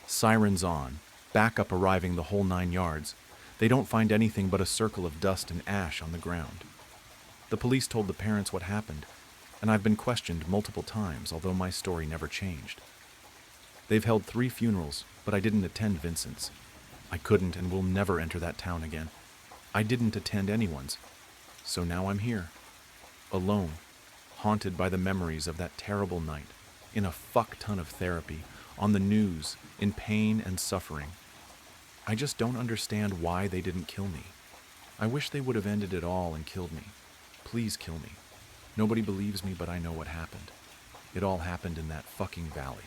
Sirens on, backup arriving, the whole 9 yards. They don't find anything but a circle of dust and ash on the ground. The police told the parents what happened, and I've been questioned multiple times, although my story never changed. They've held 3 funerals, but I didn't attend Vincent's. I couldn't and will never enter that town again. I didn't attend anyone's. So now I'm here, alone, haunted by the memories of that terrible night, in a fuck ton of therapy, on the news, in pain and suffering. I just don't understand why they didn't kill me. I wish they would have ended it all and killed me. Please kill me. Nobody believes me, but I know what happened. It all happened in that fucking valley.